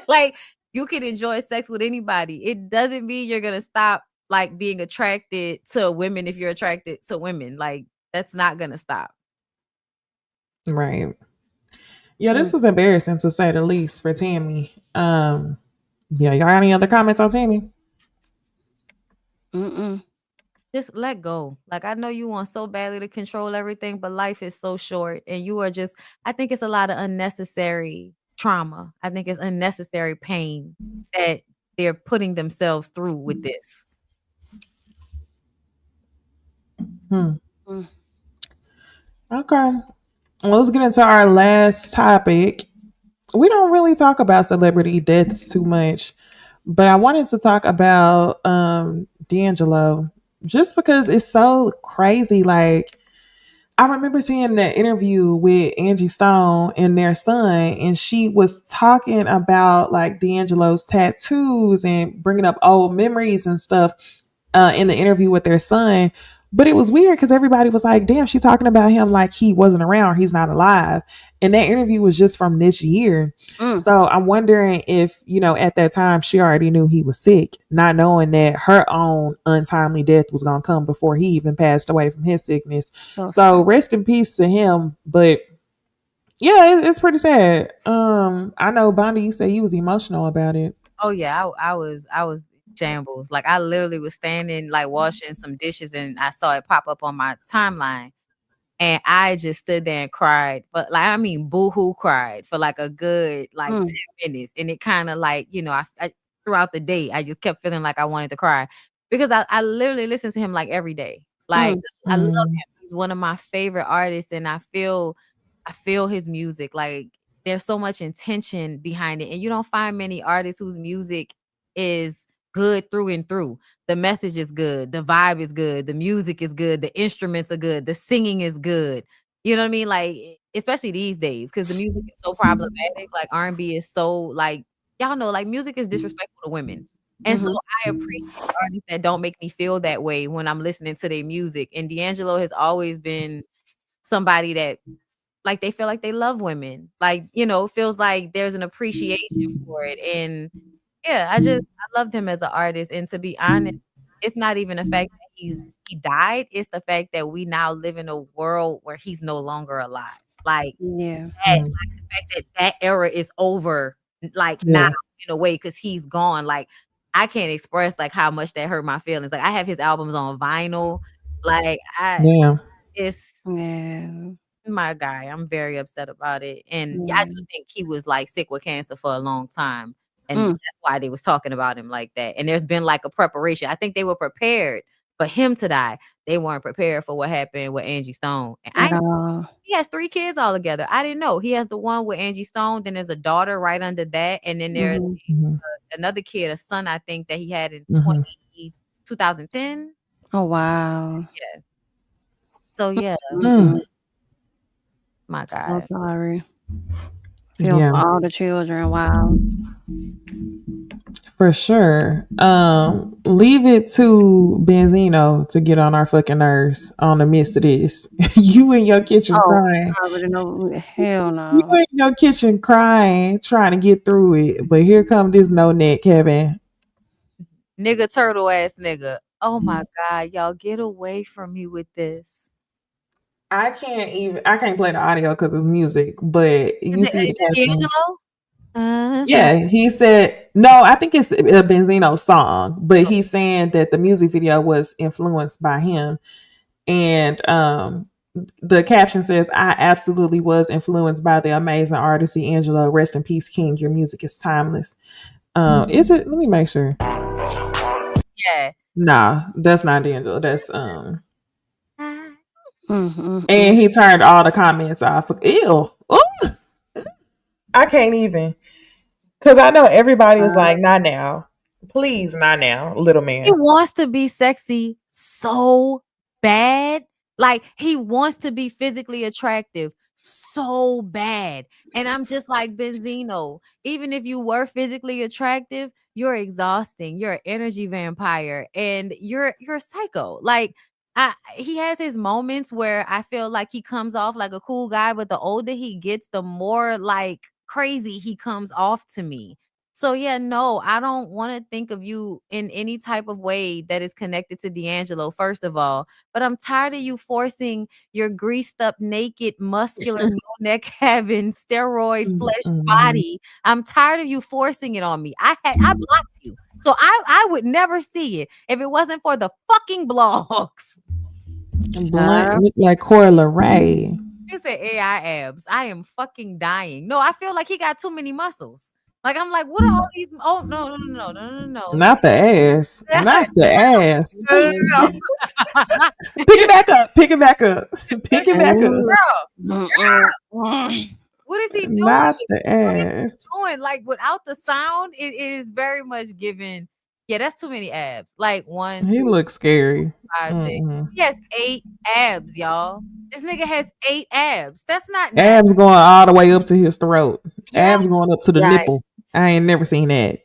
Like, you can enjoy sex with anybody. It doesn't mean you're gonna stop like being attracted to women if you're attracted to women. Like, that's not gonna stop. Right. Yeah, this was embarrassing to say the least for Tammy. Yeah, y'all got any other comments on Tammy? Just let go. Like, I know you want so badly to control everything, but life is so short, and you are just. I think it's a lot of unnecessary trauma. I think it's unnecessary pain that they're putting themselves through with this. Okay. Well, let's get into our last topic. We don't really talk about celebrity deaths too much, but I wanted to talk about D'Angelo just because it's so crazy. Like, I remember seeing the interview with Angie Stone and their son, and she was talking about like D'Angelo's tattoos and bringing up old memories and stuff in the interview with their son. But it was weird because everybody was like, damn, she talking about him like he wasn't around, he's not alive. And that interview was just from this year. So I'm wondering if, at that time she already knew he was sick, not knowing that her own untimely death was going to come before he even passed away from his sickness. So rest in peace to him. But yeah, it's pretty sad. I know, Bondi, you said you was emotional about it. Oh yeah, I was shambles. Like, I literally was standing like washing some dishes and I saw it pop up on my timeline. And I just stood there and cried. But like, I mean, boo-hoo cried for like a good 10 minutes. And it kind of like, I throughout the day, I just kept feeling like I wanted to cry because I literally listen to him like every day. Like, I love him. He's one of my favorite artists, and I feel his music. Like, there's so much intention behind it. And you don't find many artists whose music is good through and through. The message is good, the vibe is good, the music is good, the instruments are good, the singing is good. You know what I mean? Like, especially these days, because the music is so problematic. Like, R&B is so like, y'all know, like, music is disrespectful to women. And so I appreciate artists that don't make me feel that way when I'm listening to their music. And D'Angelo has always been somebody that, like, they feel like they love women. Like, feels like there's an appreciation for it. And yeah, I loved him as an artist. And to be honest, it's not even the fact that he died. It's the fact that we now live in a world where he's no longer alive. Like, Yeah. like the fact that era is over, like now in a way, because he's gone. Like, I can't express like how much that hurt my feelings. Like, I have his albums on vinyl. Like, it's my guy. I'm very upset about it. And I do think he was like sick with cancer for a long time. And that's why they was talking about him like that. And there's been like a preparation. I think they were prepared for him to die. They weren't prepared for what happened with Angie Stone. And he has 3 kids all together. I didn't know. He has the one with Angie Stone. Then there's a daughter right under that. And then there's another kid, a son, I think, that he had in 2010. Oh, wow. Yeah. So, yeah. My God. So sorry. Feel for all the children. Wow. For sure. Leave it to Benzino to get on our fucking nerves on the midst of this. You in your kitchen crying. I already know. Hell no. You in your kitchen crying, trying to get through it. But here come this no neck, Kevin. Nigga, turtle ass nigga. Oh my God, y'all, get away from me with this. I can't play the audio because it's music, but you see the D'Angelo? Yeah, he said, no, I think it's a Benzino song, but he's saying that the music video was influenced by him. And The caption says, "I absolutely was influenced by the amazing artist D'Angelo. Rest in peace, King. Your music is timeless." Is it? Let me make sure. Yeah. Nah, that's not D'Angelo. That's Mm-hmm. And he turned all the comments off. Ew. Ooh. I can't even. Because I know everybody is like, not now. Please, not now, little He man. wants to be sexy so bad. Like he wants to be physically attractive so bad. And I'm just like, Benzino, even if you were physically attractive, you're exhausting. You're an energy vampire and you're a psycho. Like he has his moments where I feel like he comes off like a cool guy, but the older he gets, the more like crazy he comes off to me. So yeah, no, I don't want to think of you in any type of way that is connected to D'Angelo, first of all. But I'm tired of you forcing your greased up, naked, muscular, no neck having, steroid fleshed body. I'm tired of you forcing it on me. I blocked you. So I would never see it if it wasn't for the fucking blogs. Blunt look like Coyle Ray. He said AI abs. I am fucking dying. No, I feel like he got too many muscles. Like I'm like, what are all these? Oh no. Not the ass. Not the ass. No. Pick it back up. Pick it back up. Pick it back Girl. What is he doing? Not the What is ass. he doing? Like without the sound, it is very much given. Yeah, that's too many abs. Like 1, He 2, looks scary. 5, 6. Mm-mm. He has 8 abs, y'all. This nigga has 8 abs. That's not Abs going all the way up to his throat. Yeah. Abs going up to the nipple. I ain't never seen that.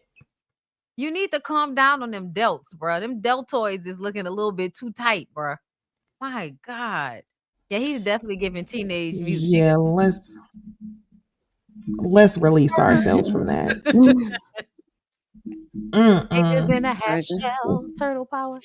You need to calm down on them delts, bro. Them deltoids is looking a little bit too tight, bro. My God. Yeah, he's definitely giving teenage music. Yeah, let's release ourselves from that. Niggas in a half shell, turtle power.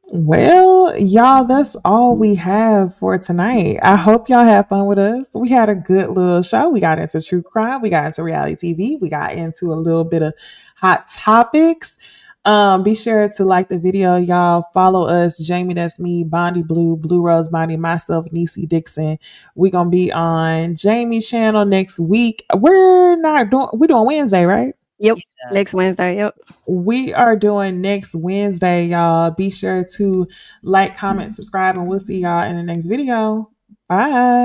Well, y'all, that's all we have for tonight. I hope y'all have fun with us. We had a good little show. We got into true crime. We got into reality TV. We got into a little bit of hot topics. Be sure to like the video, y'all. Follow us, Jamie, that's me, Bondi Blue, Blue Rose Bondi, myself, Niecy Dixon. We're gonna be on Jamie's channel next week. We're doing Wednesday, right? Yep. Next Wednesday. Yep. We are doing next Wednesday, y'all. Be sure to like, comment, subscribe, and we'll see y'all in the next video. Bye.